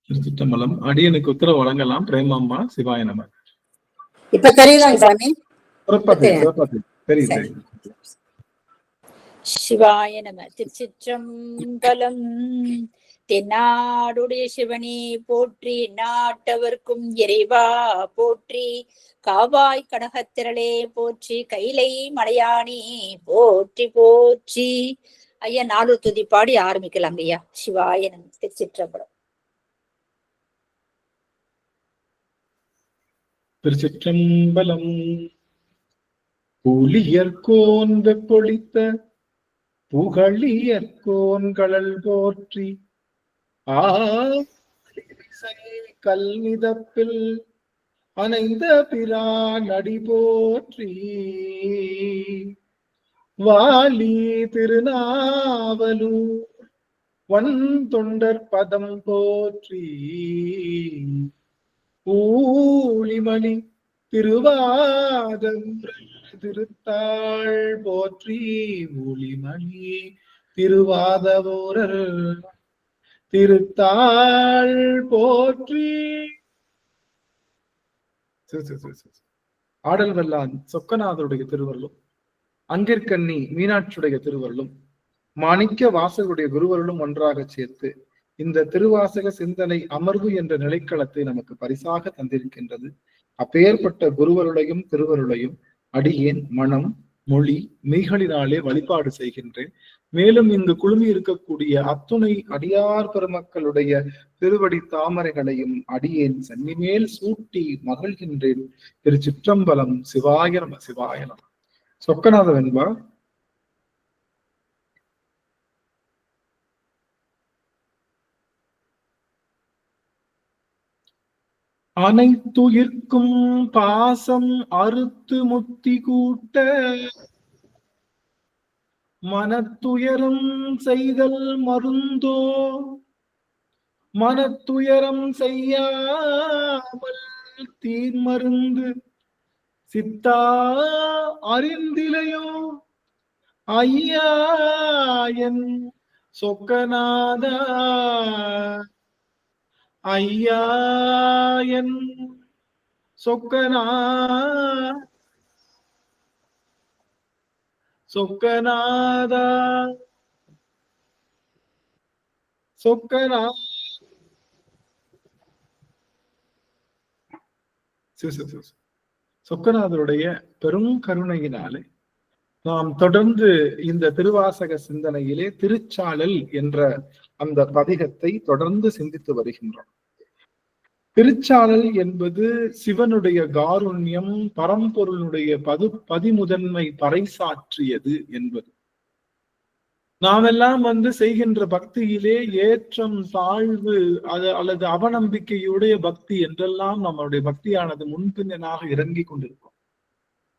திருச்சிற்றம்பலம். அடியனுக்கு உத்தரவு வழங்கலாம். பிரேமாம்மா. சிவாய நம. இப்ப தெரியுதாங்க சாமி? தெரியுது. சிவாய நம. திருச்சிற்றம்பலம். தென்னாடுடைய சிவனே போற்றி, நாட்டவர்க்கும் இறைவா போற்றி, காவாய் கனகத்திரளே போற்றி, கைலை மலையானே போற்றி போற்றி. ஐயா, 4 துதி பாடி ஆரம்பிக்கலாம் ஐயா. சிவாய நம. திருச்சிற்றம்பலம். திருச்சிற்றம்பலம். புலியர்கோன் வெப்பொழித்த புகழியர்கோன் கடல் போற்றி, கல்மிதப்பில் அணைந்த பிரான் அடி போற்றி, வாலி திருநாவலூர் வன் தொண்டர் பதம் போற்றி, ஊழிமணி திருவாத திருத்தாள் போற்றி, ஊழிமணி திருவாதவூரர் திருத்தாள் போற்றி. ஆடல் வல்லான் சொக்கநாதருடைய திருவருளும், அங்கிற்கண்ணி மீனாட்சியுடைய திருவருளும், மாணிக்க வாசகருடைய குருவருளும் ஒன்றாக சேர்த்து இந்த திருவாசக சிந்தனை அமர்வு என்ற நிலைக்களத்தை நமக்கு பரிசாக தந்திருக்கின்றது. அப்பேற்பட்ட குருவருளையும் திருவருளையும் அடியேன் மனம் மொழி மெய்களினாலே வழிபாடு செய்கின்றேன். மேலும் இங்கு குழுமி இருக்கக்கூடிய அத்துணை அடியார் பெருமக்களுடைய திருவடி தாமரைகளையும் அடியேன் சென்னிமேல் சூட்டி மகிழ்கின்றேன். திருச்சிற்றம்பலம். சிவாய நம. சிவாய நம. சொக்கநாத வெண்பா. அனைத்துயிர்க்கும் பாசம் அறுத்து முத்தி கூட்ட, மனத்துயரம் செய்தல் மருந்தோ, மனத்துயரம் செய்யாமல் தீர்மருந்து சித்தா அறிந்திலையோ, ஐயா என் சொக்கநாதா, ஐயா என் சொக்கநாதா, சொக்கநாதருடைய பெரும் கருணையினாலே நாம் தொடர்ந்து இந்த திருவாசக சிந்தனையிலே திருச்சாளல் என்ற அந்த பதிகத்தை தொடர்ந்து சிந்தித்து வருகின்றோம். திருச்சாளல் என்பது சிவனுடைய காருண்யம், பரம்பொருளுடைய பதிமுதன்மை பறைசாற்றியது என்பது. நாமெல்லாம் செய்கின்ற பக்தியிலே ஏற்றம் தாழ்வு அல்லது அவநம்பிக்கையுடைய பக்தி என்றெல்லாம் நம்மளுடைய பக்தியானது முன்பின்னாக இறங்கி கொண்டிருக்கும்.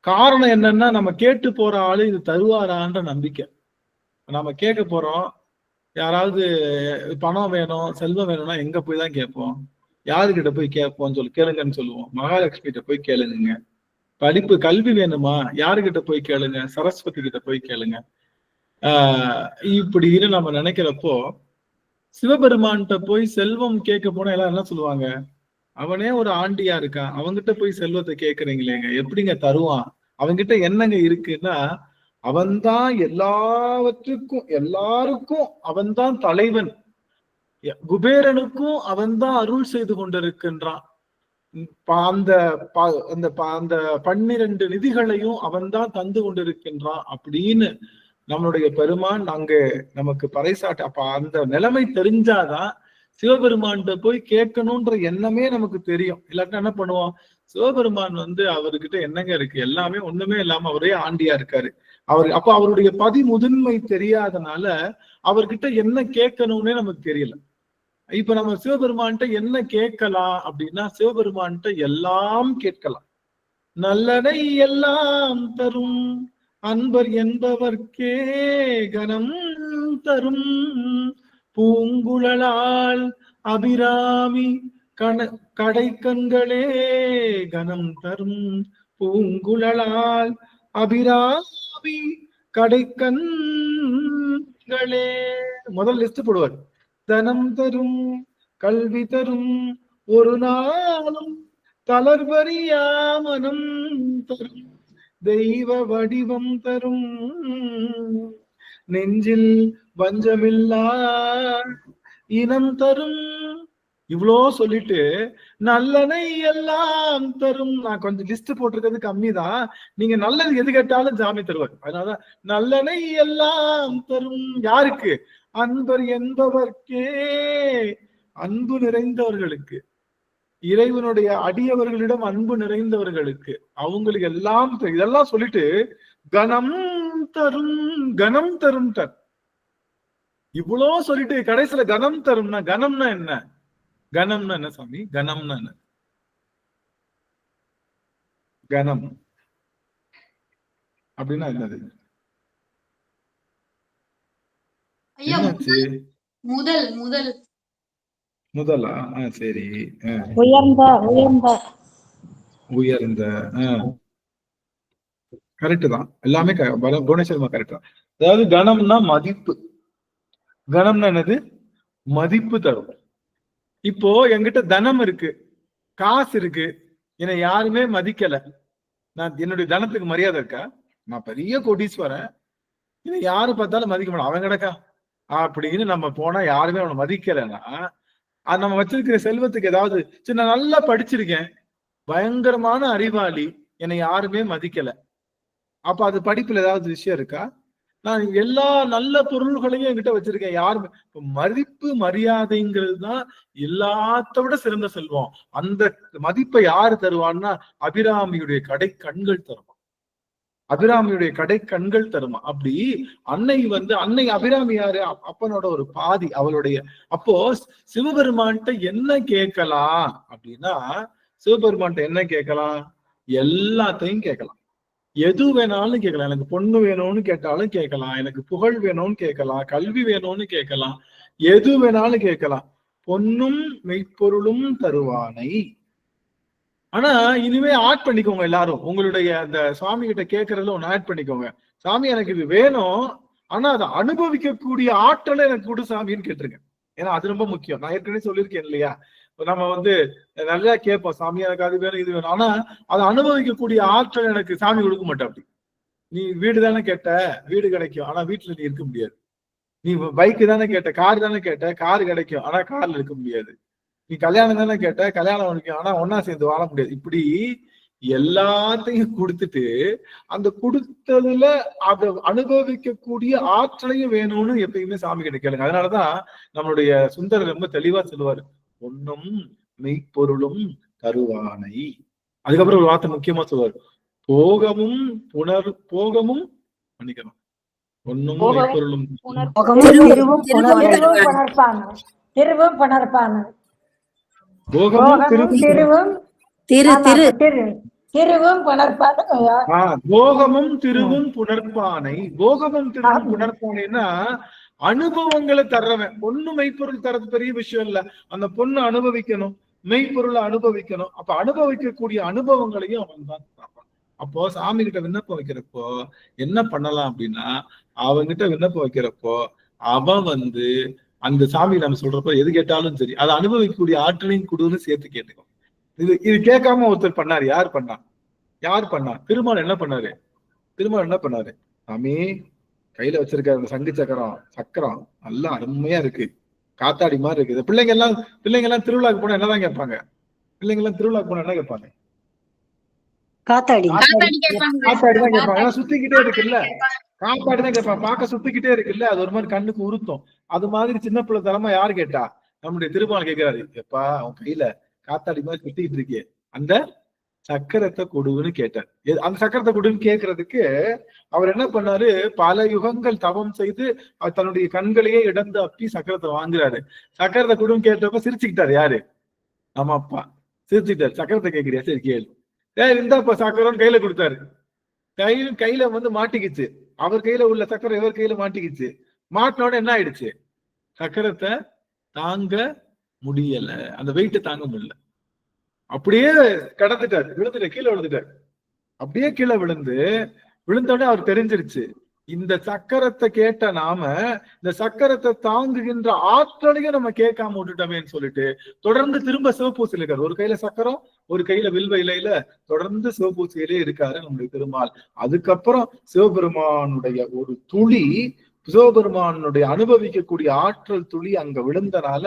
காரணம் என்னன்னா, நம்ம கேட்டு போற ஆளு இது தருவாரான்ற நம்பிக்கை. நம்ம கேட்க போறோம், யாராவது பணம் வேணும் செல்வம் வேணும்னா எங்க போய் தான் கேட்போம்? யாருக்கிட்ட போய் கேட்போம்னு கேளுங்கன்னு சொல்லுவோம். மகாலட்சுமி கிட்ட போய் கேளுங்க. கல்வி வேணுமா? யாருக்கிட்ட போய் கேளுங்க? சரஸ்வதி கிட்ட போய் கேளுங்க. இப்படின்னு நம்ம நினைக்கிறப்போ, சிவபெருமான்கிட்ட போய் செல்வம் கேட்க போனா எல்லாம் என்ன சொல்லுவாங்க? அவனே ஒரு ஆண்டியா இருக்கான், அவன்கிட்ட போய் செல்வத்தை கேட்கறீங்களேங்க, எப்படிங்க தருவான்? அவன்கிட்ட என்னங்க இருக்குன்னா, அவன்தான் எல்லாவற்றுக்கும் எல்லாருக்கும் அவன்தான் தலைவன். குபேரனுக்கும் அவன்தான் அருள் செய்து கொண்டிருக்கின்றான். அந்த 12 நிதிகளையும் அவன்தான் தந்து கொண்டிருக்கின்றான் அப்படின்னு நம்மளுடைய பெருமான் அங்க நமக்கு பறைசாட்டு. அப்ப அந்த நிலைமை தெரிஞ்சாதான் சிவபெருமான்கிட்ட போய் கேட்கணும்ன்ற எண்ணமே நமக்கு தெரியும். இல்லாட்டா என்ன பண்ணுவோம்? சிவபெருமான் அவர்கிட்ட என்னங்க இருக்கு? எல்லாமே ஒண்ணுமே இல்லாம அவரே ஆண்டியா இருக்காரு. அப்ப அவருடைய பதிமுதன்மை தெரியாதனால அவர்கிட்ட என்ன கேட்கணும்னே நமக்கு தெரியல. இப்ப நம்ம சிவபெருமான்கிட்ட என்ன கேட்கலாம் அப்படின்னா, சிவபெருமான்கிட்ட எல்லாம் கேட்கலாம். நல்லதை எல்லாம் தரும் அன்பர் என்பவர்க்கே கனம் தரும் பூங்குழலால் அபிராமி கடைக்கண்களே கனம் தரும் பூங்குழலால் அபிராமி கடைக்கண்களே. முதல் லிஸ்ட் போடுவார். தனம் தரும் கல்வி தரும் ஒரு நாளும் தளர்வறியா மனம் தரும் தெய்வ வடிவம் தரும் நெஞ்சில் வஞ்சமில்லா இனம் தரும். இவ்வளோ சொல்லிட்டு நல்லனை எல்லாம் தரும். நான் கொஞ்சம் லிஸ்ட் போட்டிருக்கிறது கம்மிதான். நீங்க நல்லது எது கேட்டாலும் சாமி தருவார். அதனாலதான் நல்லனை எல்லாம் தரும். யாருக்கு? அன்பர் என்பவர்க்கே, அன்பு நிறைந்தவர்களுக்கு, இறைவனுடைய அடியவர்களிடம் அன்பு நிறைந்தவர்களுக்கு, அவங்களுக்கு எல்லாம் இதெல்லாம் சொல்லிட்டு கணம் தரும், கணம் தரும் தர். இவ்வளோ சொல்லிட்டு கடைசியில கணம் தரும்னா, கணம்னா என்ன? கணம்னா என்ன சாமி? கணம்னா என்ன? கணம் அப்படின்னா என்னது? என்னாச்சு? முதல் முதல் முதலா? சரி. உயர்ந்த உயர்ந்த உயர்ந்த. கரெக்ட் தான். எல்லாமே புவனேஸ்வரமா கரெக்ட் தான். அதாவது கணம்னா மதிப்பு. கணம்னா என்னது? மதிப்பு தரும். இப்போ என்கிட்ட தனம் இருக்கு, காசு இருக்கு, என்னை யாருமே மதிக்கல, நான் என்னுடைய தனத்துக்கு மரியாதை இருக்கா? நான் பெரிய கோடீஸ்வரன், என்னை யாரு பார்த்தாலும் மதிக்க மாட்டோம், அவன் கிடக்கா அப்படின்னு நம்ம போனா யாருமே அவனை மதிக்கலைன்னா, அது நம்ம வச்சிருக்கிற செல்வத்துக்கு ஏதாவது சின்ன நல்லா படிச்சிருக்கேன், பயங்கரமான அறிவாளி, என்னை யாருமே மதிக்கல, அப்ப அது படிப்புல ஏதாவது விஷயம் இருக்கா? நான் எல்லா நல்ல பொருள்களையும் என்கிட்ட வச்சிருக்கேன், யாருமே மதிப்பு மரியாதைங்கிறது தான் எல்லாத்த விட சிறந்த செல்வம். அந்த மதிப்பை யாரு தருவான்னா அபிராமியுடைய கடை கண்கள் தருமா. அபிராமியுடைய கடை கண்கள் தருமா. அப்படி அன்னை அன்னை அபிராமி யாரு? அப்பனோட ஒரு பாதி அவளுடைய. அப்போ சிவபெருமான்கிட்ட என்ன கேட்கலாம் அப்படின்னா, சிவபெருமான்கிட்ட என்ன கேட்கலாம்? எல்லாத்தையும் கேட்கலாம். எது வேணாலும் கேட்கலாம். எனக்கு பொண்ணு வேணும்னு கேட்டாலும் கேட்கலாம், எனக்கு புகழ் வேணும்னு கேட்கலாம், கல்வி வேணும்னு கேட்கலாம், எது வேணாலும் கேட்கலாம். பொன்னும் மெய்ப்பொருளும் தருவானை. ஆனா இனிமே ஆட் பண்ணிக்கோங்க எல்லாரும், உங்களுடைய அந்த சுவாமி கிட்ட கேட்கறதுல ஒண்ணு ஆட் பண்ணிக்கோங்க. சாமி எனக்கு இது வேணும், ஆனா அதை அனுபவிக்கக்கூடிய ஆற்றலை எனக்கு கொடு சாமின்னு கேட்டுருங்க. ஏன்னா அது ரொம்ப முக்கியம். நான் ஏற்கனவே சொல்லியிருக்கேன் இல்லையா, நம்ம நல்லா கேட்போம், சாமி எனக்கு அது வேணும் இது வேணும், ஆனா அதை அனுபவிக்கக்கூடிய ஆற்றல் எனக்கு சாமி கொடுக்க மாட்டேன். அப்படி நீ வீடு தானே கேட்ட, வீடு கிடைக்கும், ஆனா வீட்டுல நீ இருக்க முடியாது. நீ பைக்கு தானே கேட்ட, கார் தானே கேட்ட, கார் கிடைக்கும், ஆனா கார்ல இருக்க முடியாது. நீ கல்யாணம் தானே கேட்ட, கல்யாணம் கிடைக்கும், ஆனா ஒன்னா சேர்ந்து வாழ முடியாது. இப்படி எல்லாத்தையும் கொடுத்துட்டு அந்த கொடுத்ததுல அதை அனுபவிக்கக்கூடிய ஆற்றலையும் வேணும்னு எப்பயுமே சாமி கிட்ட கேளுங்க. அதனாலதான் நம்மளுடைய சுந்தரர் ரொம்ப தெளிவா சொல்லுவாரு, பொன்னும் மெய்ப்பொருளும் தருவானை. அதுக்கப்புறம் ஒரு வார்த்தை முக்கியமா சொல்லுவாரு, போகமும் மன்னிக்கணும், பொன்னும் மெய்ப்பொருளும் போகமும் திருவும் புணர்ப்பானை. போகமும் திருவும் புணர்ப்பானைன்னா அனுபவங்களை தர்றவன். பொண்ணு மெய்ப்பொருள் தரது பெரிய விஷயம் இல்ல, அந்த பொண்ணு அனுபவிக்கணும், மெய்ப்பொருளை அனுபவிக்கணும். அப்ப அனுபவிக்கக்கூடிய அனுபவங்களையும் அவன் தான் தர்றான். அப்போ சாமி கிட்ட விண்ணப்பம் வைக்கிறப்போ என்ன பண்ணலாம் அப்படின்னா, அவன்கிட்ட விண்ணப்பம் வைக்கிறப்போ அவன் அந்த சாமி நம்ம சொல்றப்போ எது கேட்டாலும் சரி, அதை அனுபவிக்கக்கூடிய ஆற்றலையும் கொடுன்னு சேர்த்து கேட்டுக்கும். இது கேட்காம ஒருத்தர் பண்ணாரு. யார் பண்ணா? திருமால் என்ன பண்ணாரு? சாமி கையில வச்சிருக்க அந்த சங்கு சக்கரம் நல்லா அருமையா இருக்கு, காத்தாடி மாதிரி இருக்குது. பிள்ளைங்க எல்லாம் திருவிழாக்கு போனா என்னதான் கேட்பாங்க? என்ன கேட்பாங்க? காத்தாடி தான் கேட்பாங்க. ஏன்னா சுத்திக்கிட்டே இருக்குல்ல, காத்தாடி தான் கேட்பாங்க. பார்க்க சுத்திக்கிட்டே இருக்குல்ல, அது ஒரு மாதிரி கண்ணுக்கு உறுத்தும். அது மாதிரி சின்ன பிள்ளை தரமா யாரு கேட்டா? நம்முடைய திருமால் கேட்கிறாரு, எப்பா அவன் கையில காத்தாடி மாதிரி சுத்திக்கிட்டு இருக்கே, அந்த சக்கரத்தை கொடுன்னு கேட்டார். அந்த சக்கரத்தை கொடுன்னு கேட்கறதுக்கு அவர் என்ன பண்ணாரு? பல யுகங்கள் தவம் செய்து தன்னுடைய கண்களையே இடந்து அப்பி சக்கரத்தை வாங்குறாரு. சக்கரத்தை கொடுன்னு கேட்டப்ப சிரிச்சுக்கிட்டாரு. யாரு? நம்ம அப்பா சிரிச்சுக்கிட்டாரு. சக்கரத்தை கேட்கிறியா? சரி கேளு. இந்தாப்பா சக்கரம் கையில கொடுத்தாரு. கையில மாட்டிக்கிச்சு. அவர் கையில உள்ள சக்கரம் இவர் கையில மாட்டிக்கிச்சு. மாட்டினோட என்ன ஆயிடுச்சு? சக்கரத்தை தாங்க முடியல, அந்த வெயிட்ட தாங்க முடியல. அப்படியே கடந்துட்டாரு, கீழே விழுந்துட்டாரு. அப்படியே கீழே விழுந்தோடனே அவர் தெரிஞ்சிருச்சு, இந்த சக்கரத்தை கேட்ட நாம இந்த சக்கரத்தை தாங்குகின்ற ஆற்றலையும் நம்ம கேட்காம விட்டுட்டோமேன்னு சொல்லிட்டு தொடர்ந்து திரும்ப சிவப்பூசியில இருக்காரு. ஒரு கையில சக்கரம், ஒரு கையில வில்வ இலையில தொடர்ந்து சிவப்பூசியிலே இருக்காரு நம்முடைய திருமால். அதுக்கப்புறம் சிவபெருமானுடைய ஒரு துளி, சிவபெருமானுடைய அனுபவிக்கக்கூடிய ஆற்றல் துளி அங்க விழுந்தனால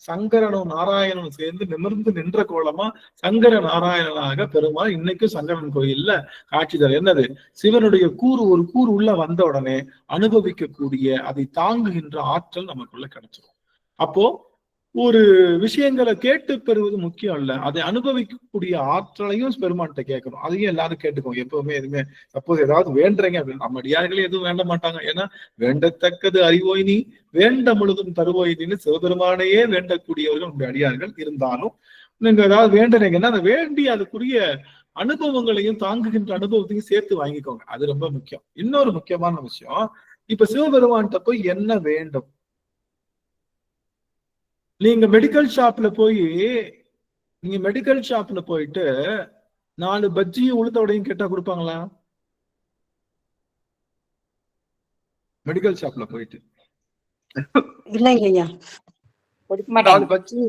சங்கரனும் நாராயணனும் சேர்ந்து நிமிர்ந்து நின்ற கோலமா சங்கர நாராயணனாக பெருமாள் இன்னைக்கும் சங்கரன் கோயில்ல காட்சி தர. என்னது? சிவனுடைய கூறு, ஒரு கூறு உள்ள வந்த உடனே அனுபவிக்கக்கூடிய, அதை தாங்குகின்ற ஆற்றல் நமக்குள்ள கிடைச்சிடும். அப்போ ஒரு விஷயங்களை கேட்டு பெறுவது முக்கியம் இல்ல, அதை அனுபவிக்கக்கூடிய ஆற்றலையும் பெருமான்கிட்ட கேட்கணும். அதையும் எல்லாரும் கேட்டுக்கோங்க. எப்பவுமே எதுவுமே சப்போஸ் ஏதாவது வேண்டுறீங்க அப்படின்னு, நம்ம அடியார்களே எதுவும் வேண்ட மாட்டாங்க. ஏன்னா வேண்டத்தக்கது அறிவோய் நீ, வேண்ட முழுதும் தருவோய் நீன்னு சிவபெருமானையே வேண்டக்கூடியவர்கள் நம்முடைய அடியார்கள். இருந்தாலும் நீங்க ஏதாவது வேண்டுறீங்கன்னா அதை வேண்டி அதுக்குரிய அனுபவங்களையும் தாங்குகின்ற அனுபவத்தையும் சேர்த்து வாங்கிக்கோங்க. அது ரொம்ப முக்கியம். இன்னொரு முக்கியமான விஷயம், இப்ப சிவபெருமான்கிட்ட போய் என்ன வேண்டும்? நீங்க மெடிக்கல் ஷாப்ல போயிட்டு 4 பஜ்ஜியும் உளுத்தவடையும் கேட்டா கொடுப்பாங்களா? மெடிக்கல் ஷாப்ல போயிட்டு இல்லைங்க ஐயா. 4 பஜ்ஜி.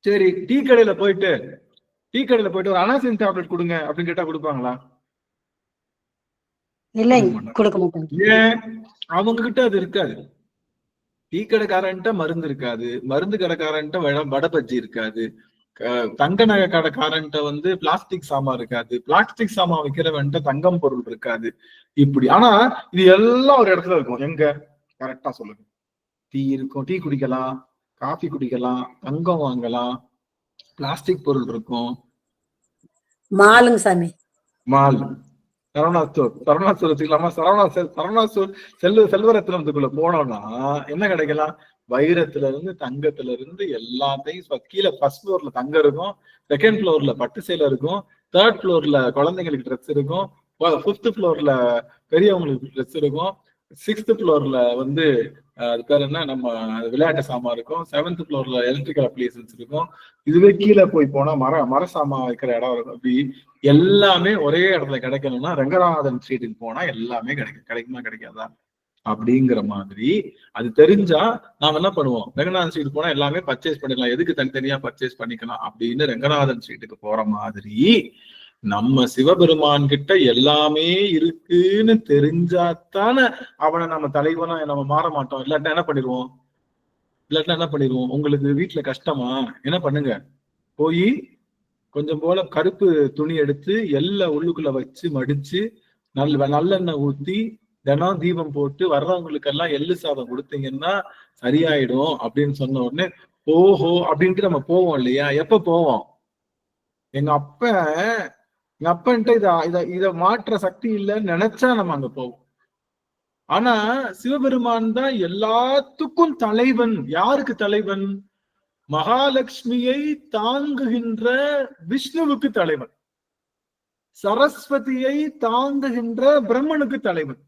சரி, டீ கடையில போயிட்டு ஒரு அனாசின் டேப்லெட் கொடுங்க அப்படின்னு கேட்டா கொடுப்பாங்களா? இல்லைங்க, கொடுக்க மாட்டாங்க. ஏன்? அவங்க கிட்ட அது இருக்காது. டீ கடைக்காரன்ட்ட மருந்து இருக்காது, மருந்து கடைக்காரன்ட்ட வடை பஜ்ஜி இருக்காது, தங்க நகை கடைக்காரன்ட்ட பிளாஸ்டிக் சாமான் இருக்காது, பிளாஸ்டிக் சாமான் வைக்கிறவன்ட்ட தங்கம் பொருள் இருக்காது. இப்படி. ஆனா இது எல்லாம் ஒரு இடத்துல இருக்கும். எங்க? கரெக்டா சொல்லுங்க. டீ இருக்கும், டீ குடிக்கலாம், காஃபி குடிக்கலாம், தங்கம் வாங்கலாம், பிளாஸ்டிக் பொருள் இருக்கும். மாலுங்க சாமி, மால், சரவணாஸ்டோர் வச்சுக்கலாமா? சரவணாஸ்டோர் செல்வரத்னத்துக்குள்ள போனோம்னா என்ன கிடைக்கலாம்? வைரத்துல இருந்து, தங்கத்துல இருந்து எல்லாத்தையும். கீழே ஃபர்ஸ்ட் ஃப்ளோர்ல தங்கம் இருக்கும், செகண்ட் ஃப்ளோர்ல பட்டு சேலை இருக்கும், தேர்ட் ஃப்ளோர்ல குழந்தைங்களுக்கு ட்ரெஸ் இருக்கும், 5th ஃப்ளோர்ல பெரியவங்களுக்கு ட்ரெஸ் இருக்கும், 6th ஃப்ளோர்ல அது பேர் என்ன, நம்ம விளையாட்டு சாமான் இருக்கும், 7th ஃப்ளோர்ல எலக்ட்ரிக்கல் அப்ளையன்சஸ் இருக்கும். இதுவே கீழே போய் போனா மர சாமான் வைக்கிற இடம் இருக்கும். அப்படி எல்லாமே ஒரே இடத்துல கிடைக்கணும்னா ரங்கநாதன் ஸ்ட்ரீட்டுக்கு போனா எல்லாமே கிடைக்குமா கிடைக்காதா? அப்படிங்கிற மாதிரி அது தெரிஞ்சா நாம என்ன பண்ணுவோம்? ரங்கநாதன் ஸ்ட்ரீட் போனா எல்லாமே பர்ச்சேஸ் பண்ணிடலாம், எதுக்கு தனித்தனியா பர்ச்சேஸ் பண்ணிக்கலாம் அப்படின்னு ரங்கநாதன் ஸ்ட்ரீட்டுக்கு போற மாதிரி நம்ம சிவபெருமான் கிட்ட எல்லாமே இருக்குன்னு தெரிஞ்சாத்தானே அவனை நம்ம தலைவனா நம்ம மாற மாட்டோம். இல்லாட்டா என்ன பண்ணிடுவோம்? உங்களுக்கு வீட்டுல கஷ்டமா? என்ன பண்ணுங்க, போய் கொஞ்சம் போல கருப்பு துணி எடுத்து எல்லாம் உள்ளுக்குள்ள வச்சு மடிச்சு நல்லெண்ணெய் ஊத்தி தினம் தீபம் போட்டு வர்றவங்களுக்கு எல்லாம் எள்ளு சாதம் கொடுத்தீங்கன்னா சரியாயிடும் அப்படின்னு சொன்ன உடனே ஓஹோ அப்படின்ட்டு நம்ம போவோம் இல்லையா? எப்ப போவோம்? எங்க அப்பன்ட்ட இத மாற்ற சக்தி இல்லைன்னு நினைச்சா நம்ம அங்க போவோம். ஆனா சிவபெருமான் தான் எல்லாத்துக்கும் தலைவன். யாருக்கு தலைவன்? மகாலட்சுமியை தாங்குகின்ற விஷ்ணுவுக்கு தலைவன், சரஸ்வதியை தாங்குகின்ற பிரம்மனுக்கு தலைவன்.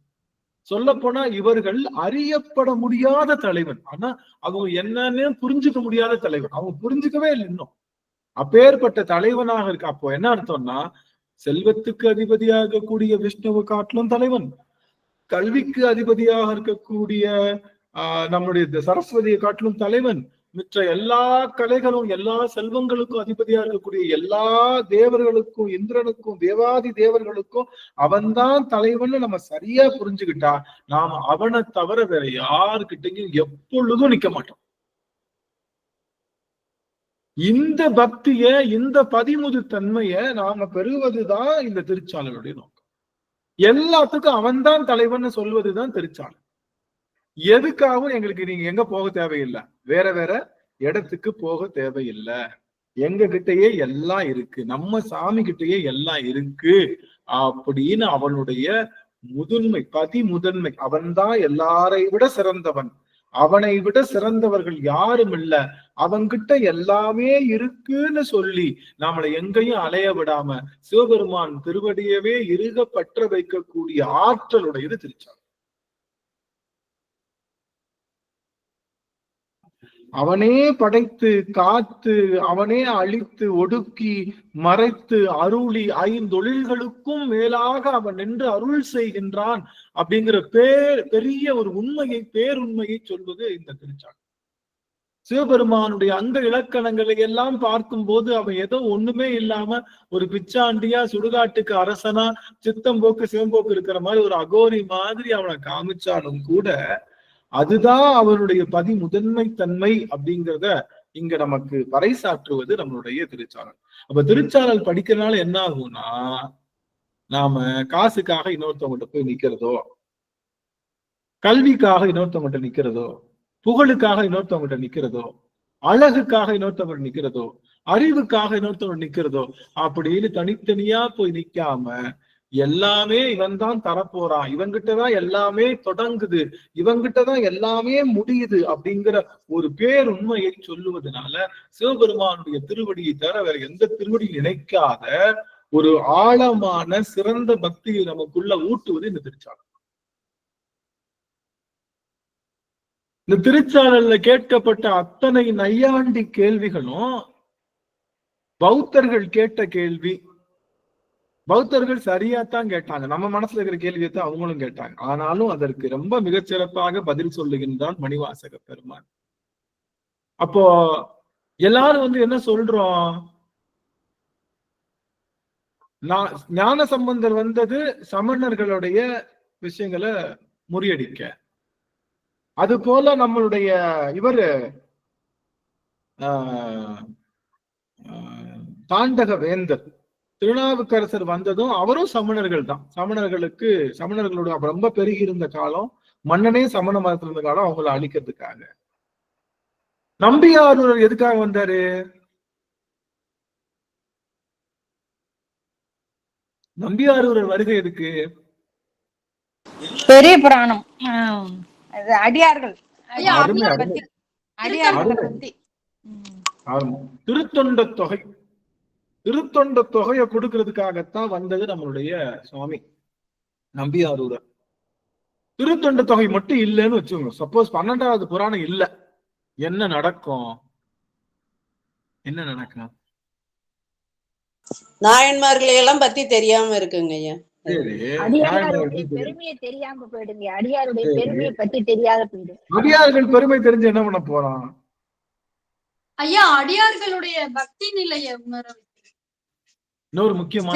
சொல்ல போனா இவர்கள் அறியப்பட முடியாத தலைவன். ஆனா அவங்க என்னன்னு புரிஞ்சுக்க முடியாத தலைவன். அவங்க புரிஞ்சுக்கவே இல்லை இன்னும். அப்பேற்பட்ட தலைவனாக இருக்கு. அப்போ என்ன அர்த்தம்னா, செல்வத்துக்கு அதிபதியாக கூடிய விஷ்ணுவை காட்டிலும் தலைவன், கல்விக்கு அதிபதியாக இருக்கக்கூடிய நம்முடைய சரஸ்வதியை காட்டிலும் தலைவன், மற்ற எல்லா கலைகளும் எல்லா செல்வங்களுக்கும் அதிபதியா இருக்கக்கூடிய எல்லா தேவர்களுக்கும், இந்திரனுக்கும், தேவாதி தேவர்களுக்கும் அவன்தான் தலைவன் நம்ம சரியா புரிஞ்சுக்கிட்டா நாம அவனை தவிர வேற யாருக்கிட்டையும் எப்பொழுதும் நிக்க மாட்டோம். இந்த பக்திய, இந்த பதிமுது தன்மைய நாம பெறுவதுதான் இந்த திருச்சாளருடைய நோக்கம். எல்லாத்துக்கும் அவன்தான் தலைவன் சொல்வதுதான் திருச்சாளர். எதுக்காகவும் எங்களுக்கு நீங்க எங்க போக தேவையில்லை, வேற இடத்துக்கு போக தேவையில்லை. எங்க கிட்டயே எல்லாம் இருக்கு, நம்ம சாமி கிட்டயே எல்லாம் இருக்கு அப்படின்னு அவனுடைய முதன்மை, பதிமுதன்மை. அவன்தான் எல்லாரை விட சிறந்தவன், அவனை விட சிறந்தவர்கள் யாரும் இல்ல, அவன்கிட்ட எல்லாமே இருக்குன்னு சொல்லி நம்மளை எங்கேயும் அலைய விடாம சிவபெருமான் திருவடியவே இறுக பற்ற வைக்கக்கூடிய ஆற்றலுடையது திருச்சாளர். அவனே படைத்து காத்து, அவனே அழித்து ஒடுக்கி மறைத்து அருளி ஐந்தொழில்களுக்கும் மேலாக அவன் நின்று அருள் செய்கின்றான் அப்படிங்கிற பெரிய ஒரு உண்மையை, பேருண்மையை சொல்வது இந்த திருச்சாடல். சிவபெருமானுடைய அந்த இலக்கணங்களை எல்லாம் பார்க்கும் போது அவன் ஏதோ ஒண்ணுமே இல்லாம ஒரு பிச்சாண்டியா, சுடுகாட்டுக்கு அரசனா, சித்தம்போக்கு சிவம்போக்கு இருக்கிற மாதிரி ஒரு அகோரி மாதிரி அவனை காமிச்சாலும் கூட அதுதான் அவனுடைய முதன்மை தன்மை அப்படிங்கிறத இங்க நமக்கு பறைசாற்றுவது நம்மளுடைய திருச்சாளர். அப்ப திருச்சாளர் படிக்கிறதுனால என்ன ஆகும்னா, நாம காசுக்காக இன்னொருத்தவங்கள்ட்ட போய் நிக்கிறதோ, கல்விக்காக இன்னொருத்தவங்கள்ட்ட நிக்கிறதோ, புகழுக்காக இன்னொருத்தவங்கள்ட்ட நிக்கிறதோ, அழகுக்காக இன்னொருத்தவங்க நிக்கிறதோ, அறிவுக்காக இன்னொருத்தவங்க நிக்கிறதோ அப்படின்னு தனித்தனியா போய் நிக்காம எல்லாமே இவன் தான் தரப்போறான், இவன்கிட்டதான் எல்லாமே தொடங்குது, இவன்கிட்டதான் எல்லாமே முடியுது அப்படிங்கிற ஒரு பேருண்மையை சொல்லுவதனால சிவபெருமானுடைய திருவடியை தவிர வேற எந்த திருவடியும் நினைக்காத ஒரு ஆழமான சிறந்த பக்தியை நமக்குள்ள ஊட்டுவது இந்த திருச்சாளர். இந்த திருச்சாளர்ல கேட்கப்பட்ட அத்தனை நையாண்டி கேள்விகளும் பௌத்தர்கள் கேட்ட கேள்வி. பௌத்தர்கள் சரியாத்தான் கேட்டாங்க, நம்ம மனசுல இருக்கிற கேள்வியை தான் அவங்களும் கேட்டாங்க. ஆனாலும் அதற்கு ரொம்ப மிகச்சிறப்பாக பதில் சொல்லுகின்றான் மணிவாசக பெருமான். அப்போ எல்லாரும் என்ன சொல்றோம், ஞான சம்பந்தர் வந்தது சமணர்களுடைய விஷயங்களை முறியடிக்க. அது போல நம்மளுடைய இவர் தாண்டக வேந்தர் திருநாவுக்கரசர் வந்ததும் அவரும் சமணர்கள் தான். சமணர்களோட ரொம்ப பெருகி இருந்த காலம், மன்னனே சமண மதத்துல இருந்த காலம், அவங்களை அழிக்கிறதுக்காக. நம்பியாரூரர் எதுக்காக வந்தாரு? நம்பியாரூரர் வருகை எதுக்கு? பெரிய புராணம், அடியார்கள் திருத்தொண்ட தொகை, திருத்தொண்ட தொகையை கொடுக்கறதுக்காகத்தான் வந்தது நம்மளுடைய சுவாமி நம்பியாரூரர். திருத்தொண்ட தொகை மட்டும் இல்லைன்னு வச்சுக்கோங்க, சப்போஸ் 12வது புராணம் இல்ல, என்ன நடக்கும்? என்ன நடக்கும்? நாயன்மார்களை எல்லாம் பத்தி தெரியாம இருக்குங்க ஐயா. அடியாருடைய பெருமையை தெரியாம போயிடுங்க, அடியாருடைய பெருமையை பத்தி தெரியாத போயிடும். அடியார்கள் பெருமை தெரிஞ்சு என்ன பண்ண போறான் ஐயா? அடியார்களுடைய பக்தி நிலையை உணர இன்னொரு முக்கியமான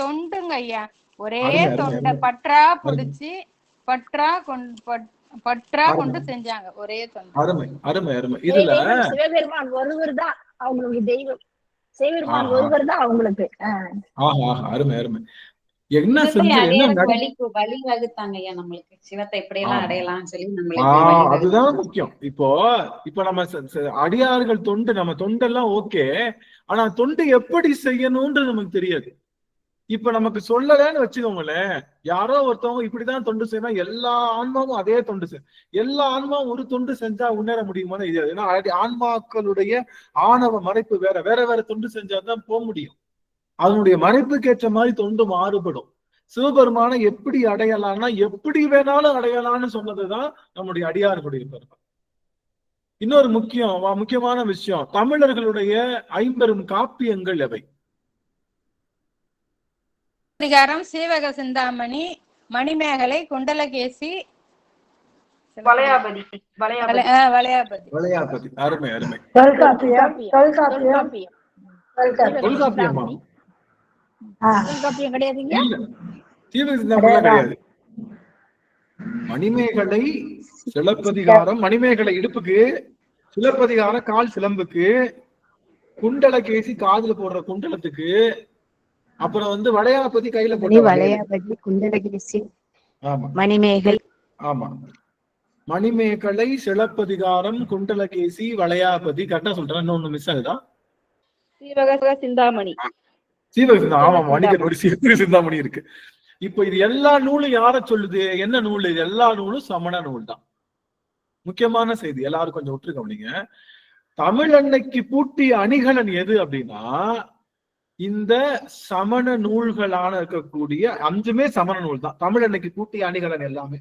தொண்டுங்க ஐயா. ஒரே தொண்டை பற்றா பிடிச்சு பற்றா கொண்டு செஞ்சாங்க, ஒரே தொண்டை. அருமை அருமை அருமை. இதுல சிவபெருமான் ஒருவர் தான் அவங்களுக்கு தெய்வம், சிவபெருமான் ஒருவர் தான் அவங்களுக்கு. அருமை அருமை. என்ன வழி வகுத்தாங்க ஐயா நம்மளுக்கு, சிவத்தை இப்படி எல்லாம் அடையலாம் சொல்லி அதுதான் முக்கியம். இப்போ நம்ம அடியார்கள் தொண்டு, நம்ம தொண்டெல்லாம் ஓகே, ஆனா தொண்டு எப்படி செய்யணும்ன்றது நமக்கு தெரியாது. இப்ப நமக்கு சொல்லலன்னு வச்சுக்கோங்களேன், யாரோ ஒருத்தவங்க இப்படிதான் தொண்டு செய்யணும், எல்லா ஆன்மாவும் அதே தொண்டு செய்யும், எல்லா ஆன்மாவும் ஒரு தொண்டு செஞ்சா முன்னேற முடியுமான்னு தெரியாது. ஏன்னா ஆன்மாக்களுடைய ஆணவ மறைப்பு வேற வேற தொண்டு செஞ்சாதான் போக முடியும். அதனுடைய மறைப்புக்கு ஏற்ற மாதிரி தொண்டு மாறுபடும். சிவபெருமானை எப்படி அடையலாம்னா எப்படி வேணாலும் அடையலாம்னு சொன்னதுதான் நம்முடைய அடியார்களுடைய பெருமை. இன்னொரு முக்கியமான விஷயம், தமிழர்களுடைய 50 காப்பியங்கள் எவை? அதிகாரம், சீவக சிந்தாமணி, மணிமேகலை, குண்டலகேசி, வளையாபதி. அருமை அருமை. தொல்காப்பியம் கிடையாதுங்க, கிடையாது. மணிமேகலை, சிலப்பதிகாரம், மணிமேகலை இடுப்புக்கு, சிலப்பதிகாரம் கால் சிலம்புக்கு, குண்டலகேசி காதுல போடுற குண்டலத்துக்கு, அப்புறம் வளையாபதி கையில போடுற வளையாபதி, குண்டலகேசி, மணிமேகலை. ஆமா, மணிமேகலை, சிலப்பதிகாரம், குண்டலகேசி, வளையாபதி. கரெக்டா சொல்றேன், இன்னொன்னு மிஸ் ஆகுதா? சீவக சிந்தாமணி. ஆமா, மணிக்கு சீவக சிந்தாமணி இருக்கு. இப்ப இது எல்லா நூலும் யார சொல்லுது? என்ன நூல்? இது எல்லா நூலும் சமண நூல் தான். முக்கியமான செய்தி, எல்லாரும் கொஞ்சம் விட்டு கவனிங்க. தமிழ் அன்னைக்கு பூட்டிய அணிகலன் எது அப்படின்னா, இந்த சமண நூல்களான இருக்கக்கூடிய 5மே சமண நூல் தான். தமிழ் அன்னைக்கு பூட்டிய அணிகலன் எல்லாமே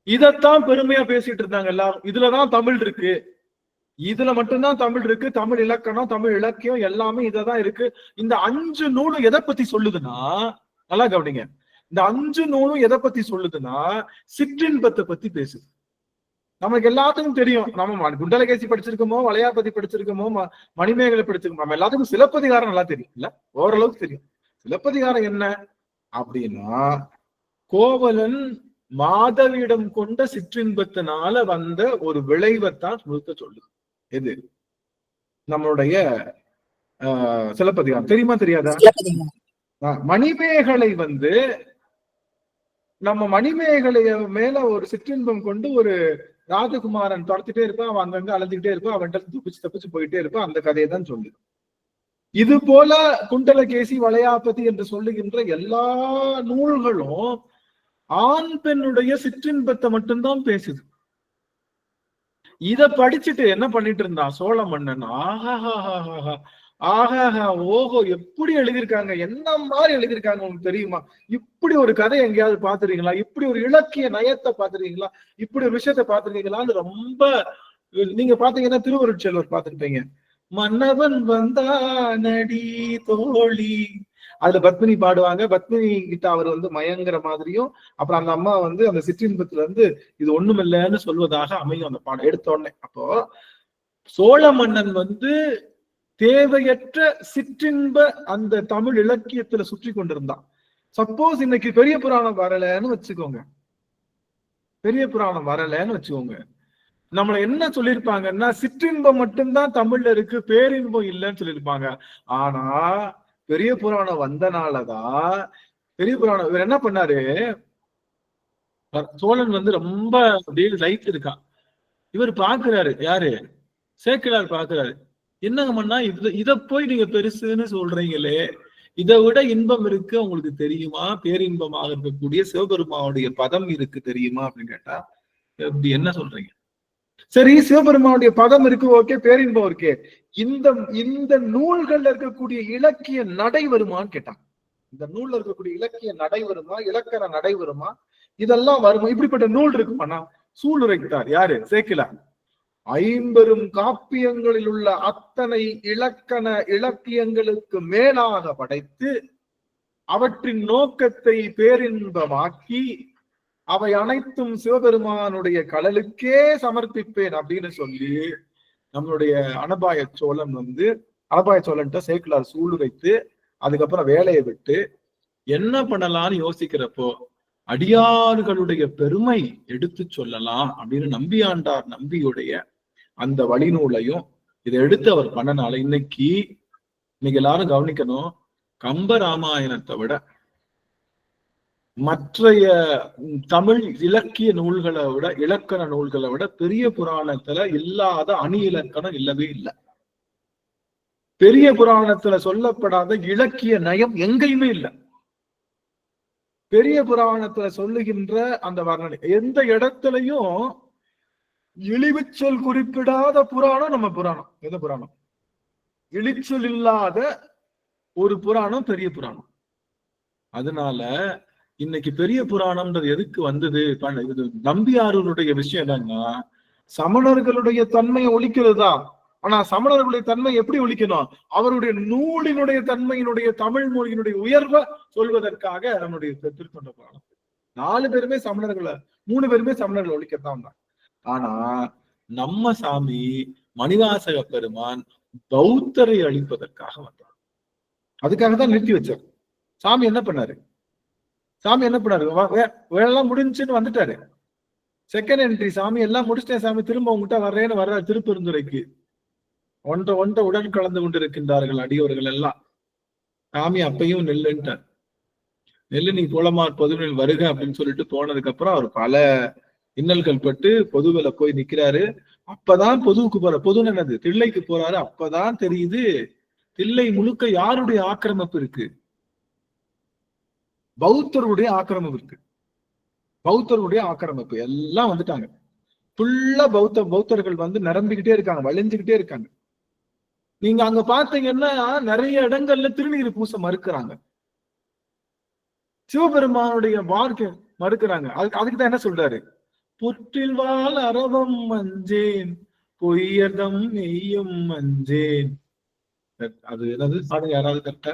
இதத்தான் பெருமையா பேசிட்டு இருந்தாங்க எல்லாரும். இதுலதான் தமிழ் இருக்கு, இதுல மட்டும்தான் தமிழ் இருக்கு, தமிழ் இலக்கணம் தமிழ் இலக்கியம் எல்லாமே இததான் இருக்கு. இந்த 5 நூலும் எதை பத்தி சொல்லுதுன்னா, நல்லா கவனிங்க, இந்த 5 நூலும் எதை பத்தி சொல்லுதுன்னா சிற்றின்பத்தை பத்தி பேசுது. நமக்கு எல்லாத்துக்கும் தெரியும், நம்ம குண்டலகேசி படிச்சிருக்கோமோ, வளையாபதி படிச்சிருக்கோமோ, மணிமேகலை படிச்சிருக்கோமோ, நம்ம எல்லாத்துக்கும் சிலப்பதிகாரம் நல்லா தெரியும் இல்ல, ஓரளவுக்கு தெரியும். சிலப்பதிகாரம் என்ன அப்படின்னா, கோவலன் மாதவியிடம் கொண்ட சிற்றின்பத்தினால வந்த ஒரு விளைவைத்தான் முழுக்க சொல்லுது. எது? நம்மளுடைய சிலப்பதிகாரம். தெரியுமா தெரியாதா? மணிமேகலை நம்ம மணிமேகலைய மேல ஒரு சிற்றின்பம் கொண்டு ஒரு ராஜகுமாரன் துரத்திட்டே இருப்பான், அவன் அங்கங்க அலைஞ்சுக்கிட்டே இருப்பான், அவன்கிட்ட தப்பிச்சு போயிட்டே இருப்பான். அந்த கதையை தான் சொல்லுது. இது போல குண்டலகேசி வளையாபதி என்று சொல்லுகின்ற எல்லா நூல்களும் ஆண் பெண்ணுடைய சிற்றின்பத்தை மட்டும்தான் பேசுது. இத படிச்சுட்டு என்ன பண்ணிட்டு இருந்தான் சோழ மன்னன்? ஆஹாஹாஹாஹா ஆஹாஹா ஓஹோ, எப்படி எழுதியிருக்காங்க, என்ன மாதிரி எழுதியிருக்காங்க உங்களுக்கு தெரியுமா? இப்படி ஒரு கதை எங்கேயாவது பாத்துறீங்களா? இப்படி ஒரு இலக்கிய நயத்தை பாத்துருக்கீங்களா? இப்படி ஒரு விஷயத்த பாத்துருக்கீங்களான்னு ரொம்ப, நீங்க பாத்தீங்கன்னா திருவருட்செல்வர் பாத்துருப்பீங்க, மன்னவன் வந்தானடி தோழி, அதுல பத்மினி பாடுவாங்க. பத்மினி கிட்ட அவர் மயங்குற மாதிரியும், அப்புறம் அந்த அம்மா அந்த சிற்றின்பத்துல இது ஒண்ணுமில்லைன்னு சொல்வதாக அமையும் அந்த பாடம் எடுத்த உடனே. அப்போ சோழ மன்னன் தேவையற்ற சிற்றின்ப அந்த தமிழ் இலக்கியத்துல சுற்றி கொண்டிருந்தான். சப்போஸ் இன்னைக்கு பெரிய புராணம் வரலன்னு வச்சுக்கோங்க, நம்மள என்ன சொல்லியிருப்பாங்கன்னா, சிற்றின்பம் மட்டும்தான் தமிழ்ல இருக்கு, பேரின்பம் இல்லைன்னு சொல்லியிருப்பாங்க. ஆனா பெரிய புராணம் வந்தனாலதான் பெரிய புராணம் இவர் என்ன பண்ணாரு, சோழன் ரொம்ப லைட் இருக்கான். இவர் பாக்குறாரு, யாரு? சேக்கிழார் பாக்குறாரு. என்னங்க பண்ணா இத போய் நீங்க பெருசுன்னு சொல்றீங்களே, இதை விட இன்பம் இருக்கு உங்களுக்கு தெரியுமா? பேரின்பமாக இருக்கக்கூடிய சிவபெருமானுடைய பதம் இருக்கு தெரியுமா அப்படின்னு கேட்டா, இப்படி என்ன சொல்றீங்க? சரி, சிவபெருமானுடைய பதம் இருக்கு, ஓகே, பேரின்பம் இருக்கே, இந்த நூல்கள்ல இருக்கக்கூடிய இலக்கிய நடை வருமான்னு கேட்டான். இந்த நூல்ல இருக்கக்கூடிய இலக்கிய நடை வருமா, இலக்கண நடை வருமா, இதெல்லாம் வருமா? இப்படிப்பட்ட நூல் இருக்குமாண்ணா சூளுரைத்தார். யாரு? சேக்கிழார். 50 காப்பியங்களில் உள்ள அத்தனை இலக்கண இலக்கியங்களுக்கு மேலாக படைத்து அவற்றின் நோக்கத்தை பேரின்பமாக்கி அவை அனைத்தும் சிவபெருமானுடைய கடலுக்கே சமர்ப்பிப்பேன் அப்படின்னு சொல்லி நம்மளுடைய அனபாய சோழன் அனபாய சோழன்ட்ட சேக்கிழார் சூளுரைத்து அதுக்கப்புறம் வேலையை விட்டு என்ன பண்ணலாம்னு யோசிக்கிறப்போ அடியார்களுடைய பெருமை எடுத்து சொல்லலாம் அப்படின்னு நம்பியாண்டார் நம்பியுடைய அந்த வழிநூலையும் இதை எடுத்து அவர் பண்ணனால இன்னைக்கு எல்லாரும் கவனிக்கணும், கம்ப ராமாயணத்தை விட மற்றைய தமிழ் இலக்கிய நூல்களை விட, இலக்கண நூல்களை விட பெரிய புராணத்துல இல்லாத அணி இலக்கணம் இல்லவே இல்லை. பெரிய புராணத்துல சொல்லப்படாத இலக்கிய நயம் எங்கேயுமே இல்லை. பெரிய புராணத்துல சொல்லுகின்ற அந்த வர்ணனை எந்த இடத்துலயும் இழிவுச்சொல் குறிப்பிடாத புராணம் நம்ம புராணம். எந்த புராணம்? இழிச்சொல் இல்லாத ஒரு புராணம் பெரிய புராணம். அதனால இன்னைக்கு பெரிய புராணம்ன்றது எதுக்கு வந்தது? இது நம்பியாரூருடைய விஷயம் என்னன்னா, சமணர்களுடைய தன்மையை ஒழிக்கிறது தான். ஆனா சமணர்களுடைய தன்மை எப்படி ஒழிக்கணும்? அவருடைய நூலினுடைய தன்மையினுடைய தமிழ் மொழியினுடைய உயர்வை சொல்வதற்காக நம்முடைய திருத்தொண்ட புராணம். 4 பேருமே சமணர்களை, 3 பேருமே சமணர்களை ஒழிக்கத்தான் வந்தாங்க. ஆனா நம்ம சாமி மணிவாசக பெருமான் பௌத்தரை அழிப்பதற்காக வந்தார். அதுக்காக தான் நிறுத்தி வச்சார். சாமி என்ன பண்ணாரு? வேலைலாம் முடிஞ்சுன்னு வந்துட்டாரு. செகண்ட் என்ட்ரி, சாமி எல்லாம் முடிச்சிட்டேன் சாமி, திரும்ப உங்ககிட்ட வர்றேன்னு வர்ற திருப்பெருந்துறைக்கு. ஒன்றை உடன் கலந்து கொண்டிருக்கின்றார்கள் அடியவர்கள் எல்லாம். சாமி அப்பையும் நெல்லுன்ட்டார். நெல்லு நீ போலமார் பொதுவில் வருக அப்படின்னு சொல்லிட்டு போனதுக்கு அப்புறம் அவர் பல இன்னல்கள் பட்டு பொதுவில போய் நிக்கிறாரு. அப்பதான் பொதுவுக்கு போற, பொதுன்னு என்னது, தில்லைக்கு போறாரு. அப்பதான் தெரியுது தில்லை முழுக்க யாருடைய ஆக்கிரமிப்பு இருக்கு? பௌத்தருடைய ஆக்கிரமிப்பு இருக்கு. பௌத்தருடைய ஆக்கிரமிப்பு எல்லாம் வந்துட்டாங்க. ஃபுல்லா பௌத்தர்கள் நிரம்பிக்கிட்டே இருக்காங்க, வளைஞ்சுக்கிட்டே இருக்காங்க. நீங்க அங்க பாத்தீங்கன்னா நிறைய இடங்கள்ல திருநீர் பூச மறுக்கிறாங்க, சிவபெருமானுடைய வாழ்க்கை மறுக்கிறாங்க. அதுக்குதான் என்ன சொல்றாரு? புற்றில் வாழ் அரவம் மஞ்சேன் பொய்யதம் மெய்யும் மஞ்சேன். அது என்னது பாருங்க, யாராவது கரெக்டா?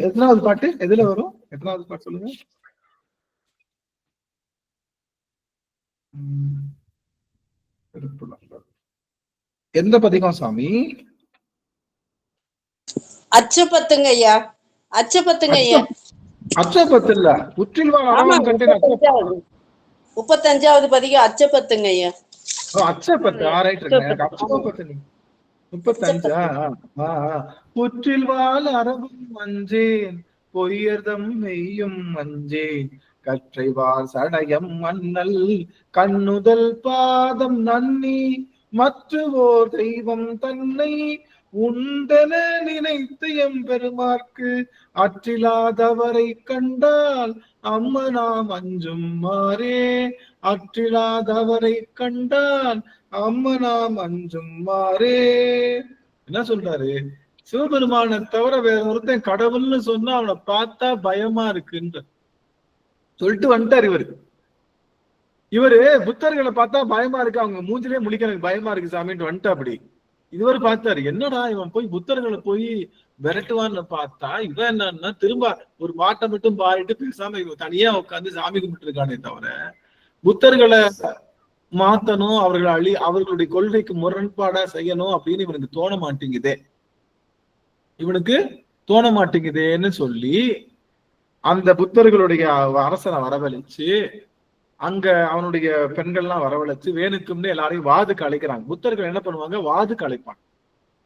எத்தனாவது பாட்டு? எதுல வரும்? எத்தனாவது பாட்டு சொல்லுங்க. எந்த பதிகம் சாமி? அச்சப்பத்துங்க ஐயா, அச்சப்பத்துங்க ஐயா. அச்சப்பத்து இல்ல, புற்றில் வாழ் அரவம் கண்டேன். 35வது பதிகம் அச்சப்பத்துங்க ஐயா. அச்சப்பத்து. அச்சப்பத்து 35. புற்றில் வாழ் அரவம் மஞ்சேன் பொய்யர்தம் மெய்யும் மஞ்சேன் கற்றைவார் சடையம் மன்னல் கண்ணுதல் பாதம் நன்னி மற்றுவோர் தெய்வம் தன்னை உண்டென நினைத்து எம்பெருமார்க்கு அற்றிலாதவரை கண்டால் அம்மனாம் அஞ்சும் மாறே. அற்றிலாதவரை கண்டால் அம்மனாம் அஞ்சும் மாறே. என்ன சொல்றாரு? சிவபெருமான தவிர வேற ஒருத்தன் கடவுள்னு சொன்னா அவனை பார்த்தா பயமா இருக்குன்ற சொல்லிட்டு வந்துட்டாரு இவரு புத்தர்களை பார்த்தா பயமா இருக்கு, அவங்க மூஞ்சிலே முழிக்க எனக்கு பயமா இருக்கு சாமின்ட்டு வந்துட்டா. அப்படி இதுவரை பார்த்தாரு, என்னடா இவன் போய் புத்தர்களை போய் விரட்டுவான்னு பார்த்தா இவன் என்னன்னா திரும்ப ஒரு பாட்டை மட்டும் பாடிட்டு பேசாம இவன் தனியா உட்காந்து சாமி கும்பிட்டு இருக்கானே தவிர புத்தர்களை மாத்தணும், அவர்களுடைய கொள்கைக்கு முரண்பாடா செய்யணும் அப்படின்னு இவனுக்கு தோண மாட்டேங்குதே. இவனுக்கு தோண மாட்டேங்குதேன்னு சொல்லி அந்த புத்தர்களுடைய அரசனை வரவழைச்சு அங்க அவனுடைய பெண்கள்லாம் வரவழைச்சு வேணுக்கும்னு எல்லாரையும் வாதுக்கு அழைக்கிறாங்க. புத்தர்கள் என்ன பண்ணுவாங்க? வாதுக்கு அழைப்பாங்க.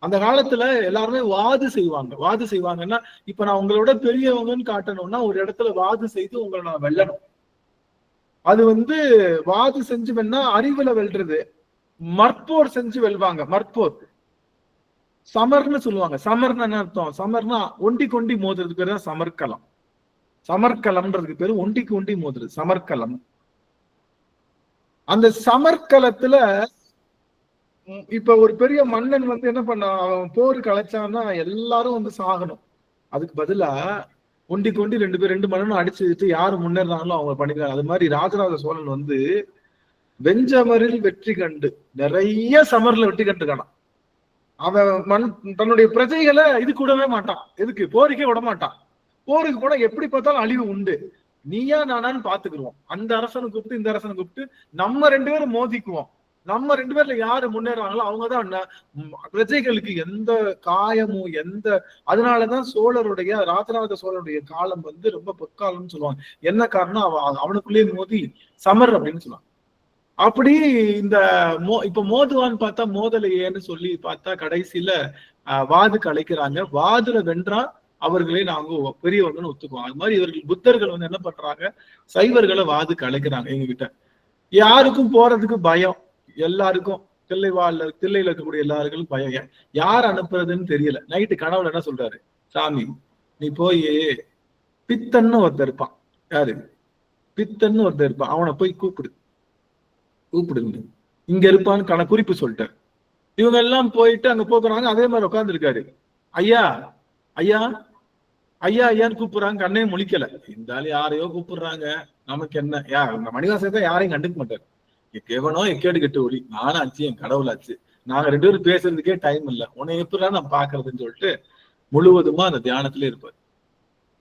அந்த காலத்துல எல்லாருமே வாது செய்வாங்க. வாது செய்வாங்கன்னா இப்ப நான் உங்களோட பெரியவங்கன்னு காட்டணும்னா ஒரு இடத்துல வாது செய்து உங்களை நான் வெல்லணும். அது வாது செஞ்சு வேணா அறிவுல வெல்றது. மற்போர் செஞ்சு வெல்வாங்க. மற்போர் சமர்ன்னு சொல்லுவாங்க. சமர்னு என்ன அர்த்தம்? சமர்னா ஒண்டிக்கு ஒண்டி மோதுறதுக்கு பேரு தான் சமர்க்கலம். சமர்க்கலம்ன்றதுக்கு பேரு ஒண்டிக்கு ஒண்டி மோதுறது சமர்க்கலம். அந்த சமர்க்கலத்துல இப்ப ஒரு பெரிய மன்னன் என்ன பண்ண, அவன் போருக்கு அழைச்சான்னா எல்லாரும் சாகணும். அதுக்கு பதிலா ஒண்டிக்கு ஒண்டி ரெண்டு மன்னனும் அடிச்சுட்டு யாரு முன்னேறாங்களோ அவங்க பண்ணிக்கிறாங்க. அது மாதிரி ராஜராஜ சோழன் வெஞ்சமரில் வெற்றி கண்டு நிறைய சமர்ல வெற்றி கண்டுக்கான அவன் தன்னுடைய பிரஜைகளை இது கூடவே மாட்டான். எதுக்கு? போருக்கே விட மாட்டான். போருக்கு போனா எப்படி பார்த்தாலும் அழிவு உண்டு. நீயா நானான்னு பாத்துக்குருவோம். அந்த அரசனை கூப்பிட்டு இந்த அரசனை கூப்பிட்டு நம்ம 2 பேரும் மோதிக்குவோம். நம்ம 2 பேர்ல யாரு முன்னேறாங்களோ அவங்கதான் பிரஜைகளுக்கு எந்த காயமும் அதனாலதான் ராஜராஜ சோழருடைய காலம் ரொம்ப பொற்காலம்னு சொல்லுவாங்க. என்ன காரணம்? அவனுக்குள்ளேயே மோதி சமர் அப்படின்னு சொல்லுவாங்க. அப்படி இப்ப மோதுவான்னு பார்த்தா மோதலையேன்னு சொல்லி பார்த்தா கடைசியில வாதுக்கு அழைக்கிறாங்க. வாதுல வென்றா அவர்களே நாங்க பெரியவங்கன்னு ஒத்துக்குவோம். அது மாதிரி இவர்கள் புத்தர்கள் என்ன பண்றாங்க? சைவர்களை வாதுக்கு அழைக்கிறாங்க. எங்க கிட்ட யாருக்கும் போறதுக்கு பயம். எல்லாருக்கும் தில்லையில இருக்கக்கூடிய எல்லாருக்கும் பயம். யார் அனுப்புறதுன்னு தெரியல. நைட்டு கனவுல என்ன சொல்றாரு? சாமி நீ போய் பித்தன்னு ஒருத்தர் இருப்பான். யாரு? பித்தன்னு ஒருத்தர் இருப்பான். அவனை போய் கூப்பிடுங்க இங்க இருப்பான்னு குறிப்பு சொல்லிட்டாரு. இவங்க எல்லாம் போயிட்டு அங்க போக்குறாங்க. அதே மாதிரி உட்கார்ந்து இருக்காரு. ஐயா ஐயா ஐயா ஐயான்னு கூப்பிடுறாங்க. கண்ணே முழிக்கல. இருந்தாலும் யாரையோ கூப்பிடுறாங்க, நமக்கு என்ன? இந்த மணிவாசகத்தை யாரையும் கண்டுக்க மாட்டாரு. எவனோ எக்கேடு கெட்டு ஒளி, நானும் ஆச்சு என் கடவுளாச்சு, நாங்க 2 பேரும் பேசுறதுக்கே டைம் இல்லை, உன்னை எப்படிதான் நான் பாக்குறதுன்னு சொல்லிட்டு முழுவதுமா அந்த தியானத்திலே இருப்பாரு.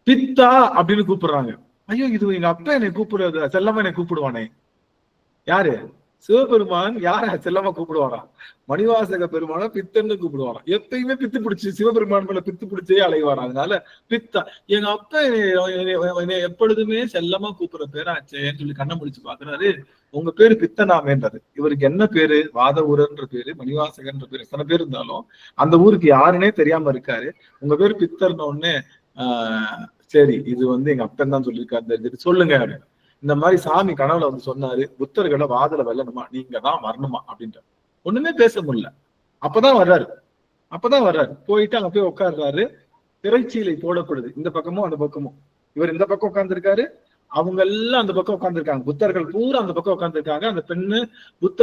பித்தா அப்படின்னு கூப்பிடுறாங்க. ஐயோ இது எங்க அப்பா என்னை கூப்பிடுறது, செல்லமா என்னை கூப்பிடுவானே. யாரு? சிவபெருமான். யார செல்லமா கூப்பிடுவாராம்? மணிவாசக பெருமான பித்தன்னு கூப்பிடுவாராம். எப்பயுமே பித்து பிடிச்சு சிவபெருமான் மேல பித்து பிடிச்சே அலைவாராம். அதனால பித்தா. எங்க அப்பா என்னை எப்பொழுதுமே செல்லமா கூப்பிடுற பேராச்சேன்னு சொல்லி கண்ணை முடிச்சு பாக்குறாரு. உங்க பேரு பித்தனாமேன்றது. இவருக்கு என்ன பேரு? வாதவூரன்ற பேரு, மணிவாசகன்ற பேரு. எத்தனை பேர் இருந்தாலும் அந்த ஊருக்கு யாருன்னே தெரியாம இருக்காரு. உங்க பேரு பித்தர்ன உடனே சரி இது எங்க அப்பன் தான் சொல்லியிருக்காரு, தெரிஞ்சுட்டு சொல்லுங்க அப்படின்னு. இந்த மாதிரி சாமி கனவுல சொன்னாரு, புத்தர்களை வாதுல வெல்லணுமா, நீங்க தான் வரணுமா அப்படின்ற. ஒண்ணுமே பேச முடியல. அப்பதான் வர்றாரு. போயிட்டு அங்க போய் உட்கார்றாரு. திரைச்சீலை போடப்படுது இந்த பக்கமும் அந்த பக்கமும். இவர் இந்த பக்கம் உட்கார்ந்துருக்காரு, அவங்க எல்லாம் அந்த பக்கம் உட்கார்ந்துருக்காங்க. புத்தர்கள் பூரா அந்த பக்கம் உட்கார்ந்துருக்காங்க. அந்த பெண்ணு புத்த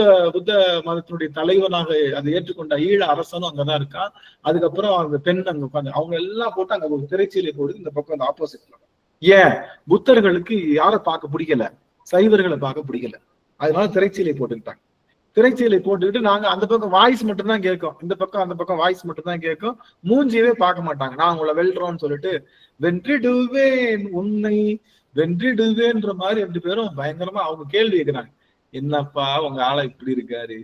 மதத்தினுடைய தலைவனாக அதை ஏற்றுக்கொண்ட ஈழ அரசனும் அங்கதான் இருக்கான். அதுக்கப்புறம் அந்த பெண் அங்க உட்காந்து அவங்க எல்லாம் போட்டு அங்க ஒரு திரைச்சீலை போடுது இந்த பக்கம் அந்த ஆப்போசிட்ல. ஏன்? புத்தர்களுக்கு யாரை பார்க்க பிடிக்கல? சைவர்களை பார்க்க பிடிக்கல. அதனால திரைச்சீலை போட்டுக்கிட்டாங்க. திரைச்சீலை போட்டுக்கிட்டு நாங்க அந்த பக்கம் வாய்ஸ் மட்டும் தான் கேட்கும், இந்த பக்கம் அந்த பக்கம் வாய்ஸ் மட்டும் தான் கேட்கும். மூஞ்சியவே பார்க்க மாட்டாங்க. நான் உங்களை வெல்றோம்னு சொல்லிட்டு வென்றிடுவேன் உன்னை வென்றிடுவேன்ற மாதிரி 2 பேரும் பயங்கரமா அவங்க கேள்வி கேட்கிறாங்க. என்னப்பா உங்க ஆளை இப்படி இருக்காரு,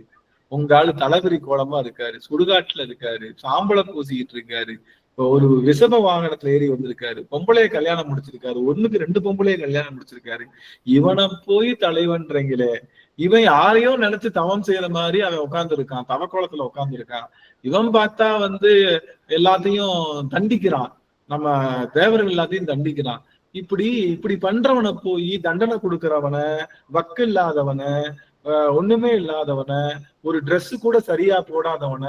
உங்க ஆளு தலபெரி கோலமா இருக்காரு, சுடுகாட்டுல இருக்காரு, சாம்பளம் பூசிக்கிட்டு இருக்காரு, ஒரு விஷம வாகனத்துல ஏறி வந்திருக்காரு, பொம்பளைய கல்யாணம் முடிச்சிருக்காரு, 1க்கு 2 பொம்பளைய கல்யாணம் முடிச்சிருக்காரு, இவனை போய் தலைவன்றீங்களே, இவன் யாரையோ நினைச்சு தவம் செய்யற மாதிரி அவன் உட்கார்ந்து இருக்கான், தவக்கோலத்துல உட்கார்ந்து இருக்கான், இவன் பார்த்தா எல்லாத்தையும் தண்டிக்கிறான், நம்ம தேவர்கள் எல்லாத்தையும் தண்டிக்கிறான், இப்படி பண்றவனை போய் தண்டனை கொடுக்கறவனை, வக்கு இல்லாதவனை, ஒண்ணுமே இல்லாதவன, ஒரு ட்ரெஸ் கூட சரியா போடாதவன,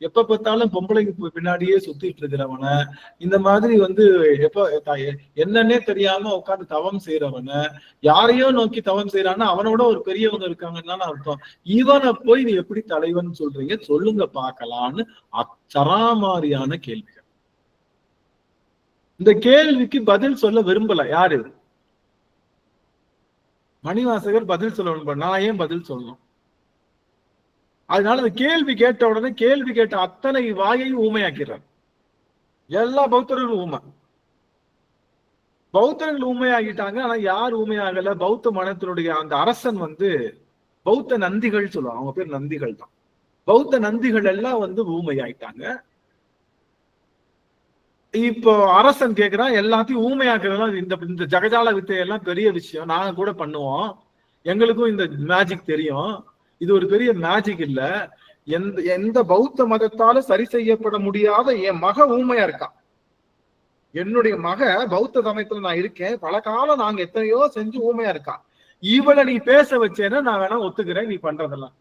எப்ப பார்த்தாலும் பொம்பளைக்கு பின்னாடியே சுத்திட்டு இருக்கிறவன, இந்த மாதிரி என்னன்னே தெரியாம உட்காந்து தவம் செய்யறவன, யாரையோ நோக்கி தவம் செய்யறான்னா அவனோட ஒரு பெரியவங்க இருக்காங்கன்னு அர்த்தம். இவனை போய் நீ எப்படி தலைவன் சொல்றீங்க, சொல்லுங்க பார்க்கலான்னு சராமாரியான கேள்விகள். இந்த கேள்விக்கு பதில் சொல்ல விரும்பல யாரு? மணிவாசகர் பதில் சொல்ல விரும்ப. நான் ஏன் பதில் சொல்லணும்? அதனால அந்த கேள்வி கேட்ட உடனே கேள்வி கேட்ட அத்தனை வாயையும் ஊமையாக்கிறார். எல்லா பௌத்தர்களும் ஊமை. பௌத்தர்கள் ஊமையாகிட்டாங்க. ஆனா யார் ஊமையாகல? பௌத்த மனத்தினுடைய அந்த அரசன் பௌத்த நந்திகள் சொல்லுவாங்க. அவங்க பேர் நந்திகள் தான். பௌத்த நந்திகள் எல்லாம் ஊமையாயிட்டாங்க. இப்போ அரசன் கேக்குறான், எல்லாத்தையும் ஊமையாக்குறதுலாம் இந்த ஜகஜால வித்தையெல்லாம் பெரிய விஷயம், நாங்க கூட பண்ணுவோம், எங்களுக்கும் இந்த மேஜிக் தெரியும், இது ஒரு பெரிய மேஜிக் இல்ல, எந்த பௌத்த மதத்தால சரி செய்யப்பட முடியாத என் மக ஊமையா இருக்கான். என்னுடைய மக பௌத்த சமயத்துல நான் இருக்கேன், பல காலம் நாங்க எத்தனையோ செஞ்சு ஊமையா இருக்கான், இவளை நீ பேச வச்சேன்னா நான் வேணா ஒத்துக்கிறேன் நீ பண்றதெல்லாம்.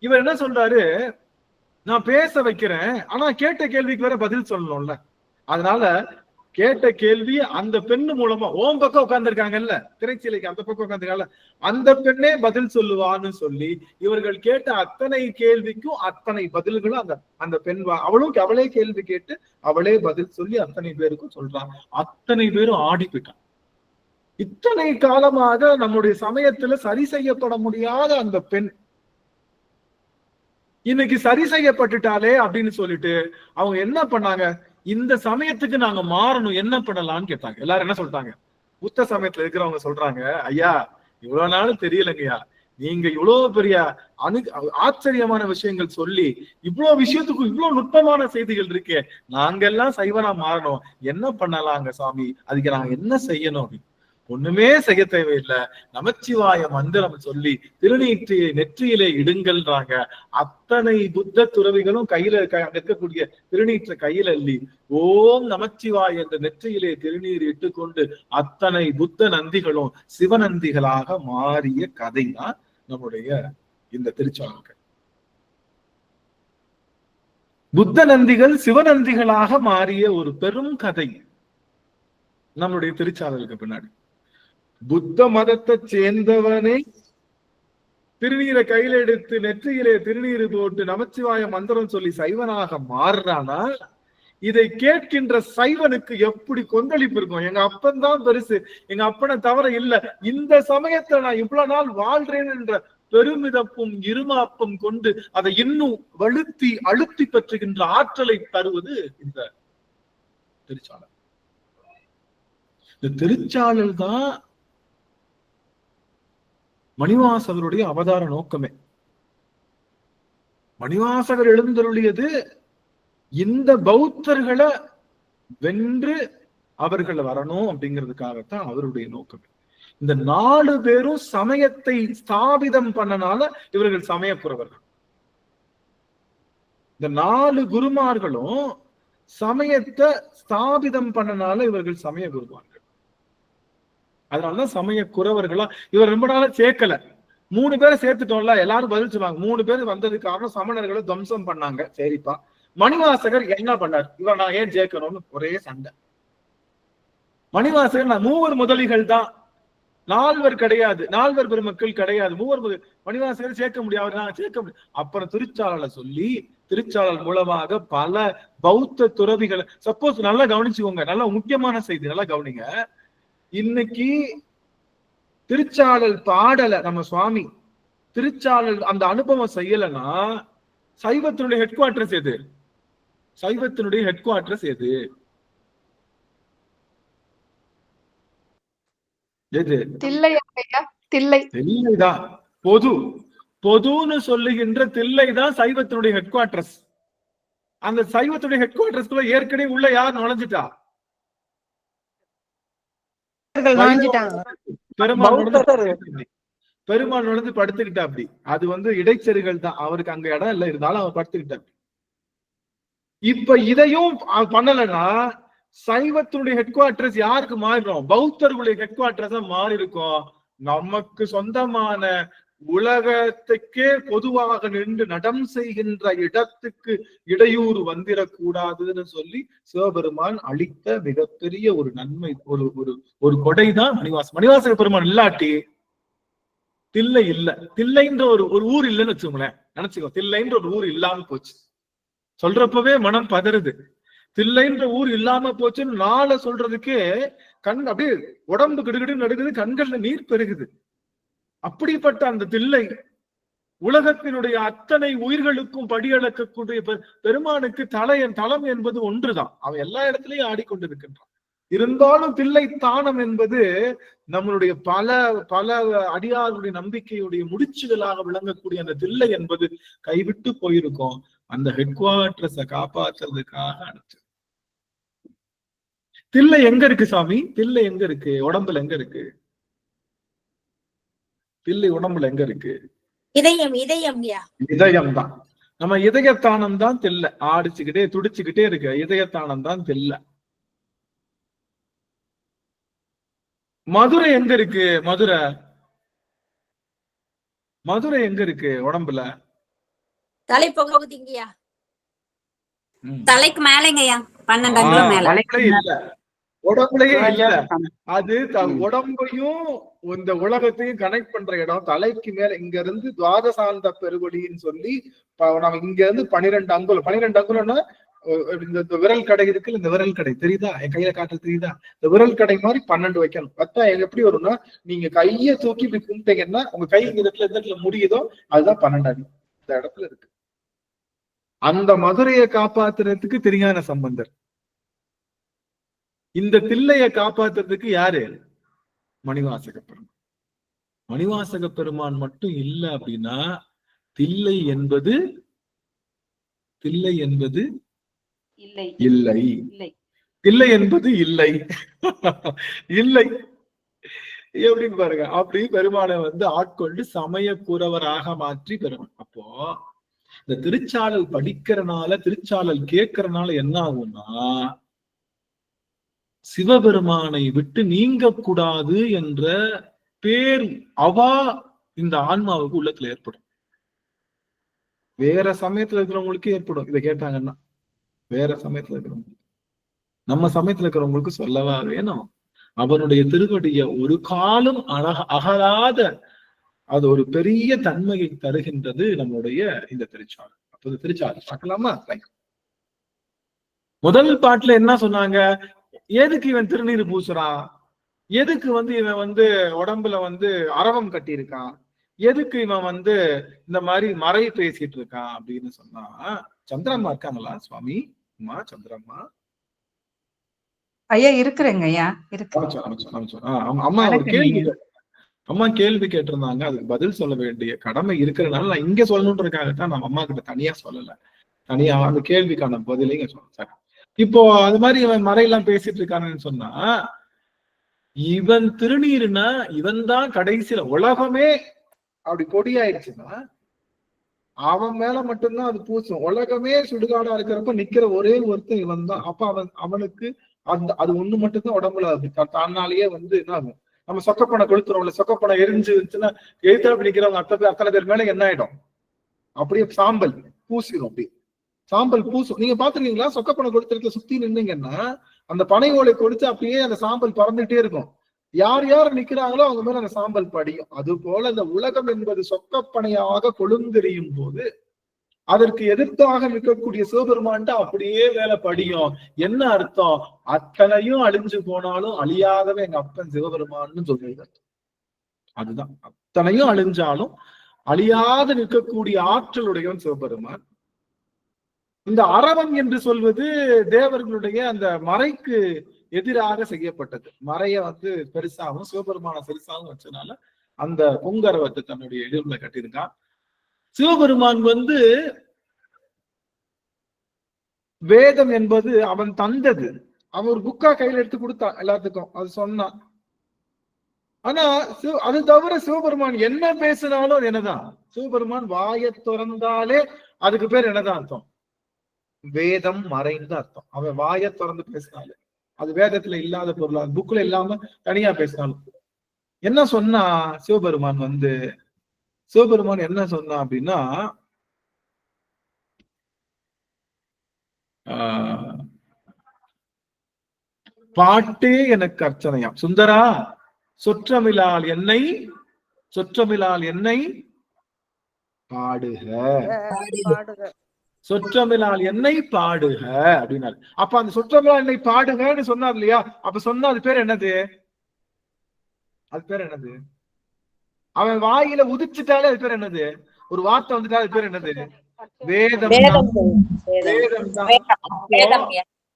இவர் என்ன சொல்றாரு, நான் பேச வைக்கிறேன், ஆனா கேட்ட கேள்விக்கு வேற பதில் சொல்லணும்ல. அதனால கேட்ட கேள்வி அந்த பெண்ணு மூலமா, ஓம் பக்கம் உட்கார்ந்துருக்காங்கல்ல திரைச்சீலைக்கு அந்த பக்கம் உட்கார்ந்துருக்காங்கல்ல, அந்த பெண்ணே பதில் சொல்லுவான்னு சொல்லி இவர்கள் கேட்ட அத்தனை கேள்விக்கும் அத்தனை பதில்களும் அந்த பெண் அவளே கேள்வி கேட்டு அவளே பதில் சொல்லி அத்தனை பேருக்கும் சொல்றான். அத்தனை பேரும் ஆடி போயிட்டான். இத்தனை காலமாக நம்முடைய சமயத்துல சரி செய்யப்பட முடியாத அந்த பெண் இன்னைக்கு சரி செய்யப்பட்டுட்டாலே அப்படின்னு சொல்லிட்டு அவங்க என்ன பண்ணாங்க, இந்த சமயத்துக்கு நாங்க மாறணும், என்ன பண்ணலாம்னு கேட்டாங்க. எல்லாரும் என்ன சொல்லிட்டாங்க? புத்த சமயத்துல இருக்கிறவங்க சொல்றாங்க, ஐயா இவ்வளவு நாளும் தெரியலங்கய்யா, நீங்க இவ்வளவு பெரிய ஆச்சரியமான விஷயங்கள் சொல்லி இவ்வளவு விஷயத்துக்கு இவ்வளவு நுட்பமான செய்திகள் இருக்கே, நாங்க எல்லாம் சைவனா மாறணும், என்ன பண்ணலாங்க சாமி, அதுக்கு நாங்க என்ன செய்யணும் அப்படின்னு. ஒண்ணுமே செய்ய தேவையில்லை, நமச்சிவாய மந்திரம் சொல்லி திருநீற்றையை நெற்றியிலே இடுங்கள்ன்றாங்க. அத்தனை புத்த துறவிகளும் கையில இருக்கக்கூடிய திருநீற்றை கையில அள்ளி ஓம் நமச்சிவாய என்ற நெற்றியிலே திருநீர் இட்டுக்கொண்டு அத்தனை புத்த நந்திகளும் சிவநந்திகளாக மாறிய கதை தான் நம்முடைய இந்த திருச்சாளர்கள். புத்த நந்திகள் சிவநந்திகளாக மாறிய ஒரு பெரும் கதை நம்முடைய திருச்சாளருக்கு பின்னாடி. புத்த மதத்தை சேர்ந்தவனே திருநீரை கையில எடுத்து நெற்றியிலே திருநீர் போட்டு நமச்சிவாய மந்திரம் சொல்லி சைவனாக மாறுறானா, இதை கேட்கின்ற சைவனுக்கு எப்படி கொந்தளிப்பு இருக்கும். எங்க அப்பன் தான் பெருசு, எங்க அப்பனை தவிர இல்ல, இந்த சமயத்துல நான் இவ்வளவு நாள் வாழ்றேன் என்ற பெருமிதப்பும் இருமாப்பும் கொண்டு அதை இன்னும் அழுத்தி பெற்றுகின்ற ஆற்றலை தருவது இந்த திருச்சாளர். இந்த திருச்சாளர் தான் மணிவாசகருடைய அவதார நோக்கமே. மணிவாசகர் எழுந்தருளியது இந்த பௌத்தர்களை வென்று அவர்கள் வரணும் அப்படிங்கிறதுக்காகத்தான் அவருடைய நோக்கமே. இந்த 4 பேரும் சமயத்தை ஸ்தாபிதம் பண்ணனால இவர்கள் சமயக்குறவர்கள். இந்த 4 குருமார்களும் சமயத்தை ஸ்தாபிதம் பண்ணனால இவர்கள் சமய குருமார்கள். அதனாலதான் சமய குறவர்களா இவர் ரொம்ப நாளா சேர்க்கல. 3 பேரை சேர்த்துட்டோம்ல, எல்லாரும் பதில் சொல்லுவாங்க. 3 பேர் வந்ததுக்கு காரணம் சமணர்களை துவம்சம் பண்ணாங்க. சரிப்பா, மணிவாசகர் என்ன பண்ணார், இவர் நான் ஏன் சேர்க்கணும்னு ஒரே சண்டை. மணிவாசகர் நான் 3 முதலிகள் தான், 4 கிடையாது, 4 பெருமக்கள் கிடையாது, 3 மணிவாசகர் சேர்க்க முடியாது, நாங்க சேர்க்க முடியும். அப்புறம் திருச்சாளரை சொல்லி திருச்சாளர் மூலமாக பல பௌத்த துறவிகளை, சப்போஸ் நல்லா கவனிச்சுக்கோங்க, நல்ல முக்கியமான செய்தி, நல்லா கவனிங்க. இன்னைக்கு திருச்சாளர் பாடல நம்ம சுவாமி திருச்சாளர் அந்த அனுபவம் செய்யலைன்னா சைவத்தினுடைய ஹெட் குவார்டர்ஸ் எது? சைவத்தினுடைய ஹெட் குவார்டர்ஸ் எது? எது? தில்லைதான். பொதுன்னு சொல்லுகின்ற தில்லைதான் சைவத்தினுடைய ஹெட் குவார்டர்ஸ். அந்த சைவத்துடைய ஹெட் குவார்டர்ஸ்குள்ள ஏற்கனவே உள்ள யார் நுழைஞ்சிட்டா? பெருமாள் நுழைஞ்சு படுத்துக்கிட்டா. அப்படி அது இடைச்செருகள் தான், அவருக்கு அங்க இடம் இல்ல, இருந்தாலும் அவர் படுத்துக்கிட்டா. இப்ப இதையும் பண்ணலன்னா சைவத்தினுடைய ஹெட் குவார்டர்ஸ் யாருக்கு மாறிடும்? பௌத்தர்களுடைய ஹெட் குவார்டர்ஸா மாறி இருக்கும். நமக்கு சொந்தமான உலகத்துக்கே பொதுவாக நின்று நடம் செய்கின்ற இடத்துக்கு இடையூறு வந்துடக்கூடாதுன்னு சொல்லி சிவபெருமான் அளித்த மிகப்பெரிய ஒரு நன்மை, ஒரு கொடைதான் மணிவாசம். மணிவாசக பெருமான் இல்லாட்டி தில்லை இல்ல, தில்லைன்ற ஒரு ஊர் இல்லைன்னு வச்சுக்கோங்களேன். நினைச்சுக்கோ, தில்லைன்ற ஒரு ஊர் இல்லாம போச்சு. சொல்றப்பவே மனம் பதறுது. தில்லைன்ற ஊர் இல்லாம போச்சுன்னு நாளை சொல்றதுக்கே கண் அப்படியே உடம்பு கிடுகிடு நடுக்குது, கண்கள்ல நீர் பெருகுது. அப்படிப்பட்ட அந்த தில்லை உலகத்தினுடைய அத்தனை உயிர்களுக்கும் படியளக்கக்கூடிய பெருமானுக்கு தலம் என்பது ஒன்றுதான். அவன் எல்லா இடத்துலயும் ஆடிக்கொண்டிருக்கின்றான். இருந்தாலும் தில்லை தானம் என்பது நம்மளுடைய பல பல அடியாருடைய நம்பிக்கையுடைய முடிச்சுகளாக விளங்கக்கூடிய அந்த தில்லை என்பது கைவிட்டு போயிருக்கும். அந்த ஹெட் குவார்டர்ஸை காப்பாற்றுறதுக்காக அனுப்பிச்சு. தில்லை எங்க இருக்கு சாமி? தில்லை எங்க இருக்கு? உடம்புல எங்க இருக்கு? தில்லை உடம்புல எங்க இருக்கு? இதயம் தான். நம்ம இதயத்தானம் தான் தில்லை. ஆடிச்சுக்கிட்டே துடிச்சுக்கிட்டே இருக்கு, இதயத்தானம் தான் தில்லை. மதுரை எங்க இருக்கு? மதுரை எங்க இருக்கு உடம்புல? தலைப்பகுதிங்கய்யா, தலைக்கு மேலங்கய்யா, 12 அங்குலம் மேல. இல்ல, உடம்புலயே இல்ல. அது உடம்பையும் இந்த உலகத்தையும் கனெக்ட் பண்ற இடம் தலைக்கு மேல. இங்க இருந்து துவாதசாந்த பெருவழின்னு சொல்லி நம்ம இங்க இருந்து 12 அங்குலம். 12 அங்குலம்னா இந்த விரல் கடை இருக்கு, இந்த விரல் கடை தெரியுதா? என் கையில காட்டு தெரியுதா? இந்த விரல் கடை மாதிரி 12 வைக்கணும். பத்தா எப்படி வரும்னா, நீங்க கைய தூக்கி இப்படி கும்பிட்டீங்கன்னா உங்க கை இந்த இடத்துல முடியுதோ அதுதான் 12 அடி இந்த இடத்துல இருக்கு. அந்த மதுரையை காப்பாத்துறதுக்கு திருஞான சம்பந்தர். இந்த தில்லையை காப்பாத்துறதுக்கு யாரு? மணிவாசக பெருமான். மணிவாசக பெருமான் மட்டும் இல்ல அப்படின்னா தில்லை என்பது இல்லை. இல்லை என்பது இல்லை. இல்லை எப்படின்னு பாருங்க. அப்படி பெருமானை ஆட்கொண்டு சமய கூறவராக மாற்றி பெருமான். அப்போ இந்த திருச்சாளல் படிக்கிறனால, திருச்சாளல் கேட்கறனால என்ன ஆகும்னா, சிவபெருமானை விட்டு நீங்க கூடாது என்ற பேர் அவா இந்த ஆன்மாவுக்கு உள்ளத்துல ஏற்படும். வேற சமயத்துல இருக்கிறவங்களுக்கு ஏற்படும். இதை கேட்டாங்கன்னா வேற சமயத்துல இருக்கிறவங்க, நம்ம சமயத்துல இருக்கிறவங்களுக்கு சொல்லவா வேணும்? அவனுடைய திருவடிய ஒரு காலம் அகலாத அது ஒரு பெரிய தன்மையை தருகின்றது நம்முடைய இந்த திருச்சாளர். அப்போ திருச்சாளர் பார்க்கலாமா? முதல் பாட்டுல என்ன சொன்னாங்க? எதுக்கு இவன் திருநீர் பூசுறான்? எதுக்கு இவன் உடம்புல அரவம் கட்டி இருக்கான்? எதுக்கு இவன் இந்த மாதிரி மறை பேசிட்டு இருக்கான் அப்படின்னு சொன்னா, சந்திரம்மா இருக்காங்களா சுவாமி? அம்மா சந்திரம்மா ஐயா இருக்கிறேங்க ஐயா. அம்மா ஒரு கேள்வி, அம்மா கேள்வி கேட்டிருந்தாங்க, அதுக்கு பதில் சொல்ல வேண்டிய கடமை இருக்கிறதுனால நான் இங்க சொல்லணுன்றதுக்காகத்தான் நான் அம்மா கிட்ட தனியா சொல்லல. தனியா அந்த கேள்விக்கான பதிலையும் சொல்ல. இப்போ அது மாதிரி இவன் மறையெல்லாம் பேசிட்டு இருக்கானுன்னு சொன்னா, இவன் திருநீருனா இவன் தான் கடைசியில உலகமே அப்படி கொடியாயிடுச்சுன்னா அவன் மேல மட்டும்தான் அது பூசும். உலகமே சுடுகாடா இருக்கிறப்ப நிக்கிற ஒரே ஒருத்தன் இவன் தான். அப்ப அவனுக்கு அது ஒண்ணு மட்டும்தான் உடம்புல தன்னாலேயே என்ன ஆகும்? நம்ம சொக்கப்பனை கொளுத்துறோம்ல, சொக்கப்பனை எரிஞ்சுச்சுன்னா எழுத்தாப்பி நிக்கிறவங்க அத்தனை பேர் மேல என்ன ஆயிடும்? அப்படியே சாம்பல் பூசிடும். அப்படி சாம்பல் பூசும். நீங்க பாத்துருக்கீங்களா? சொக்கப்பனை கொளுத்துறதுல சுத்தி நின்னீங்கன்னா அந்த பனை ஓலை கொளுத்து அப்படியே அந்த சாம்பல் பறந்துட்டே இருக்கும். யார் யார் நிக்கிறாங்களோ அவங்க மேல அந்த சாம்பல் படியும். அது போல இந்த உலகம் என்பது சொக்கப்பனையாக கொழுந்தெறியும் போது அதற்கு எதிர்த்தாக நிற்கக்கூடிய சிவபெருமான்ட்டு அப்படியே வேலை படியும். என்ன அர்த்தம்? அத்தனையும் அழிஞ்சு போனாலும் அழியாதவே எங்க அப்பன் சிவபெருமான்னு சொல்றது. அதுதான், அத்தனையும் அழிஞ்சாலும் அழியாத நிற்கக்கூடிய ஆற்றலுடையவன் சிவபெருமான். இந்த அரவம் என்று சொல்வது தேவர்களுடைய அந்த மறைக்கு எதிராக செய்யப்பட்டது. மறைய பெருசாகவும் சிவபெருமான பெருசாகவும் வச்சதுனால அந்த பொங்கரவத்தை தன்னுடைய எதிர்ல கட்டியிருக்கான். சிவபெருமான் வேதம் என்பது அவன் தந்தது. அவன் ஒரு புக்கா கையில எடுத்து கொடுத்தான் எல்லாத்துக்கும், அது சொன்னான். ஆனா அது தவிர சிவபெருமான் என்ன பேசினாலும் என்னதான், சிவபெருமான் வாயை திறந்தாலே அதுக்கு பேர் என்னதான் அர்த்தம்? வேதம் மறைந்து அர்த்தம். அவன் வாயை திறந்து பேசினாலே அது வேதத்துல இல்லாத பொருளா, புக்ல இல்லாம தனியா பேசினாலும். என்ன சொன்னா சிவபெருமான் சிவபெருமான் என்ன சொன்னா அப்படின்னா, பாட்டே எனக்கு அர்ச்சனையாம். சுந்தரா சொற்றமிழால் என்னை பாடுக, சொற்றமிழால் என்னை பாடுக அப்படின்னாரு. அப்ப அந்த சொற்றமிழால் என்னை பாடுகன்னு சொன்னார் இல்லையா? அப்ப சொன்னா அது பேர் என்னது? அது பேர் என்னது? அவன் வாயில உதிச்சுட்டாலே அது பேர் என்னது? ஒரு வார்த்தை வந்துட்டா அது பேர் என்னது? வேதம். வேதம் தான்.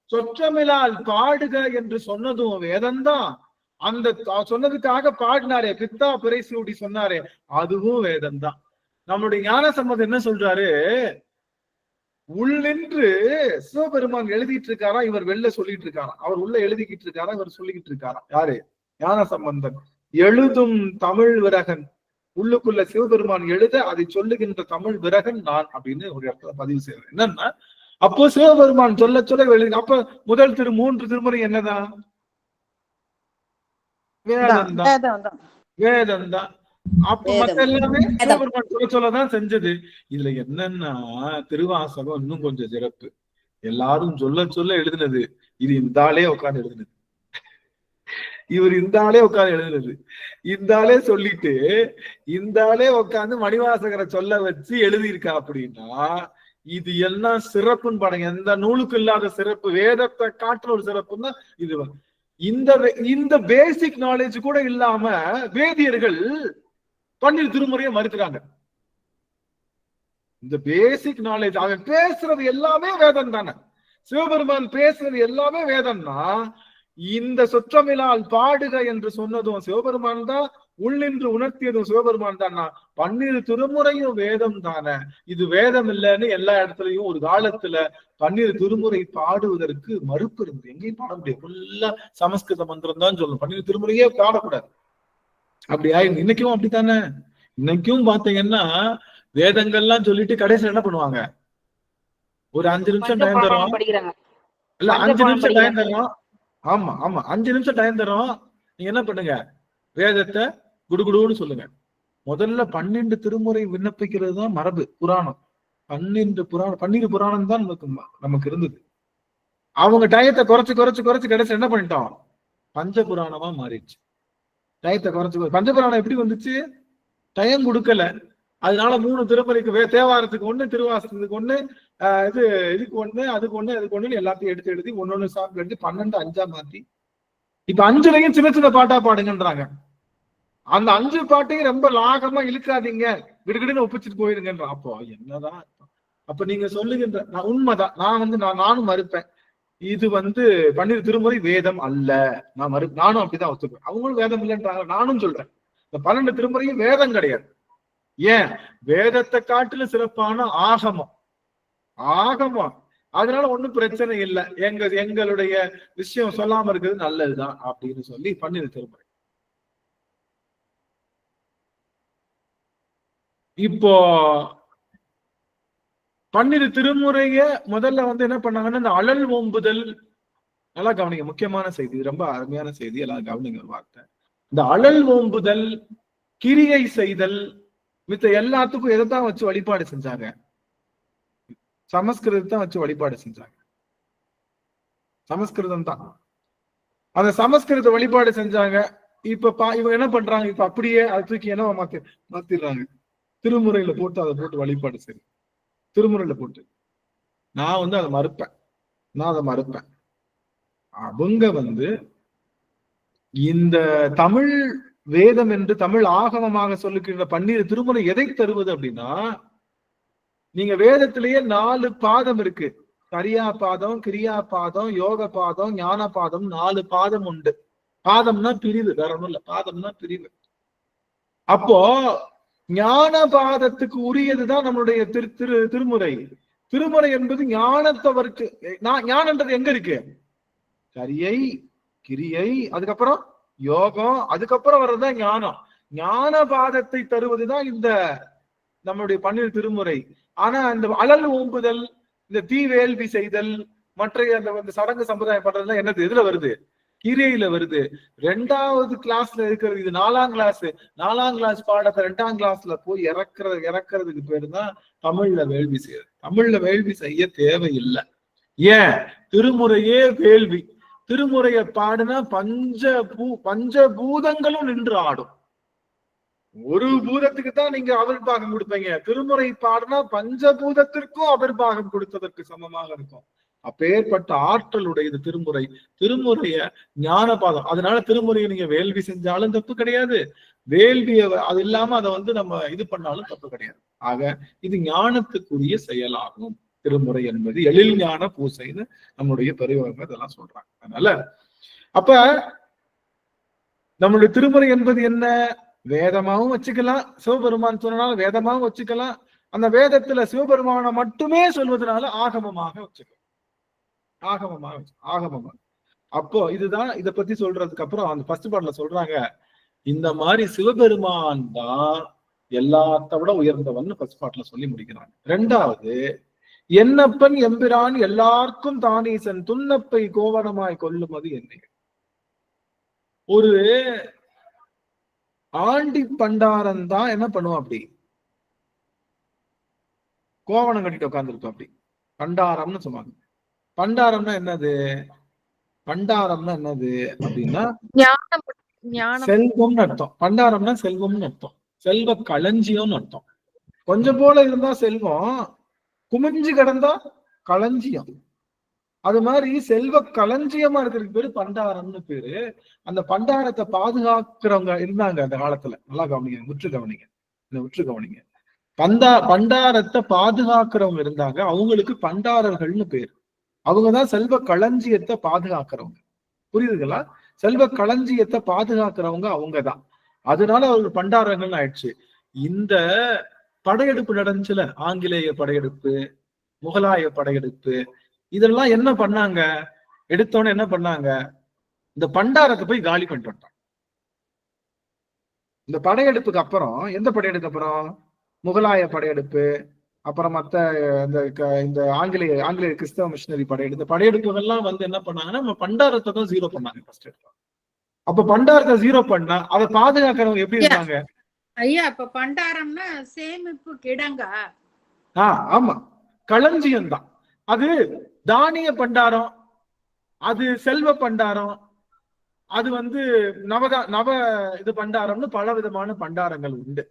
சொற்றமிழால் பாடுக என்று சொன்னதும் வேதம்தான். அந்த சொன்னதுக்காக பாடினாரே, பித்தா பிறைசூடி சொன்னாரே, அதுவும் வேதம் தான். நம்மளுடைய ஞான சம்பந்தம் என்ன சொல்றாரு? உள்ளின்று சிவபெருமான் எழுதிட்டு இருக்காரா, இவர் வெளில சொல்லிட்டு இருக்காரா? அவர் உள்ள எழுதிக்கிட்டு இருக்காரா, இவர் சொல்லிக்கிட்டு இருக்காரா? யாரு? ஞான சம்பந்தன். எழுதும் தமிழ் விரகன், உள்ளுக்குள்ள சிவபெருமான் எழுத அதை சொல்லுகின்ற தமிழ் விரகன் நான் அப்படின்னு ஒரு இடத்துல பதிவு செய்யறேன். என்னன்னா, அப்போ சிவபெருமான் சொல்ல சொல்ல எழுதி. அப்ப முதல் 3 திருமுறை என்னதான்? வேதம் தான். வேதம் தான். அப்ப மத்த எல்லாமே சிவபெருமான் சொல்ல சொல்லதான் செஞ்சது. இதுல என்னன்னா, திருவாசகம் இன்னும் கொஞ்சம் சிறப்பு. எல்லாரும் சொல்ல சொல்ல எழுதுனது, இது இந்த ஆளே உட்கார்ந்து எழுதுனது. இவர் இந்த ஆளே உட்கார்ந்து எழுதுனது. இந்த ஆளே சொல்லிட்டு இந்த ஆளே உட்கார்ந்து மணிவாசகரை சொல்ல வச்சு எழுதியிருக்கா. அப்படின்னா இது எல்லாம் சிறப்புன்னு பாருங்க. எந்த நூலுக்கு இல்லாத சிறப்பு, வேதத்தை காட்டுற ஒரு சிறப்புன்னா இது. இந்த பேசிக் நாலேஜ் கூட இல்லாம வேதியர்கள் பன்னிரு திருமுறையை மறுக்கிறாங்க. இந்த பேசிக் நாலேஜ், அவன் பேசுறது எல்லாமே வேதம் தானே. சிவபெருமான் பேசுறது எல்லாமே வேதம்னா, இந்த சொற்றமிழால் பாடுக என்று சொன்னதும் சிவபெருமான் தான், உள்ளின்று உணர்த்தியதும் சிவபெருமான் தானா. 12 திருமுறையும் வேதம் தானே. இது வேதம் இல்லைன்னு எல்லா இடத்துலயும் ஒரு காலத்துல 12 திருமுறை பாடுவதற்கு மறுப்பு இருந்தது. எங்கேயும் பாட முடியாது, ஃபுல்லா சமஸ்கிருத மந்திரம் தான் சொல்லணும். 12 திருமுறையே பாடக்கூடாது. அப்படியா? இன்னைக்கும் அப்படித்தானே. இன்னைக்கும் பாத்தீங்கன்னா வேதங்கள்லாம் சொல்லிட்டு கடைசியில் என்ன பண்ணுவாங்க? ஒரு 5 நிமிஷம் டைம் தரோம், இல்ல 5 நிமிஷம் டைம் தரோம். ஆமா ஆமா, 5 நிமிஷம் டைம் தரோம். நீங்க என்ன பண்ணுங்க? வேதத்தை குடுகுடுன்னு சொல்லுங்க. முதல்ல 12 திருமுறை விண்ணப்பிக்கிறது தான் மரபு, புராணம். 12 புராணம் தான் நமக்கு இருந்தது. அவங்க டயத்தை குறைச்சு கடைசி என்ன பண்ணிட்டோம்? பஞ்ச புராணமா மாறிடுச்சு. டயத்தை குறைச்சு பஞ்சபுராணம் எப்படி வந்துச்சு? டைம் கொடுக்கல. அதனால 3 திருமுறைக்கு, தேவாரத்துக்கு 1, திருவாசகத்துக்கு 1, இதுக்கு 1, அதுக்கு 1, அதுக்கு 1 எல்லாத்தையும் எடுத்து எழுதி ஒன்னொன்னு சாப்பிட்டு எடுத்து 12 5ஆ மாத்தி, இப்ப 5லயும் சின்ன சின்ன பாட்டா பாடுங்கன்றாங்க. அந்த 5 பாட்டையும் ரொம்ப லாகமா இழுக்காதீங்க, விடுகிடுன்னு ஒப்பிச்சுட்டு போயிருங்கன்ற. அப்போ என்னதான்? அப்ப நீங்க சொல்லுகின்ற உண்மைதான். நானும் மறுப்பேன். இது 12 திருமுறை வேதம் அல்ல. நானும் அப்படிதான் ஒத்துப்பேன். அவங்களும் வேதம் இல்லைன்றாங்க, நானும் சொல்றேன். இந்த 12 திருமுறையும் வேதம் கிடையாது. ஏன்? வேதத்தை காட்டிலும் சிறப்பான ஆகமம். அதனால ஒண்ணும் பிரச்சனை இல்லை. எங்களுடைய விஷயம் சொல்லாம இருக்கிறது நல்லதுதான் அப்படின்னு சொல்லி 12 திருமுறை. இப்போ 12 திருமுறைய முதல்ல என்ன பண்ணாங்கன்னா, இந்த அழல் ஓம்புதல். நல்லா கவனிங்க, முக்கியமான செய்தி, ரொம்ப அருமையான செய்தி, எல்லாம் கவனிங்க ஒரு வார்த்தை. இந்த அழல் ஓம்புதல், கிரியை செய்தல், மித்த எல்லாத்துக்கும் எதைத்தான் வச்சு வழிபாடு செஞ்சாங்க? சமஸ்கிருதத்தை வச்சு வழிபாடு செஞ்சாங்க. சமஸ்கிருதம் தான். அந்த சமஸ்கிருத வழிபாடு செஞ்சாங்க. இவங்க என்ன பண்றாங்க, இப்ப அப்படியே அதை தூக்கி என்ன மாத்திடுறாங்க, திருமுறையில போட்டு அதை போட்டு வழிபாடு சரி, திருமுறையில போட்டு. நான் அதை மறுப்பேன். அவங்க இந்த தமிழ் வேதம் என்று தமிழ் ஆகமமாக சொல்லுகின்ற பன்னிரு திருமுறை எதை தருவது அப்படின்னா, நீங்க வேதத்திலேயே 4 பாதம் இருக்கு. கரியா பாதம், கிரியா பாதம், யோக பாதம், ஞான பாதம், 4 பாதம் உண்டு. பாதம்னா பிரிவு, வேற ஒண்ணும் இல்ல, பாதம்னா பிரிவு. அப்போ ஞான பாதத்துக்கு உரியதுதான் நம்மளுடைய திருமுறை. திருமுறை என்பது ஞானத்தவருக்கு. ஞானன்றது எங்க இருக்கு? கரியை, கிரியை, அதுக்கப்புறம் யோகம், அதுக்கப்புறம் வர்றதுதான் ஞானம். ஞான பாதத்தை தருவதுதான் இந்த நம்மளுடைய 12 திருமுறை. ஆனா இந்த அழல் ஓம்புதல், இந்த தீ வேள்வி செய்தல், மற்ற அந்த சடங்கு சம்பிரதாயம் பண்றதுலாம் என்னது, எதுல வருது? கிரியையில வருது. 2வது கிளாஸ்ல இருக்கிறது. இது 4ஆம் கிளாஸ். 4ஆம் கிளாஸ் பாடத்தை 2ஆம் கிளாஸ்ல போய் இறக்குறதுக்கு பேரு தான் தமிழ்ல வேள்வி செய்யறது. தமிழ்ல வேள்வி செய்ய தேவையில்லை. ஏன்? திருமுறையே வேள்வி. திருமுறையை பாடுனா பஞ்சபூதங்களும் நின்று ஆடும். ஒரு பூதத்துக்கு தான் நீங்க அவிர்பாகம் கொடுப்பீங்க. திருமுறை பாடுனா பஞ்சபூதத்திற்கும் அவிர்பாகம் கொடுத்ததற்கு சமமாக இருக்கும். அப்பேற்பட்ட ஆற்றலுடைய திருமுறை. திருமுறைய ஞான பாதம். அதனால திருமுறையை நீங்க வேள்வி செஞ்சாலும் தப்பு கிடையாது, வேள்விய அது இல்லாம அதை நம்ம இது பண்ணாலும் தப்பு கிடையாது. ஆக இது ஞானத்துக்குரிய செயலாகும். திருமுறை என்பது எழில் ஞான பூசைன்னு நம்முடைய பெரியவர்கள் இதெல்லாம் சொல்றாங்க. அதனால அப்ப நம்மளுடைய திருமுறை என்பது என்ன? வேதமாவும் வச்சுக்கலாம், சிவபெருமான் சொன்னனால வேதமாவும் வச்சுக்கலாம், அந்த வேதத்துல சிவபெருமானை மட்டுமே சொல்வதனால ஆகமமாக வச்சுக்கலாம். ஆகமமாக. அப்போ இதுதான் இதை பத்தி சொல்றதுக்கு அப்புறம் அந்த ஃபர்ஸ்ட் பாட்ல சொல்றாங்க, இந்த மாதிரி சிவபெருமான் தான் எல்லாத்த விட உயர்ந்தவன் ஃபர்ஸ்ட் பாட்ல சொல்லி முடிக்கிறாங்க. 2வது, என்னப்பன் எம்பிரான் எல்லாருக்கும் தானீசன் துன்னப்பை கோவணமாய் கொள்ளுமது என்னை. ஒரு ஆண்டி பண்டாரன் தான் என்ன பண்ணுவோம், அப்படி கோவணம் கட்டிட்டு உட்கார்ந்துருக்கோம். அப்படி பண்டாரம்னு சொல்லுவாங்க. பண்டாரம்னா என்னது? அப்படின்னா செல்வம்னு அர்த்தம். பண்டாரம்னா செல்வம்னு அர்த்தம், செல்வ களஞ்சியம்னு அர்த்தம். கொஞ்சம் போல இருந்தா செல்வம், குமிஞ்சு கிடந்தா களஞ்சியம். அது மாதிரி செல்வ களஞ்சியமா இருக்கிறதுக்கு பேரு பண்டாரம்னு பேரு. அந்த பண்டாரத்தை பாதுகாக்கிறவங்க இருந்தாங்க அந்த காலத்துல. நல்லா கவனிங்க, உற்று கவனிங்க. பண்டாரத்தை பாதுகாக்கிறவங்க இருந்தாங்க, அவங்களுக்கு பண்டாரர்கள்னு பேரு. அவங்கதான் செல்வ களஞ்சியத்தை பாதுகாக்கிறவங்க. புரியுதுங்களா? செல்வ களஞ்சியத்தை பாதுகாக்கிறவங்க அவங்கதான். அதனால அவர்கள் பண்டாரங்கள்னு ஆயிடுச்சு. இந்த படையெடுப்பு நடந்துச்சுல, ஆங்கிலேய படையெடுப்பு, முகலாய படையெடுப்பு, இதெல்லாம் என்ன பண்ணாங்க? எடுத்தோன்னு என்ன பண்ணாங்க? இந்த பண்டாரத்தை போய் காலி பண்ணிட்டு வந்துட்டாங்க. இந்த படையெடுப்புக்கு அப்புறம், எந்த படையெடுப்பு அப்புறம்? முகலாய படையெடுப்பு, அப்புறம் மத்த இந்த ஆங்கிலேய கிறிஸ்தவ மிஷினரி படையெடுப்பு, இந்த படையெடுப்புகள்லாம் என்ன பண்ணாங்கன்னா நம்ம பண்டாரத்தை தான் ஜீரோ பண்ணாங்க ஃபர்ஸ்ட். அப்ப பண்டாரத்தை ஜீரோ பண்ணா அதை பாதுகாக்கிறவங்க எப்படி இருந்தாங்க? ஐயா, இப்ப பண்டாரம்னா சேமிப்பு கிடங்கா? ஆமா, களஞ்சியம் தான் அது. தானிய பண்டாரம், அது செல்வ பண்டாரம், அது நவ இது பண்டாரம்னு பல விதமான பண்டாரங்கள் உண்டு.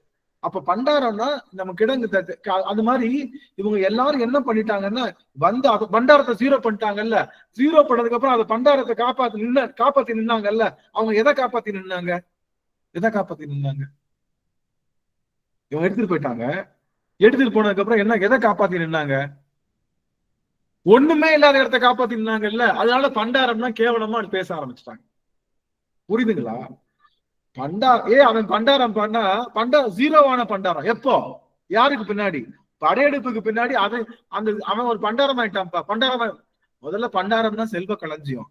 அப்ப பண்டாரம்னா நம்ம கிடங்கு. அது மாதிரி இவங்க எல்லாரும் என்ன பண்ணிட்டாங்கன்னா பண்டாரத்தை ஜீரோ பண்ணிட்டாங்கல்ல. ஜீரோ பண்ணதுக்கு அப்புறம் அதை பண்டாரத்தை காப்பாத்தி நின்னாங்கல்ல. அவங்க எதை காப்பாத்தி நின்னாங்க? இவங்க எடுத்துட்டு போயிட்டாங்க. எடுத்துட்டு போனதுக்கு அப்புறம் எதை காப்பாத்தி நின்னாங்க? ஒண்ணுமே இல்லாத இடத்த காப்பாத்தி நின்னாங்கல்ல. அதனால பண்டாரம்னா கேவலமா பேச ஆரம்பிச்சுட்டாங்க. புரியுதுங்களா? அவன் பண்டாரம் பண்ணா ஜீரோவான பண்டாரம். எப்போ? யாருக்கு பின்னாடி? படையெடுப்புக்கு பின்னாடி. அவன் ஒரு பண்டாரம் ஆயிட்டான்ப்பா. முதல்ல பண்டாரம்னா செல்வ களஞ்சியம்.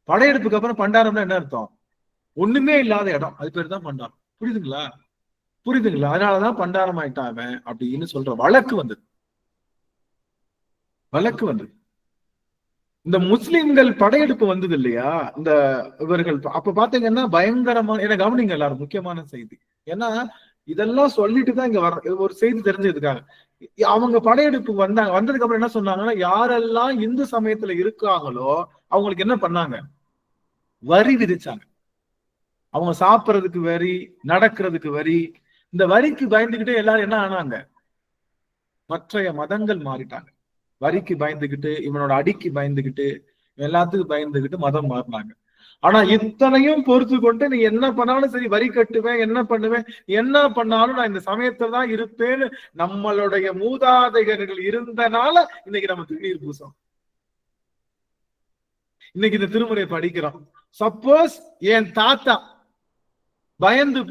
படையெடுப்புக்கு அப்புறம் பண்டாரம்னா என்ன அர்த்தம்? ஒண்ணுமே இல்லாத இடம், அது பேர் தான் பண்டாரம். புரியுதுங்களா? அதனாலதான் பண்டாரம் ஆயிட்டான் அவன் அப்படின்னு சொல்ற வழக்கு வந்தது. இந்த முஸ்லிம்கள் படையெடுப்பு வந்தது இல்லையா, இந்த இவர்கள் அப்ப பாத்தீங்கன்னா பயங்கரமான, என்ன கவனிங்க எல்லாரும், முக்கியமான செய்தி. ஏன்னா இதெல்லாம் சொல்லிட்டுதான் இங்க வர ஒரு செய்தி தெரிஞ்சதுக்காக. அவங்க படையெடுப்பு வந்ததுக்கு அப்புறம் என்ன சொன்னாங்கன்னா, யாரெல்லாம் இந்து சமயத்துல இருக்காங்களோ அவங்களுக்கு என்ன பண்ணாங்க? வரி விதிச்சாங்க. அவங்க சாப்பிட்றதுக்கு வரி, நடக்கிறதுக்கு வரி. இந்த வரிக்கு பயந்துகிட்டே எல்லாரும் என்ன ஆனாங்க? மற்றைய மதங்கள் மாறிட்டாங்க. வரிக்கு பயந்துகிட்டு, இவனோட அடிக்கு பயந்துகிட்டு, எல்லாத்துக்கும் பயந்துகிட்டு மதம் மாறினாங்க. ஆனா இத்தனையும் பொறுத்து கொண்டு நீ என்ன பண்ணாலும் சரி, வரி கட்டுவேன், என்ன பண்ணுவேன், என்ன பண்ணாலும் நான் இந்த சமயத்துல தான் இருப்பேன்னு நம்மளுடைய மூதாதையர்கள் இருந்தனால இன்னைக்கு நம்ம திருநீர் பூசம். இன்னைக்கு இந்த திருமுறை படிக்கிறோம். சப்போஸ் என் தாத்தா பயந்து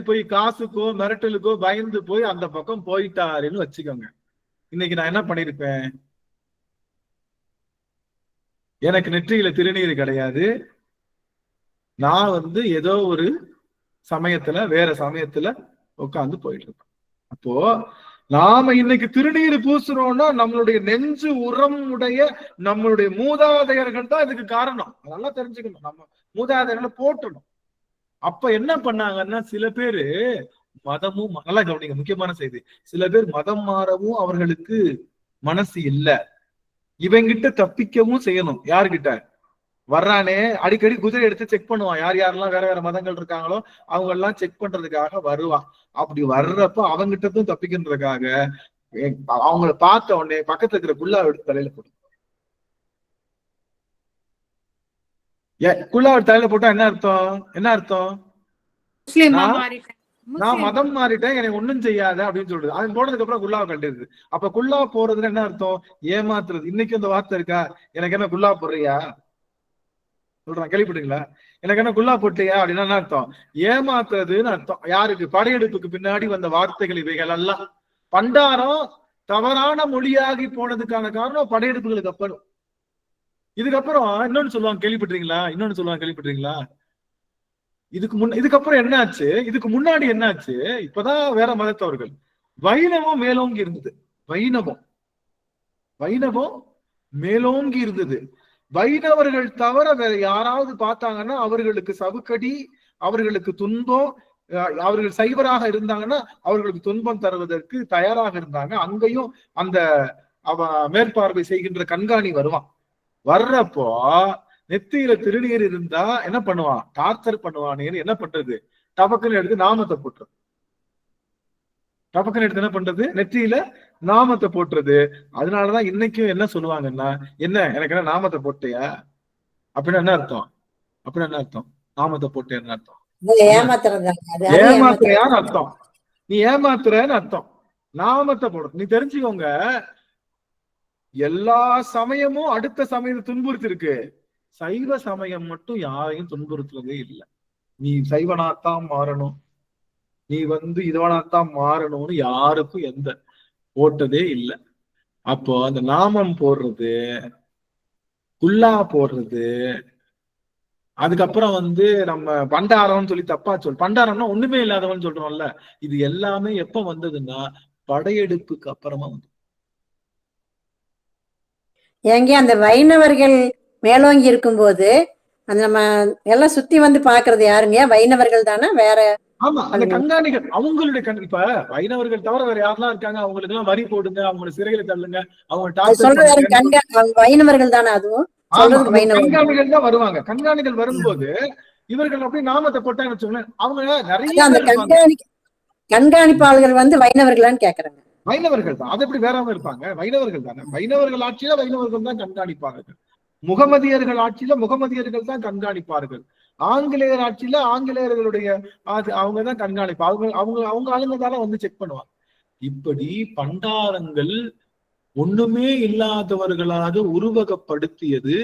போய் காசுக்கோ மிரட்டலுக்கோ பயந்து போய் அந்த பக்கம் போயிட்டாருன்னு வச்சுக்கோங்க, இன்னைக்கு நான் என்ன பண்ணிருப்பேன்? எனக்கு நெற்றியில திருநீர் கிடையாது. நான் ஏதோ ஒரு சமயத்துல வேற சமயத்துல உட்கார்ந்து போயிட்டு இருப்பேன். அப்போ நாம இன்னைக்கு திருநீர் பூசுறோம்னா நம்மளுடைய நெஞ்சு உரம் உடைய நம்மளுடைய மூதாதையர்கள் தான் இதுக்கு காரணம். அதெல்லாம் தெரிஞ்சுக்கணும். நம்ம மூதாதையர்களை போட்டணும். அப்ப என்ன பண்ணாங்கன்னா, சில பேரு மதமும், நல்லா கவனிங்க, முக்கியமான செய்தி, சில பேர் மதம் மாறவும் அவர்களுக்கு மனசு இல்ல. இவங்கிட்ட தப்பிக்கவும் செய்யணும். யாருகிட்ட வர்றானே அடிக்கடி குதிரை எடுத்து செக் பண்ணுவான். யார் யாரெல்லாம் வேற வேற மதங்கள் இருக்காங்களோ அவங்க எல்லாம் செக் பண்றதுக்காக வருவான். அப்படி வர்றப்ப அவங்கிட்டதும் தப்பிக்கின்றதுக்காக அவங்கள பார்த்த உடனே பக்கத்துல இருக்கிற குல்லா எடுத்து தலையில போடும். குல்லா எடுத்து தலையில போட்டா என்ன அர்த்தம்? நான் மதம் மாறிட்டேன், எனக்கு ஒண்ணும் செய்யாத அப்படின்னு சொல்றது. அவன் போனதுக்கு அப்புறம் குல்லாவை கட்டிடுது. அப்ப குல்லா போறதுன்னு என்ன அர்த்தம்? ஏமாத்துறது. இன்னைக்கு இந்த வார்த்தை இருக்கா? எனக்கு என்ன குல்லா போடுறியா சொல்றான், கேள்விப்பட்டீங்களா? எனக்கு என்ன குல்லா போட்டியா அப்படின்னா என்ன அர்த்தம்? ஏமாத்துறதுன்னு அர்த்தம். யாருக்கு? படையெடுப்புக்கு பின்னாடி வந்த வார்த்தைகள் இவைகள் எல்லாம். பண்டாரம் தவறான மொழியாகி போனதுக்கான காரணம் படையெடுப்புகளுக்கு அப்புறம். இதுக்கப்புறம் இன்னொன்னு சொல்லுவாங்க, கேள்விப்பட்டீங்களா? இதுக்கப்புறம் என்ன ஆச்சு? இதுக்கு முன்னாடி என்ன ஆச்சு? இப்பதான் வேற மதத்தவர்கள் வைணவம் மேலோங்கி இருந்தது. வைணவம் மேலோங்கி இருந்தது. வைணவர்கள் தவிர வேற யாராவது பார்த்தாங்கன்னா அவர்களுக்கு சவுக்கடி, அவர்களுக்கு துன்பம். அவர்கள் சைவராக இருந்தாங்கன்னா அவர்களுக்கு துன்பம் தருவதற்கு தயாராக இருந்தாங்க. அங்கேயும் அந்த மேற்பார்வை செய்கின்ற கண்காணி வருவான். வர்றப்போ நெத்தியில திருநீர் இருந்தா என்ன பண்ணுவான்? டார்ச்சர் பண்ணுவானேன்னு என்ன பண்றது? டபக்குன்னு எடுத்து நாமத்தை போட்டுறது. என்ன பண்றது? நெற்றியில நாமத்தை போட்டுறது. அதனாலதான் இன்னைக்கும் என்ன சொல்லுவாங்கன்னா, எனக்கு என்ன நாமத்தை போட்டியா அப்படின்னு என்ன அர்த்தம்? நாமத்தை போட்டேன்னு அர்த்தம். ஏமாத்துறையான்னு அர்த்தம். நீ ஏமாத்துறன்னு அர்த்தம். நாமத்தை போடுறது. நீ தெரிஞ்சுக்கோங்க, எல்லா சமயமும் அடுத்த சமயத்தை துன்புறுத்தி இருக்கு. சைவ சமயம் மட்டும் யாரையும் துன்புறுத்துறதே இல்லை. நீ சைவனாத்தான் மாறணும், நீ இதுவனாத்தான் மாறணும்னு யாருக்கும் எந்த போட்டதே இல்லை. அப்போ அந்த நாமம் போடுறது, குல்லா போடுறது, அதுக்கப்புறம் நம்ம பண்டாரம்னு சொல்லி தப்பா பண்டாரம்னா ஒண்ணுமே இல்லாதவன் சொல்றோம்ல, இது எல்லாமே எப்ப வந்ததுன்னா படையெடுப்புக்கு அப்புறமா வந்து. ஏங்க அந்த வைணவர்கள் மேலோங்கி இருக்கும்போது அந்த நம்ம எல்லாம் சுத்தி பாக்குறது யாருங்க? வைணவர்கள் தானே? வேற? ஆமா, அந்த கண்காணிகள் அவங்களுடைய இப்ப வைணவர்கள் தவிர வேற யாரெல்லாம் இருக்காங்க? அவங்களுக்கு எல்லாம் வரி போடுங்க, அவங்களை சிறையில தள்ளுங்க, அவங்க வைணவர்கள் தானே? அதுவும் கண்காணிகள் தான் வருவாங்க. கண்காணிகள் வரும்போது இவர்கள் அப்படி நாமத்தை போட்டாங்க வச்சுக்கோங்களேன், அவங்க நிறைய கண்காணிப்பாளர்கள் வைணவர்களான்னு கேக்குறாங்க. வைணவர்கள் தான். அது எப்படி வேறாம இருப்பாங்க? வைணவர்கள் தானே. வைணவர்கள் ஆட்சியில வைணவர்கள் தான் கண்காணிப்பார்கள். முகமதியர்கள் ஆட்சியில முகமதியர்கள் தான் கண்காணிப்பார்கள். ஆங்கிலேயர் ஆட்சியில ஆங்கிலேயர்களுடைய அவங்கதான் கண்காணிப்பாங்க. அவங்க ஆளுங்கதால செக் பண்ணுவாங்க. இப்படி பண்டாரங்கள் ஒண்ணுமே இல்லாதவர்களாக உருவகப்படுத்தியது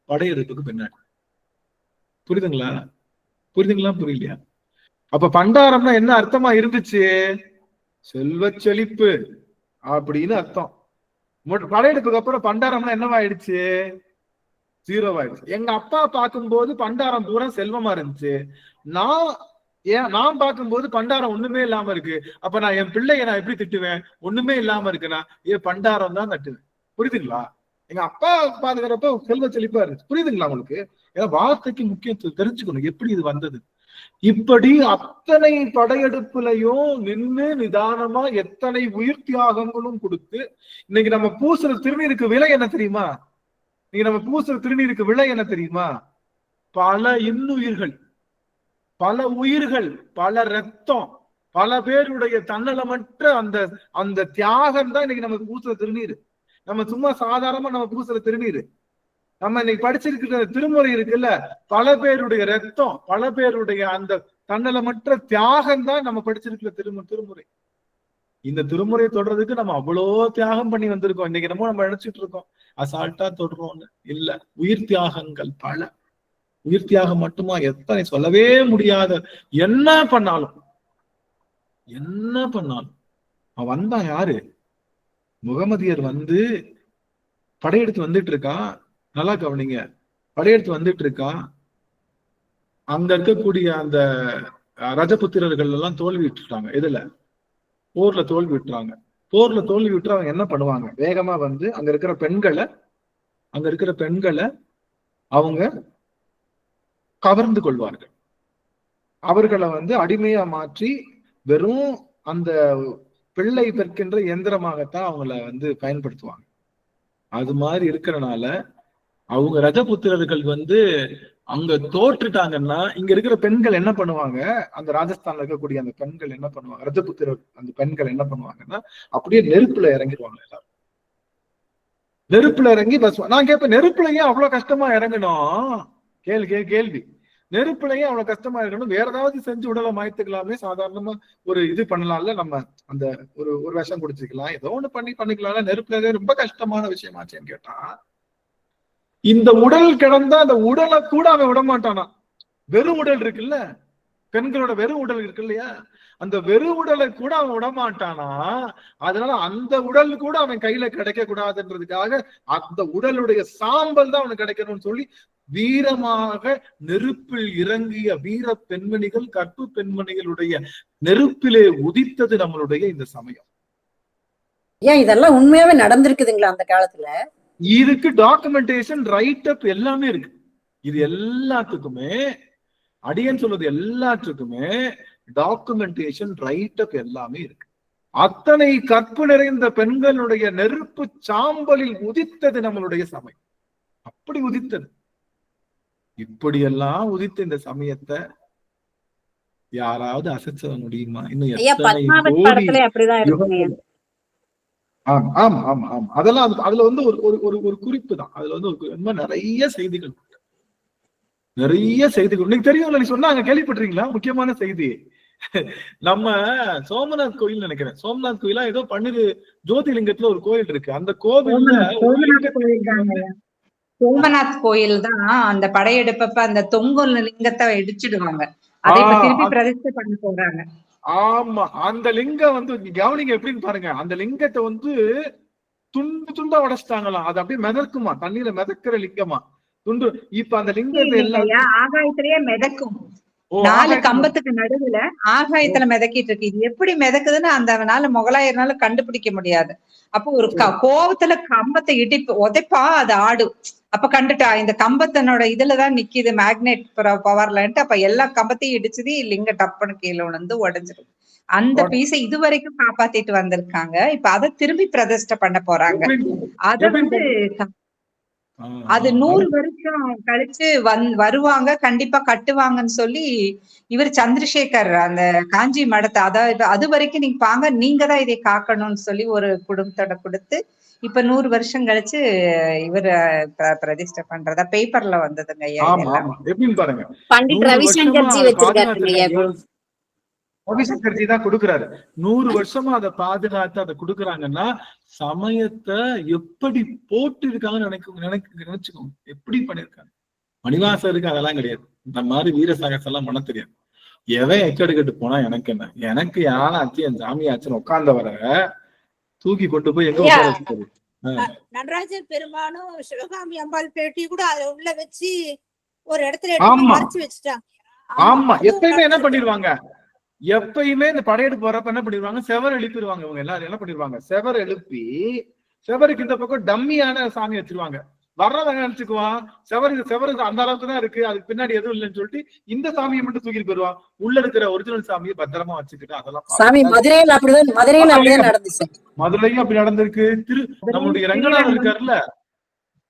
படையெடுப்புக்கு பின்னாடி. புரியுதுங்களா? புரியலையா? அப்ப பண்டாரம்னா என்ன அர்த்தமா இருந்துச்சு? செல்வ செழிப்பு அப்படின்னு அர்த்தம். படையெடுப்புக்கு அப்புறம் பண்டாரம்னா என்னவாயிடுச்சு? ஜீரோவாயிடுச்சு. எங்க அப்பா பார்க்கும்போது பண்டாரம் பூரா செல்வமா இருந்துச்சு. நான் பார்க்கும்போது பண்டாரம் ஒண்ணுமே இல்லாம இருக்கு. அப்ப நான் என் பிள்ளைய நான் எப்படி திட்டுவேன்? ஒண்ணுமே இல்லாம இருக்குன்னா பண்டாரம் தான் தட்டுவேன். புரியுதுங்களா? எங்க அப்பா பாதுகாப்ப செல்வ செழிப்பா இருந்துச்சு. புரியுதுங்களா உங்களுக்கு? ஏன்னா வார்த்தைக்கு முக்கியத்துவம் தெரிஞ்சுக்கணும் எப்படி இது வந்தது. இப்படி அத்தனை படையெடுப்புலையும் நின்று நிதானமா எத்தனை உயிர் தியாகங்களும் கொடுத்து இன்னைக்கு நம்ம பூசுற திருநீருக்கு விலை என்ன தெரியுமா? பல இன்னுயிர்கள், பல உயிர்கள், பல ரத்தம், பல பேருடைய தன்னலமற்ற அந்த அந்த தியாகம் தான் இன்னைக்கு நமக்கு பூசுற திருநீர். நம்ம சும்மா சாதாரணமா நம்ம பூசுற திருநீர். நம்ம இன்னைக்கு படிச்சிருக்கிற திருமுறை இருக்குல்ல, பல பேருடைய ரத்தம், பல பேருடைய அந்த தன்னலமற்ற தியாகம் தான் நம்ம படிச்சிருக்கிற திருமுறை. இந்த திருமுறையை தொடர்றதுக்கு நம்ம அவ்வளோ தியாகம் பண்ணி வந்திருக்கோம். இன்னைக்கு நம்ம நினைச்சிட்டு இருக்கோம் அசால்ட்டா தொடர்றோம்னு. இல்ல, உயிர் தியாகங்கள் பல. உயிர் தியாகம் மட்டுமா, எத்தனை சொல்லவே முடியாத. என்ன பண்ணாலும் அவன் வந்தான். யாரு? முகமதியர் படையெடுத்து வந்துட்டு இருக்கான். நல்லா கவனிங்க, படையெடுத்து வந்துட்டு இருக்கான். அங்க இருக்கக்கூடிய அந்த ரஜபுத்திரர்கள் எல்லாம் தோல்வி விட்டுட்டாங்க. எதுல? போர்ல தோல்வி விட்டுறாங்க. போர்ல தோல்வி விட்டு அவங்க என்ன பண்ணுவாங்க? வேகமா அங்க இருக்கிற பெண்களை அவங்க கவர்ந்து கொள்வார்கள். அவர்களை அடிமையா மாற்றி வெறும் அந்த பிள்ளை பெற்கின்ற இயந்திரமாகத்தான் அவங்கள பயன்படுத்துவாங்க. அது மாதிரி இருக்கிறனால அவங்க ரஜபுத்திரர்கள் அங்க தோற்றுட்டாங்கன்னா இங்க இருக்கிற பெண்கள் என்ன பண்ணுவாங்க? அந்த ராஜஸ்தான்ல இருக்கக்கூடிய அந்த பெண்கள் என்ன பண்ணுவாங்க? ரஜபுத்திரர் அந்த பெண்கள் என்ன பண்ணுவாங்கன்னா அப்படியே நெருப்புல இறங்கிடுவாங்க. எல்லாரும் நெருப்புல இறங்கி நான் கேட்பேன், நெருப்புலயே அவ்வளவு கஷ்டமா இறங்கணும்? கேள்வி. நெருப்புலயே அவ்வளவு கஷ்டமா இருக்கணும்? வேற ஏதாவது செஞ்சு உடலை மாய்த்துக்கலாமே, சாதாரணமா ஒரு இது பண்ணலாம்ல, நம்ம அந்த ஒரு விஷம் குடிச்சுக்கலாம், ஏதோ ஒண்ணு பண்ணிக்கலாம்ல. நெருப்புல ரொம்ப கஷ்டமான விஷயமாச்சேன்னு கேட்டா, இந்த உடல் கிடந்தா அந்த உடலை கூட அவன் விட மாட்டானா. வெறும் உடல் இருக்குல்ல, பெண்களோட வெறும் உடல் இருக்கு இல்லையா, அந்த வெறும் உடலை கூட அவன் விட மாட்டானா. அதனால அந்த உடல் கூட அவன் கையில கிடைக்க கூடாதுன்றதுக்காக அந்த உடலுடைய சாம்பல் தான் அவனுக்கு கிடைக்கணும்னு சொல்லி வீரமாக நெருப்பில் இறங்கிய வீர பெண்மணிகள், கற்பு பெண்மணிகளுடைய நெருப்பிலே உதித்தது நம்மளுடைய இந்த சமயம். ஏன் இதெல்லாம் உண்மையாவே நடந்திருக்குதுங்களா அந்த காலத்துல? இதுக்கு டாக்குமெண்டேஷன், ரைட் அப் எல்லாமே இருக்கு. இது எல்லாத்துக்குமே அடியன் சொல்றது எல்லாத்துக்குமே டாக்குமெண்டேஷன், ரைட் அப் எல்லாமே இருக்கு. அத்தனை கற்பு நிறைந்த பெண்களுடைய நெருப்பு சாம்பலில் உதித்தது நம்மளுடைய சமயம். அப்படி உதித்தது. இப்படியெல்லாம் உதித்த இந்த சமயத்தை யாராவது அசைச்ச முடியுமா? இன்னும் அதெல்லாம் அதுல ஒரு குறிப்பு தான். அதுல நிறைய செய்திகள் இன்னைக்கு தெரியும். நீ சொன்னாங்க, கேள்விப்பட்டிருக்கீங்களா? முக்கியமான செய்தி. நம்ம சோமநாத் கோயில் நினைக்கிறேன், சோமநாத் கோயிலா ஏதோ பன்னிரு ஜோதிலிங்கத்துல ஒரு கோயில் இருக்கு. அந்த கோவில்ல சோமநாத் கோயில் தான் அந்த படையெடுப்ப அந்த தொங்கு லிங்கத்தை இடிச்சிடுவாங்க. அதை இப்ப திருப்பி பிரதிஷ்டை பண்ண போறாங்க. ஆமா, அந்த லிங்கம் கவனிங்க எப்படின்னு பாருங்க. அந்த லிங்கத்தை துண்டு துண்டா உடைச்சிட்டாங்களாம். அது அப்படியே மிதக்குமா, தண்ணியில மிதக்கிற லிங்கமா துண்டு. இப்ப அந்த லிங்கத்தை எல்லாம் ஆகாயத்திலேயே மிதக்கும். 4 கம்பத்துக்கு நடுவுல ஆகாயத்துல மிதக்கிட்டு இருக்கு. இது எப்படி மிதக்குதுன்னு அந்த முகலாயர்னால கண்டுபிடிக்க முடியாது. அப்போ ஒரு கோவத்துல கம்பத்தை உதைப்பா, அது ஆடும். அப்ப கண்டுட்டா இந்த கம்பத்தனோட இதுலதான் நிக்குது மேக்னெட் பவர்லன்ட்டு. அப்ப எல்லா கம்பத்தையும் இடிச்சது, லிங்க டப்புன்னு கீழே உடைஞ்சிடும். அந்த பீஸை இதுவரைக்கும் காப்பாத்திட்டு வந்திருக்காங்க. இப்ப அதை திரும்பி பிரதிஷ்டை பண்ண போறாங்க. அது 100 வருஷம் கழிச்சு வருவாங்க, கண்டிப்பா கட்டுவாங்கன்னு சொல்லி இவர் சந்திரசேகர் அந்த காஞ்சி மடத்தை, அதாவது அது வரைக்கும் நீங்க பாங்க, நீங்க தான் இதை காக்கணும்னு சொல்லி ஒரு குடும்பத்தோட கொடுத்து இப்ப 100 வருஷம் கழிச்சு இவர் பிரதிஷ்டை பண்றதா பேப்பர்ல வந்ததுங்க ஐயா. எப்படின்னு பாருங்க, பண்டிட் ரவிசங்கர்ஜி வச்சிருக்காரு, ரவிசங்கர்ஜி தான் கொடுக்குறாரு. 100 வருஷமா அதை பாதுகாத்து அதை கொடுக்குறாங்கன்னா சமயத்தை எப்படி போட்டு இருக்காங்கன்னு நினைச்சுக்கோங்க. எப்படி பண்ணிருக்காங்க. மணிவாசருக்கு அதெல்லாம் கிடையாது. இந்த மாதிரி வீர சாகசெல்லாம் பண்ண தெரியாது. எவன் எக்கெடுக்கட்டு போனா எனக்கு என்ன, எனக்கு யாராச்சு என் சாமியாச்சுன்னு உட்கார்ந்தவரை தூக்கி கொண்டு போய் எங்க உட்கார. நடராஜர் பெருமானும் சிவகாமி அம்பாள் பேட்டி கூட அதை உள்ள வச்சு ஒரு இடத்துல மறைச்சு வச்சுட்டாங்க. ஆமா, எப்பயுமே என்ன பண்ணிடுவாங்க, எப்பயுமே இந்த படையெடுப்பு வரப்ப என்ன பண்ணிடுவாங்க, செவர் எழுப்பிடுவாங்க. இவங்க எல்லாரும் என்ன பண்ணிடுவாங்க, செவர் எழுப்பி செவருக்கு இந்த பக்கம் டம்மியான சாமி வச்சிருவாங்க. வர்றவங்க நினைச்சுக்குவான் செவருக்கு அந்த அளவுக்கு தான் இருக்கு, அதுக்கு பின்னாடி எதுவும் இல்லைன்னு சொல்லிட்டு இந்த சாமியை மட்டும் தூக்கிட்டு போயிருவான். உள்ள இருக்கிற ஒரிஜினல் சாமியை பத்திரமா வச்சுக்கிட்டு அதெல்லாம் மதுரையில அப்படிதான் நடந்துச்சு. மதுரையும் அப்படி நடந்திருக்கு. நம்மளுடைய ரங்கநாதர் இருக்காருல்ல,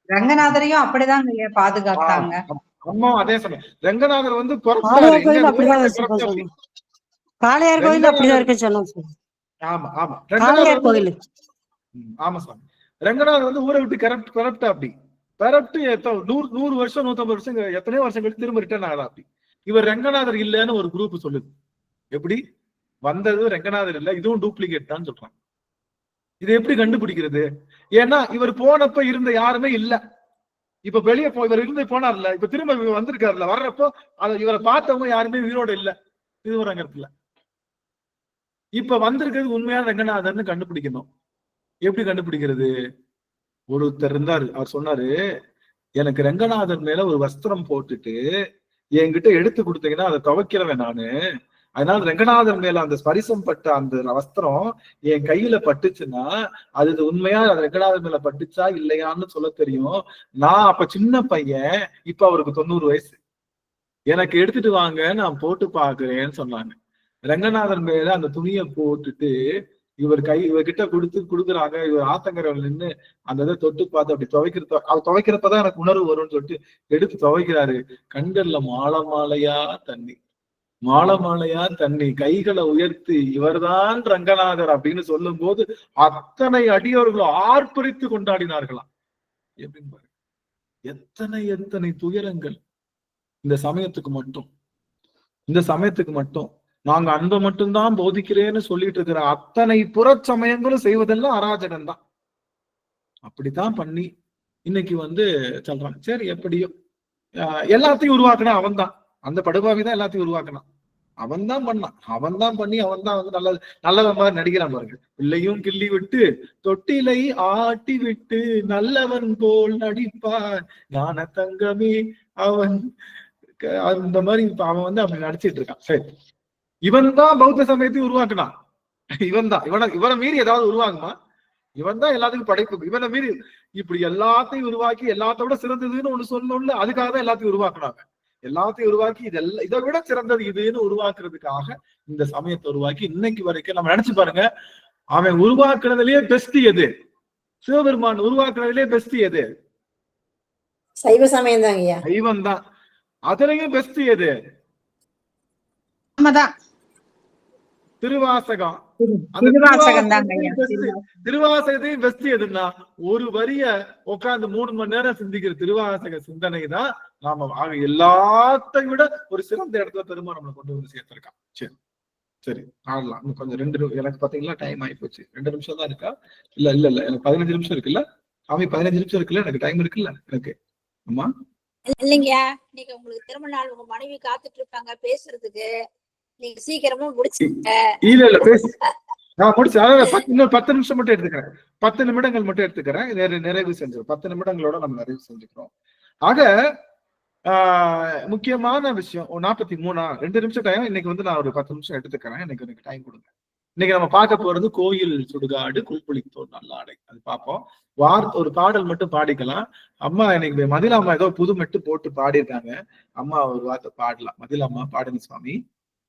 ரங்கநாதரையும் அப்படிதான் பாதுகாத்தாங்க. அம்மா அதே சமயம் ரங்கநாதர் வந்து காளையார் கோயில் அப்படிதான் வச்சிருக்கோம். காளையார் கோயில் அப்படிதான் இருக்கு சொன்னோம். ஆமா ஆமா காளையார் கோயில். ஆமா சாமி. ரங்கநாதர் வந்து ஊரை விட்டு கரப்ட் அப்படி கரப்ட் 100 வருஷம் 150 வருஷம் எத்தனையோ வருஷம் கழிச்சு திரும்ப ரிட்டர்ன் ஆகலாம் அப்படி. இவர் ரங்கநாதர் இல்லைன்னு ஒரு குரூப் சொல்லுது. எப்படி வந்தது ரங்கநாதர் இல்ல, இதுவும் டூப்ளிகேட் தான் சொல்றாங்க. இது எப்படி கண்டுபிடிக்கிறது? ஏன்னா இவர் போனப்ப இருந்த யாருமே இல்ல. இப்ப வெளியே இவர் இருந்து போனார்ல, இப்ப திரும்ப இவர் வந்திருக்காருல, வர்றப்போ இவரை பார்த்தவங்க யாருமே உயிரோட இல்ல திருவரங்கத்துல. இப்ப வந்திருக்கிறது உண்மையான ரங்கநாதர்னு கண்டுபிடிக்கணும். எப்படி கண்டுபிடிக்கிறது? ஒருத்தர் இருந்தாரு, அவர் சொன்னாரு, எனக்கு ரங்கநாதர் மேல ஒரு வஸ்திரம் போட்டுட்டு என்கிட்ட எடுத்து கொடுத்தீங்கன்னா அதை துவைக்கிறவன் நானு. அதனால ரங்கநாதர் மேல அந்த ஸ்பரிசம் பட்ட அந்த வஸ்திரம் என் கையில பட்டுச்சுன்னா அது உண்மையா அது ரங்கநாதர் மேல பட்டுச்சா இல்லையான்னு சொல்ல தெரியும். நான் அப்ப சின்ன பையன், இப்ப அவருக்கு 90 வயசு. எனக்கு எடுத்துட்டு வாங்க, நான் போட்டு பாக்குறேன்னு சொன்னாங்க. ரங்கநாதர் மேல அந்த துணியை போட்டுட்டு இவர்கிட்ட கொடுக்குறாங்க. இவர் ஆத்தங்கரையில் நின்று அந்த இதை தொட்டு பார்த்து அப்படி துவைக்கிறப்பதான் எனக்கு உணர்வு வரும்னு சொல்லிட்டு எடுத்து துவைக்கிறாரு. கண்கள்ல மாலையா தண்ணி, கைகளை உயர்த்தி இவர்தான் ரங்கநாதர் அப்படின்னு சொல்லும் போது அத்தனை அடியவர்களும் ஆர்ப்பரித்து கொண்டாடினார்களாம். எப்படின்னு பாருங்க, எத்தனை துயரங்கள் இந்த சமயத்துக்கு மட்டும் நாங்க அன்பை மட்டும்தான் போதிக்கிறேன்னு சொல்லிட்டு இருக்கிற அத்தனை புறச்சமயங்களும் செய்வதெல்லாம் அராஜகம் தான். அப்படித்தான் பண்ணி இன்னைக்கு வந்து சொல்றாங்க. சரி, எப்படியோ எல்லாத்தையும் உருவாக்குனா அவன் தான், அந்த படுபாவிதான் எல்லாத்தையும் உருவாக்குனான். அவன் தான் பண்ணான், அவன் தான் பண்ணி அவன் தான் வந்து நல்லவன் மாதிரி நடிக்கிறான் பாருங்க. பிள்ளையும் கிள்ளி விட்டு தொட்டிலை ஆட்டி விட்டு நல்லவன் போல் நடிப்பான் ஞான தங்கமே அவன். அந்த மாதிரி அவன் வந்து அப்படி நடிச்சிட்டு இருக்கான். சரி, இவன் தான் பௌத்த சமயத்தையும் உருவாக்குனான். இவனை மீறி ஏதாவது உருவாகுமா? இவன் தான் எல்லாத்துக்கும் படைப்பு. இவனை மீறி இப்படி எல்லாத்தையும் உருவாக்கி எல்லாத்த விட சிறந்ததுன்னு ஒண்ணு சொல்லணும்ல, அதுக்காக தான் எல்லாத்தையும் உருவாக்குனாங்க. எல்லாத்தையும் உருவாக்கி இதை விட சிறந்தது இதுன்னு உருவாக்குறதுக்காக இந்த சமயத்தை உருவாக்கி இன்னைக்கு வரைக்கும் நம்ம நினைச்சு பாருங்க, அவன் உருவாக்குறதுலயே பெஸ்ட் எது? சிவபெருமான் உருவாக்குறதுலயே பெஸ்ட் எது? சைவ சமயம் தான் ஐயா. சைவம் தான். அதுலயும் பெஸ்ட் எது? திருவாசகம். திருவாசகத்தையும் பெஸ்ட் எதுன்னா ஒரு வரிய உட்கார்ந்து 3 மணி நேரம் சிந்திக்கிற திருவாசக சிந்தனை தான் நாம எல்லாத்தையும் விட ஒரு சிறந்த இடத்துல பெருமா நம்மளை கொண்டு வந்து சேர்த்திருக்கான். சரி சரி ஆடலாம். கொஞ்சம் எனக்கு பாத்தீங்களா டைம் ஆகி போச்சு. 2 நிமிஷம் தான் இருக்கா? இல்ல எனக்கு 15 நிமிஷம் இருக்குல்ல சாமி? 15 நிமிஷம் இருக்குல்ல, எனக்கு டைம் இருக்குல்ல எனக்கு? ஆமா இல்லைங்க, இன்னைக்கு உங்களுக்கு திருமண நாள், உங்க மனைவி காத்துட்டு இருப்பாங்க பேசுறதுக்கு. நீங்க சீக்கிரமா முடிச்சுங்க. இல்ல பேசு, நான் முடிச்சு. இன்னும் 10 நிமிஷம் மட்டும் எடுத்துக்கிறேன். 10 நிமிடங்கள் மட்டும் எடுத்துக்கிறேன். நிறைவு செஞ்சிடும். 10 நிமிடங்களோட நம்ம நிறைவு செஞ்சுக்கிறோம். ஆக முக்கியமான விஷயம் 43 2 நிமிஷம் டைம். இன்னைக்கு வந்து நான் ஒரு 10 நிமிஷம் எடுத்துக்கிறேன். எனக்கு டைம் கொடுங்க. இன்னைக்கு நம்ம பார்க்க போறது கோயில் சுடுகாடு குல்புளித்தோர் நல்லாடை. அது பார்ப்போம். ஒரு பாடல் மட்டும் பாடிக்கலாம். அம்மா இன்னைக்கு மதிலாம்மா ஏதோ புது மெட்டு போட்டு பாடியிருக்காங்க. அம்மா ஒரு வார்த்தை பாடலாம். மதிலாம்மா பாடுங்க சுவாமி.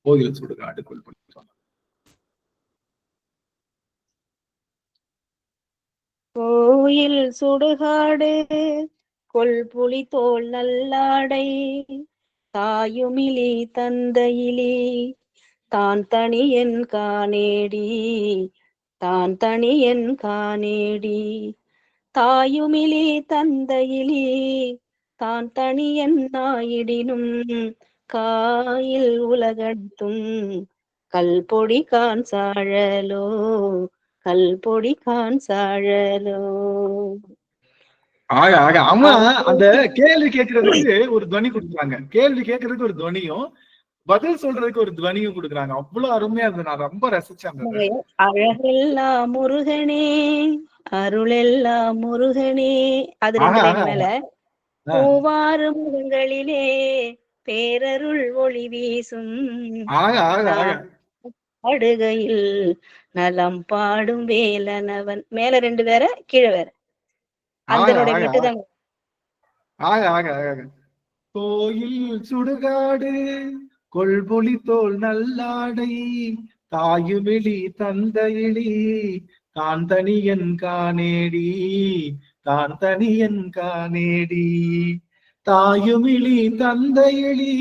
கோயில் சுடுகாடு குல்புளித்தோர். கோயில் சுடுகாடு கொல்புலி தோல் நல்லாடை தாயுமிலி தந்தையிலி தான் தனியன் காணேடி தான் தனியன் காணேடி தாயுமிலி தந்தையிலி தான் தனியன் நாயிடினும் காயில் உலகட்டும் கல்பொடி கான் சாழலோ கல்பொடி கான் சாழலோ. ஆமா, அந்த கேள்வி கேட்கறதுக்கு ஒரு துவனி கொடுக்குறாங்க. கேள்வி கேட்கறதுக்கு ஒரு துவனியும் பதில் சொல்றதுக்கு ஒரு துவனியும் கொடுக்குறாங்க. அவ்வளவு அருமையா இருந்தது. நான் ரொம்ப ரசிச்சேன். அழகெல்லாம் முருகனே அருளெல்லாம் முருகனே. அது 2 மேல பூவாறு முகங்களிலே பேரருள் ஒளி வீசும் பாடுகையில் நலம் பாடும் வேலனவன். மேல 2 வேற கீழே வேற. அந்த மட்டும்தான். கோயில் சுடுகாடு கொள்பொலி தோல் நல்லாடை தாயுமிழி தந்தையிலி தான் தனியன் காணேடி தான் தனியன் காணேடி தாயுமிழி தந்தையிலி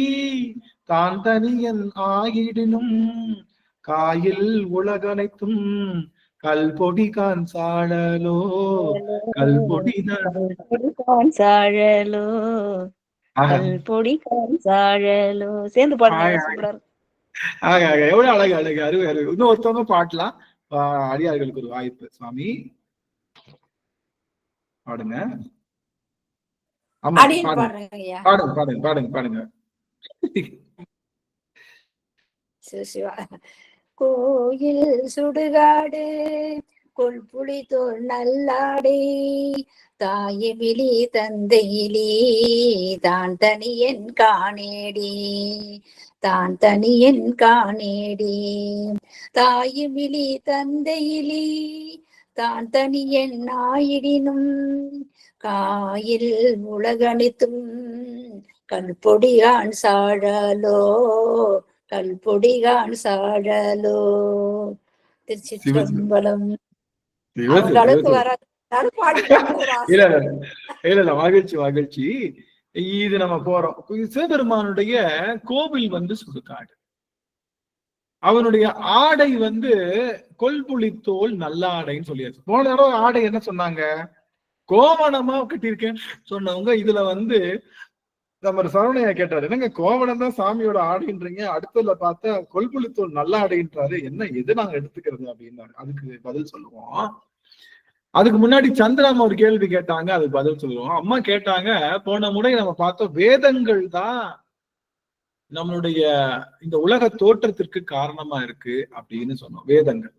தான் தனியன் ஆயிடினும் காயில் உலகனைத்தும் கல்பொடி கான் சாழலோ கல்பொடி சாழலோ கல்பொடி கான் சாழலோ. சேர்ந்து பாடுங்க. எவ்வளவு அழகு அழகு அருமை அருகு. இன்னும் ஒருத்தவங்க பாடலாம். அடியார்களுக்கு ஒரு வாய்ப்பு. சுவாமி பாடுங்க. ஆமா பாடுங்க பாடுங்க பாடுங்க பாடுங்க. சிவா. கோயில் சுடுகாடு கொல்புளி தோல் நல்லாடே தாயமிலி தந்தையிலே தான் தனியன் காணேடி தான் தனியன் காணேடி தாயுமிலி தந்தையிலே தான் தனியன் ஆயிடினும் காயில் உலகணித்தும் கல்பொடியான் சாழலோ கல்பொடிகான் சாழலோ. திருச்சிற்றம்பலம். மகிழ்ச்சி மகிழ்ச்சி. இது நம்ம போறோம். சிவபெருமானுடைய கோவில் சுடுகாடு. அவனுடைய ஆடை கொல்புளித்தோல் நல்ல ஆடைன்னு சொல்லியாச்சு. போன தடவை ஆடை என்ன சொன்னாங்க? கோவணமா கட்டியிருக்கேன் சொன்னவங்க இதுல நம்ம சரவணையா கேட்டாரு, என்னங்க கோவணம் தான் சாமியோட ஆடைன்றீங்க, அடுத்ததுல பார்த்தா கொல்புளித்தோல் நல்ல ஆடைன்றாரு, என்ன எது நாங்க எடுத்துக்கிறது அப்படின்னாரு. அதுக்கு பதில் சொல்லுவோம். அதுக்கு முன்னாடி சந்திராமா ஒரு கேள்வி கேட்டாங்க, அதுக்கு பதில் சொல்லுவோம். அம்மா கேட்டாங்க, போன முறை நம்ம பார்த்தோம் வேதங்கள் தான் நம்மளுடைய இந்த உலக தோற்றத்திற்கு காரணமா இருக்கு அப்படின்னு சொன்னோம்.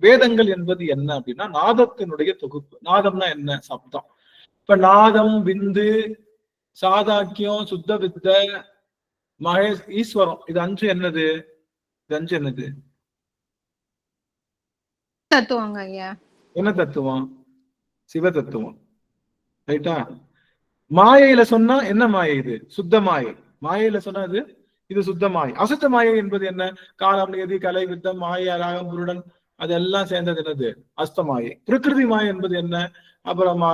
வேதங்கள் என்பது என்ன அப்படின்னா நாதத்தினுடைய தொகுப்பு. நாதம்னா என்ன? சப்தம். இப்ப நாதம், விந்து, சாதாக்கியம், சுத்த வித்த, மகேஷ், ஈஸ்வரம், இது அஞ்சு என்னது? இது அஞ்சு என்னது? தத்துவங்க ஐயா. என்ன தத்துவம்? சிவ தத்துவம். ரைட்டா? மாயையில சொன்னா என்ன மாயை? இது சுத்த மாயை. மாயையில சொன்னா இது சுத்த மாயை. அசுத்த மாயை என்பது என்ன? காலம், நியதி, கலை, வித்தம், மாயை, ராகம், புருடன், அதெல்லாம் சேர்ந்தது என்னது? அஸ்தமாயை. பிரகிருதி மாயை என்பது என்ன? அப்புறமா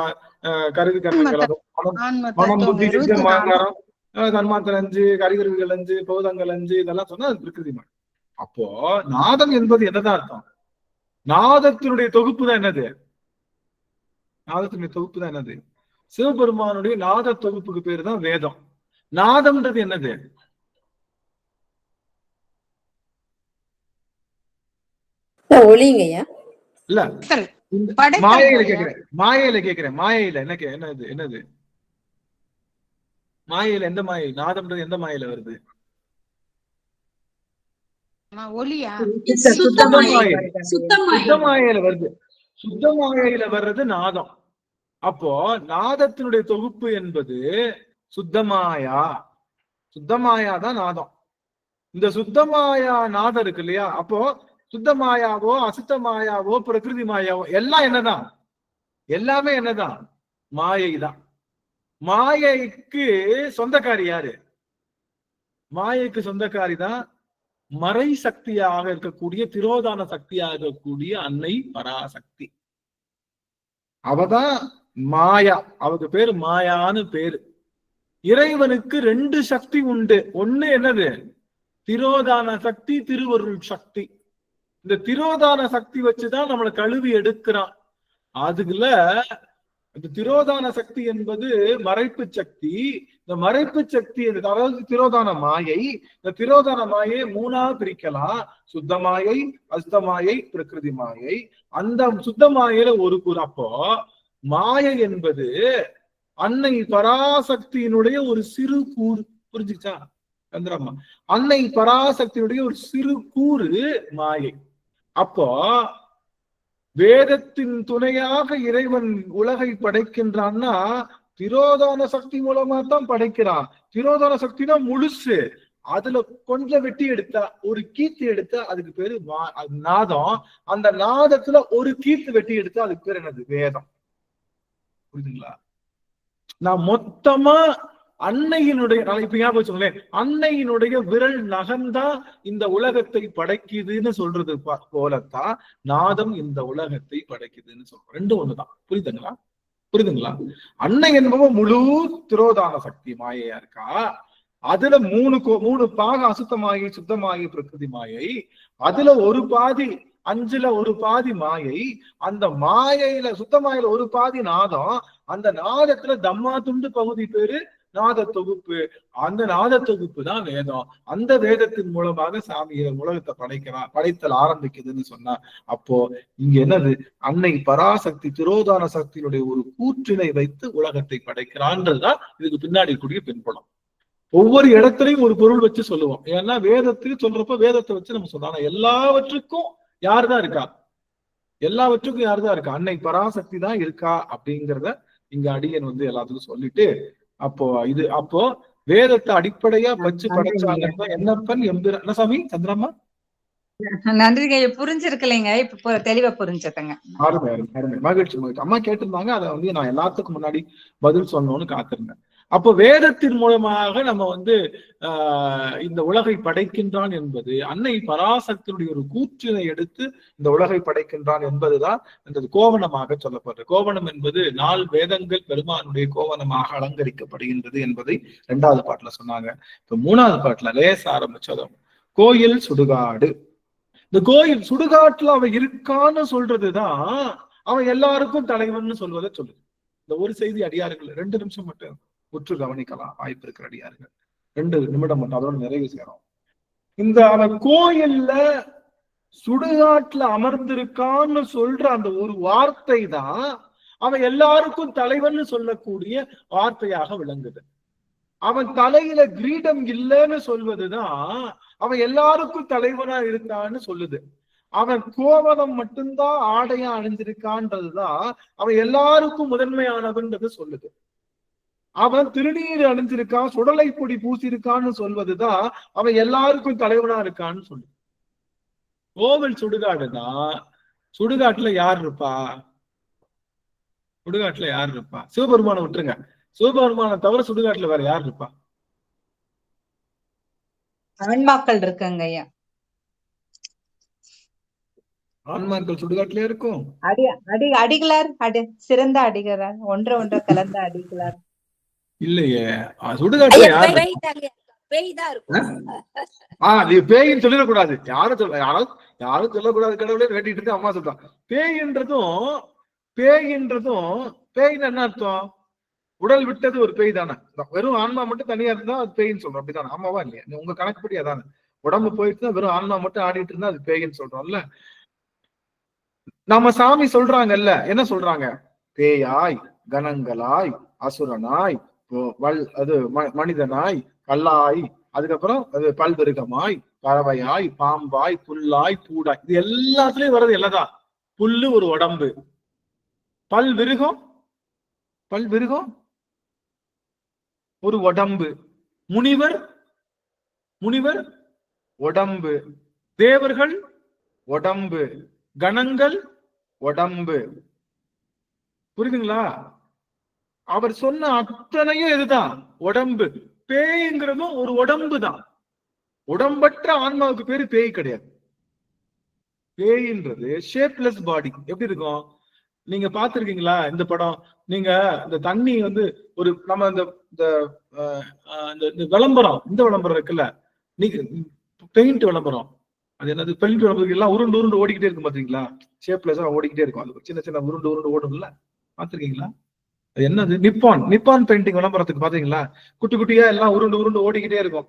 கருவி கர்மங்கள், மனம், புத்தி, சித்தம், மாங்காரம், தன்மாத்திரம் 5, கரிகருவிகள் 5, பௌதங்கள் 5, இதெல்லாம் சொன்னா அது பிரகிருதி மாயை. அப்போ நாதம் என்பது என்னதான் அர்த்தம்? நாதத்தினுடைய தொகுப்பு தான் என்னது? நாதத்தினுடைய தொகுப்பு தான் என்னது? சிவபெருமானுடைய நாத தொகுப்புக்கு பேரு தான் வேதம். நாதம்ன்றது என்னது? ஒளிங்கய்யா. இல்ல, மாயையில கேக்குறேன். மாயையில என்னது? மாயையில எந்த மாயை? நாதம்ன்றது எந்த மாயையில வருது? சுத்த மாயையில வருது. சுத்த மாயையில வர்றது நாதம். அப்போ நாதத்தினுடைய தொகுப்பு என்பது சுத்தமாயா. சுத்தமாயா தான் நாதம். இந்த சுத்தமாயா நாதம் இருக்கு இல்லையா? அப்போ சுத்த மாயாவோ, அசுத்த மாயாவோ, பிரகிருதி மாயாவோ எல்லாம் என்னதான்? எல்லாமே என்னதான்? மாயை தான். மாயைக்கு சொந்தக்காரி யாரு? மாயைக்கு சொந்தக்காரி தான் மறை சக்தியாக இருக்கக்கூடிய, திரோதான சக்தியாக இருக்கக்கூடிய அன்னை பராசக்தி. அவதான் மாயா. அவருக்கு பேரு மாயான்னு பேரு. இறைவனுக்கு 2 சக்தி உண்டு. ஒண்ணு என்னது? திரோதான சக்தி, திருவருள் சக்தி. இந்த திரோதான சக்தி வச்சுதான் நம்மளை கழுவி எடுக்கிறான். அதுல இந்த திரோதான சக்தி என்பது மறைப்பு சக்தி. இந்த மறைப்பு சக்தி, அதாவது திரோதான மாயை. இந்த திரோதான மாயை 3ஆ பிரிக்கலாம். சுத்த மாயை, அசுத்த மாயை, பிரகிருதி மாயை. அந்த சுத்த மாயையில ஒரு கூறு. அப்போ மாயை என்பது அன்னை பராசக்தியினுடைய ஒரு சிறு கூறு. புரிஞ்சுச்சா சந்திரம்மா? அன்னை பராசக்தியினுடைய ஒரு சிறு கூறு மாயை. அப்போ வேதத்தின் துணையாக இறைவன் உலகை படைக்கின்றான்னா திரோதான சக்தி மூலமா தான் படைக்கிறான். திரோதான சக்தினா முழுசு. அதுல கொஞ்சம் வெட்டி எடுத்தா, ஒரு கீத்து எடுத்தா அதுக்கு பேரு நாதம். அந்த நாதத்துல ஒரு கீத்து வெட்டி எடுத்தா அதுக்கு பேர் என்னது? வேதம். புரியுதுங்களா? நான் மொத்தமா அன்னையினுடைய, இப்ப ஞாபகம் வச்சுக்கோங்களேன், அன்னையினுடைய விரல் நகம்தான் இந்த உலகத்தை படைக்குதுன்னு சொல்றது போலத்தான் நாதம் இந்த உலகத்தை படைக்குதுன்னு சொல்றோம். 2 ஒண்ணுதான். புரியுதுங்களா? புரியுதுங்களா? அன்னை என்பவ முழு திரோதான சக்தி மாயையா இருக்கா. அதுல மூணு பாகம் அசுத்தமாகி சுத்தமாகி பிரகிருதி மாயை, அதுல ஒரு பாதி, 5ல ஒரு பாதி மாயை, அந்த மாயையில சுத்தமாயில ஒரு பாதி நாதம், அந்த நாதத்துல தம்மா துண்டு பகுதி பேரு நாத தொகுப்பு. அந்த நாத தொகுப்பு தான் வேதம். அந்த வேதத்தின் மூலமாக சாமியை உலகத்தை படைத்தல் ஆரம்பிக்குதுன்னு சொன்னா, அப்போ இங்க என்னது, அன்னை பராசக்தி திரோதான சக்தியினுடைய ஒரு கூற்றினை வைத்து உலகத்தை படைக்கிறான்றதுதான் இதுக்கு பின்னாடி கூடிய பின்புலம். ஒவ்வொரு இடத்துலையும் ஒரு பொருள் வச்சு சொல்லுவோம். ஏன்னா வேதத்துக்கு சொல்றப்ப வேதத்தை வச்சு நம்ம சொல்றோம். ஆனா எல்லாவற்றுக்கும் யாருதான் இருக்கா? எல்லாவற்றுக்கும் யாருதான் இருக்கா? அன்னை பராசக்தி தான் இருக்கா அப்படிங்கிறத இங்க அடியன் எல்லாத்துக்கும் சொல்லிட்டு, அப்போ வேதத்தை அடிப்படையா வச்சு படைச்சாங்கன்னா என்னப்பன் என்ன சாமி சந்திரம்மா? நன்றிங்க, புரிஞ்சிருக்கலைங்க, இப்ப தெளிவா புரிஞ்சதுங்க. அருமை அருமை அருமை, மகிழ்ச்சி மகிழ்ச்சி. அம்மா கேட்டிருந்தாங்க, அதை நான் எல்லாத்துக்கும் முன்னாடி பதில் சொல்லணும்னு காத்திருந்தேன். அப்போ வேதத்தின் மூலமாக நம்ம இந்த உலகை படைக்கின்றான் என்பது அன்னை பராசக்தியுடைய ஒரு கூற்றினை எடுத்து இந்த உலகை படைக்கின்றான் என்பதுதான் இந்த கோவணமாக சொல்லப்படுறது. கோவணம் என்பது 4 வேதங்கள் பெருமானுடைய கோவணமாக அலங்கரிக்கப்படுகின்றது என்பதை 2வது பாட்டுல சொன்னாங்க. இப்ப 3வது பாட்டுல லேச ஆரம்பிச்சதும் கோயில் சுடுகாடு. இந்த கோயில் சுடுகாட்டுல அவன் இருக்கான்னு சொல்றதுதான் அவன் எல்லாருக்கும் தலைவன் சொல்வதை சொல்லுது. இந்த ஒரு செய்தி அடியார்கள் 2 நிமிஷம் மட்டும் உற்று கவனிக்கலாம், வாய்ப்பு இருக்கிற அடியார்கள் 2 நிமிடம் மட்டும், அதோட நிறைவு செய்யறோம். இந்த அவன் கோயில்ல சுடுகாட்டுல அமர்ந்திருக்கான்னு சொல்ற அந்த ஒரு வார்த்தை தான் அவன் எல்லாருக்கும் தலைவன் சொல்லக்கூடிய வார்த்தையாக விளங்குது. அவன் தலையில கிரீடம் இல்லைன்னு சொல்வதுதான் அவன் எல்லாருக்கும் தலைவனா இருக்கான்னு சொல்லுது. அவன் கோவணம் மட்டும்தான் ஆடையா அணிஞ்சிருக்கான்றதுதான் அவன் எல்லாருக்கும் முதன்மையானவன்றது சொல்லுது. அவன் திருநீர் அணிஞ்சிருக்கான், சுடலை பொடி பூசிருக்கான்னு சொல்வதுதான் அவன் எல்லாருக்கும் தலைவனா இருக்கான்னு சொல்லுது. கோவில் சுடுகாடுதான். சுடுகாட்டுல யார் இருப்பா? சுடுகாட்டுல யார் இருப்பா? சிவபெருமானை விட்டுருங்க, சிவபெருமானை தவிர சுடுகாட்டுல வேற யார் இருப்பா? ஆன்மாக்கள் இருக்குங்க ஐயா. ஆன்மாக்கள் சுடுகாட்டுல இருக்கும். அடிகளார், சிறந்த அடிகளார், ஒன்றை கலந்த அடிகளார் இல்லையே. சுடுகாட்டுல யாரு? பேயின்னு சொல்லிடக்கூடாது. யாரும் சொல்லக்கூடாது. கடவுளே வேண்டிட்டு இருக்கு. அம்மா சொல்றான் பேயின்னு என்ன அர்த்தம்? உடல் விட்டது ஒரு பேய் தானே. வெறும் ஆன்மா மட்டும் தனியா இருந்தா அது பேயின்னு சொல்றோம், அப்படித்தானே? ஆமாவா இல்லையா? உங்க கணக்குப்படி அதானே. உடம்பு போயிட்டு வெறும் ஆன்மா மட்டும் ஆடிட்டு இருந்தா அது பேயின்னு சொல்றோம்ல. நம்ம சாமி சொல்றாங்கல்ல, என்ன சொல்றாங்க? பேயாய், கணங்களாய், அசுரனாய், மனிதனாய், கல்லாய், அதுக்கப்புறம் அது பல்விருகமாய், பறவையாய், பாம்பாய், புல்லாய், பூடாய். இது எல்லாத்துலயும் வர்றது என்னதான்? புல்லு ஒரு உடம்பு, பல்விருகம் ஒரு உடம்பு, முனிவர் உடம்பு, தேவர்கள் உடம்பு, கணங்கள் உடம்பு. புரியுதுங்களா? அவர் சொன்ன அத்தனையும் இதுதான் உடம்பு. பேய்ங்கிறதும் ஒரு உடம்பு தான். உடம்பற்ற ஆன்மாவுக்கு பேரு பேய் கிடையாது. பேயின்றது ஷேப்லெஸ் பாடி. எப்படி இருக்கும்? நீங்க பாத்துருக்கீங்களா இந்த படம்? நீங்க இந்த தண்ணி ஒரு நம்ம இந்த விளம்பரம், இந்த விளம்பரம் இருக்குல்ல, நீங்க பெயிண்ட் விளம்பரம், அது என்னது? பெயிண்ட் விளம்பரம் எல்லாம் உருண்டு ஓடிக்கிட்டே இருக்கும் பாத்தீங்களா? ஷேப்லெஸ்ஸா ஓடிக்கிட்டே இருக்கும். அது சின்ன சின்ன உருண்டு ஓடும்ல, பாத்துருக்கீங்களா? அது என்னது? நிப்பான் பெயிண்டிங் விளம்பரத்துக்கு பாத்தீங்களா? குட்டி குட்டியா எல்லாம் உருண்டு ஓடிக்கிட்டே இருக்கும்.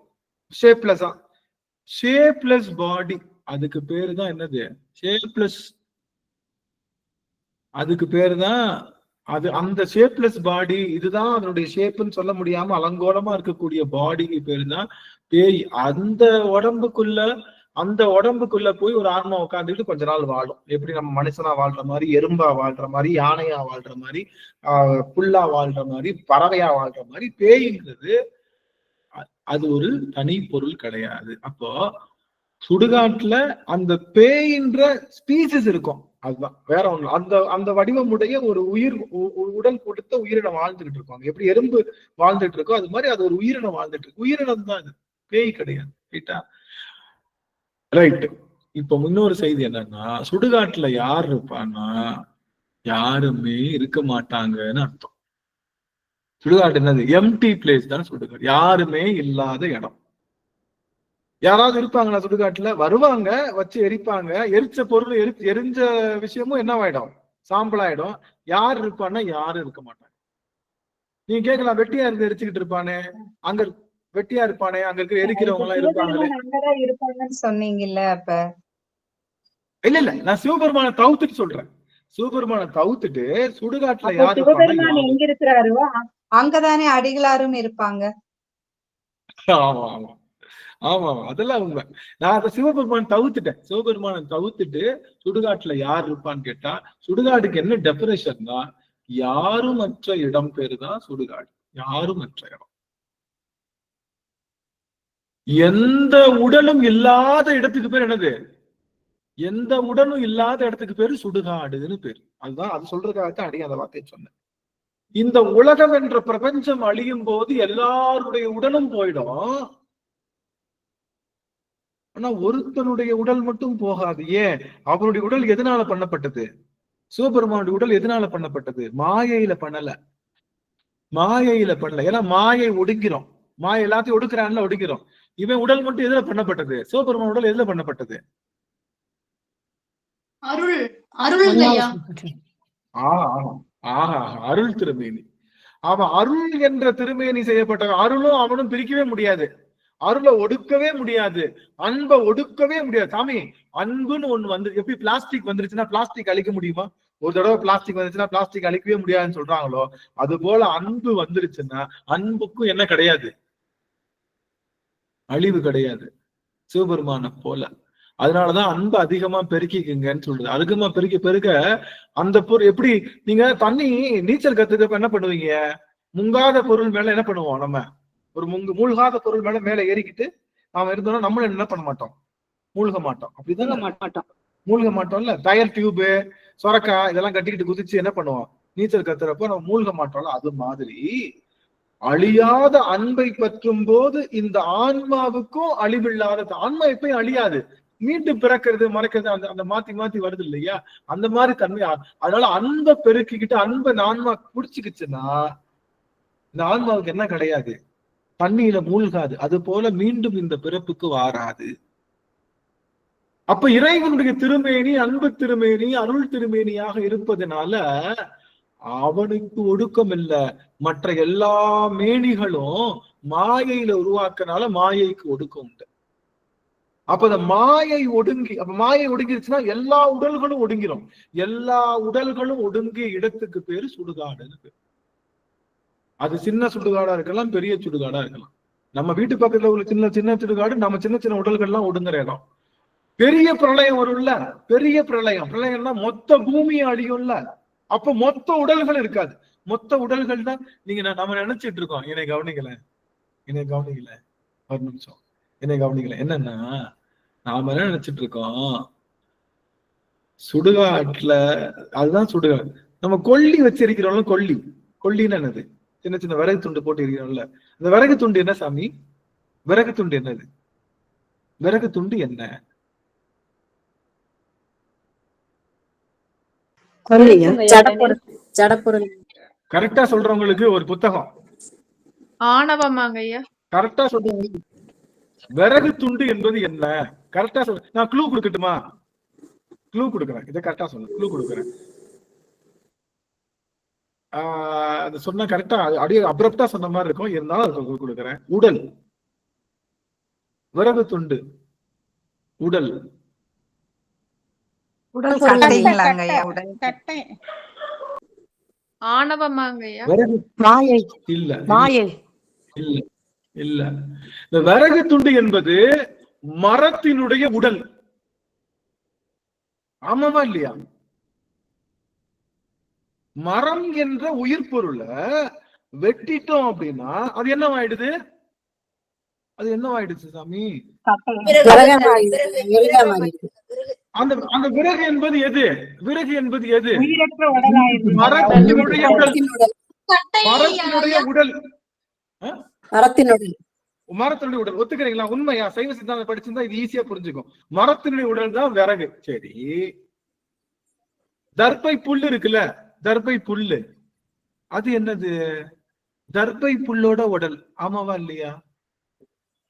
ஷேப்லெஸ் பாடி. அதுக்கு பேரு தான் என்னது? ஷேப்லெஸ். அதுக்கு பேரு தான் அது. அந்த ஷேப்லெஸ் பாடி, இதுதான் அதனுடைய ஷேப்னு சொல்ல முடியாம அலங்கோலமா இருக்கக்கூடிய பாடிக்கு பேரு தான் பேய். அந்த உடம்புக்குள்ள போய் ஒரு ஆன்மா உட்காந்துட்டு கொஞ்ச நாள் வாழும். எப்படி நம்ம மனுஷனா வாழ்ற மாதிரி, எறும்பா வாழ்ற மாதிரி, யானையா வாழ்ற மாதிரி, புல்லா வாழ்ற மாதிரி, பறவையா வாழ்ற மாதிரி, பேய்ங்கிறது அது ஒரு தனி பொருள் கிடையாது. அப்போ சுடுகாட்டுல அந்த பேயின்ற ஸ்பீசிஸ் இருக்கும். அதுதான், வேற ஒண்ணு. அந்த வடிவமுடைய ஒரு உடல் கொடுத்த உயிரினம் வாழ்ந்துகிட்டு இருக்கும். எப்படி எறும்பு வாழ்ந்துட்டு இருக்கோ அது மாதிரி அது ஒரு உயிரினம் வாழ்ந்துட்டு இருக்கு. உயிரினம் தான் இது, பேய் கிடையாது. ரைட்டா? ரைட். இப்ப இன்னொரு செய்தி என்னன்னா, சுடுகாட்டுல யார் இருப்பான்னா யாருமே இருக்க மாட்டாங்கன்னு அர்த்தம். சுடுகாடு என்னது? எம்டி பிளேஸ் தான் சுடுகாடு, யாருமே இல்லாத இடம். யாராவது இருப்பாங்களா சுடுகாட்டுல? வருவாங்க, வச்சு எரிப்பாங்க. எரிச்ச பொருள் எரிஞ்ச விஷயமும் என்னவாயிடும்? சாம்பலாயிடும். யார் இருப்பான்னா யாரும் இருக்க மாட்டாங்க. நீங்க கேட்கலாம், வெட்டியா இருந்து எரிச்சுக்கிட்டு இருப்பானே, அங்க வெட்டியா இருப்பானே, அங்க இருக்க எரிக்கிறவங்க எல்லாம் இருப்பாங்களே. அங்கதான் இருப்பாங்கன்னு சொன்னீங்கல்ல. அப்ப இல்ல நான் சிவபெருமான தவிர்த்துட்டு சொல்றேன். சிவபெருமான தவிர்த்துட்டு சுடுகாட்டுல யாரு சிவபெருமான் எங்க இருக்கிறாரோ அங்கதானே அடிகளாரும் இருப்பாங்க. ஆமா ஆமா ஆமா அதெல்லாம் உண்மை. நான் அதை சிவபெருமான் தவிர்த்துட்டேன். சிவபெருமானை தவிர்த்துட்டு சுடுகாட்டுல யார் இருப்பான்னு கேட்டா, சுடுகாடுக்கு என்ன டெபரேஷன்னா, யாரும் மற்ற இடம் பேரு தான் சுடுகாடு. யாரும் மற்ற இடம். எந்த உடலும் இல்லாத இடத்துக்கு பேர் என்னது? எந்த உடலும் இல்லாத இடத்துக்கு பேரு சுடுகாடுன்னு பேரு. அதுதான் அது சொல்றதுக்காகத்தான் அடி அந்த வார்த்தையை சொன்னேன். இந்த உலகம் என்ற பிரபஞ்சம் அழியும் போது எல்லாருடைய உடலும் போயிடும். ஆனா ஒருத்தனுடைய உடல் மட்டும் போகாது. ஏன்? அவனுடைய உடல் எதனால பண்ணப்பட்டது? சிவபெருமானுடைய உடல் எதனால பண்ணப்பட்டது? மாயையில பண்ணல. மாயையில பண்ணல. ஏன்னா மாயை ஒடுங்கிறோம். மாயை எல்லாத்தையும் ஒடுக்குறான்ல, ஒடுக்கிறோம். இவன் உடல் மட்டும் எதுல பண்ணப்பட்டது? சிவபெருமான் உடல் எதுல பண்ணப்பட்டது? அருள் அருள் ஐயா. அருள் திருமேனி. அவன் அருள் என்ற திருமேனி செய்யப்பட்ட அருளும் அவனும் பிரிக்கவே முடியாது. அருளை ஒடுக்கவே முடியாது, அன்பை ஒடுக்கவே முடியாது. சாமி, அன்புன்னு ஒண்ணு வந்து எப்படி பிளாஸ்டிக் வந்துருச்சுன்னா பிளாஸ்டிக் அழிக்க முடியுமா? ஒரு தடவை பிளாஸ்டிக் வந்துருச்சுன்னா பிளாஸ்டிக் அழிக்கவே முடியாதுன்னு சொல்றாங்களோ, அது போல அன்பு வந்துருச்சுன்னா அன்புக்கும் என்ன கிடையாது? அழிவு கிடையாது. சிவபெருமான போல. அதனாலதான் அன்பு அதிகமா பெருக்கிக்குங்கன்னு சொல்றது. அதிகமா பெருக்க அந்த பொருள் எப்படி? நீங்க தண்ணி நீச்சல் கத்துக்கப்ப என்ன பண்ணுவீங்க? முங்காத பொருள் மேல என்ன பண்ணுவோம்? நம்ம ஒரு மூழ்காத பொருள் மேல ஏறிக்கிட்டு நாம இருந்தோம்னா நம்மளும் என்ன பண்ண மாட்டோம்? மூழ்க மாட்டோம். அப்படிதான் மூழ்க மாட்டோம்ல. டயர் டியூபு, சொரக்காய் இதெல்லாம் கட்டிக்கிட்டு குதிச்சு என்ன பண்ணுவோம்? நீச்சல் கத்துறப்போ நம்ம மூழ்க மாட்டோம்ல. அது மாதிரி அழியாத அன்பை பற்றும் போது இந்த ஆன்மாவுக்கும் அழிவில்லாத ஆன்மா எப்பயும் அழியாது, மீண்டும் பிறக்கிறது மறைக்கிறது, அந்த மாத்தி மாத்தி வருது இல்லையா? அந்த மாதிரி தன்மை. அதனால அன்பை பெருக்கிக்கிட்டு அன்பை ஆன்மா குடிச்சுக்கிச்சுன்னா இந்த ஆன்மாவுக்கு என்ன கிடையாது? தண்ணியில மூழ்காது. அது போல மீண்டும் இந்த பிறப்புக்கு வாராது. அப்ப இறைவனுடைய திருமேனி அன்பு திருமேனி அருள் திருமேனியாக இருப்பதனால அவனுக்கு ஒடுக்கம் இல்ல. மற்ற எல்லா மேனிகளும் மாயையில உருவாக்குனால மாயைக்கு ஒடுக்கம் உண்டு. அப்ப அந்த மாயை ஒடுங்கி, அப்ப மாயை ஒடுங்கிருச்சுன்னா எல்லா உடல்களும் ஒடுங்கிரும். எல்லா உடல்களும் ஒடுங்கிய இடத்துக்கு பேரு சுடுகாடுன்னு பேரு. அது சின்ன சுடுகாடா இருக்கலாம், பெரிய சுடுகாடா இருக்கலாம். நம்ம வீட்டு பக்கத்துல உள்ள சின்ன சின்ன சுடுகாடு நம்ம சின்ன சின்ன உடல்கள்லாம் ஒடுங்குற இடம். பெரிய பிரளயம் வரும்ல, பெரிய பிரளயம்னா மொத்த பூமியை அழியும்ல. அப்ப மொத்த உடல்கள் இருக்காது. மொத்த உடல்கள் தான் நீங்க நம்ம நினைச்சிட்டு இருக்கோம். என்னை கவனிக்கல ஒரு நிமிஷம், என்னை கவனிக்கல. என்னன்னா நாம என்ன நினைச்சிட்டு இருக்கோம்? சுடுகாட்டுல அதுதான் சுடுகாடு. நம்ம கொல்லி வச்சிருக்கிறோம்ல, கொல்லின்னு என்னது? சின்ன சின்ன விறகு துண்டு போட்டு இருக்கிறோம்ல. அந்த விறகு துண்டு என்ன சாமி? விறகு துண்டு என்னது? விறகு துண்டு என்ன? கரெக்டா சொல்றவங்களுக்கு ஒரு புத்தகம். ஆணவமாங்க ஐயா. கரெக்டா சொல்றவங்களுக்கு விறகு துண்டு என்பது என்ன? கரெக்டா சொல்ல. நான் க்ளூ கொடுக்கட்டுமா? க்ளூ கொடுக்குறேன். இதை கரெக்டா சொல்ல க்ளூ கொடுக்குறேன். அது சொன்னா கரெக்டா அப்படியே அப்ரப்டா சொன்ன மாதிரி இருக்கும். இருந்தாலும் அது கொடுக்குறேன். உடல், விறகு துண்டு, உடல். ஆணவமாங்கய்யா. இல்ல இல்ல இல்ல. இந்த விறகு துண்டு என்பது மரத்தினுடைய உடல். ஆமாவா இல்லையா? மரம் என்ற உயிர் பொருளை வெட்டிட்டோம் அப்படின்னா அது என்னவாயிடுது? அது என்னவாயிடுச்சு சாமி? அந்த விறகு என்பது எது? விறகு என்பது எது? மரத்தினுடைய உடல். மரத்தினுடைய உடல். ஒத்துக்கிறீங்களா? உண்மையா? சைவ சித்தாந்தம் படிச்சிருந்தா இது ஈஸியா புரிஞ்சுக்கும். மரத்தினுடைய உடல் தான் விறகு. சரி, தர்பை புல் இருக்குல்ல, தர்பை புல்லு, அது என்னது? தர்பை புல்லோட உடல், ஆமாவா இல்லையா?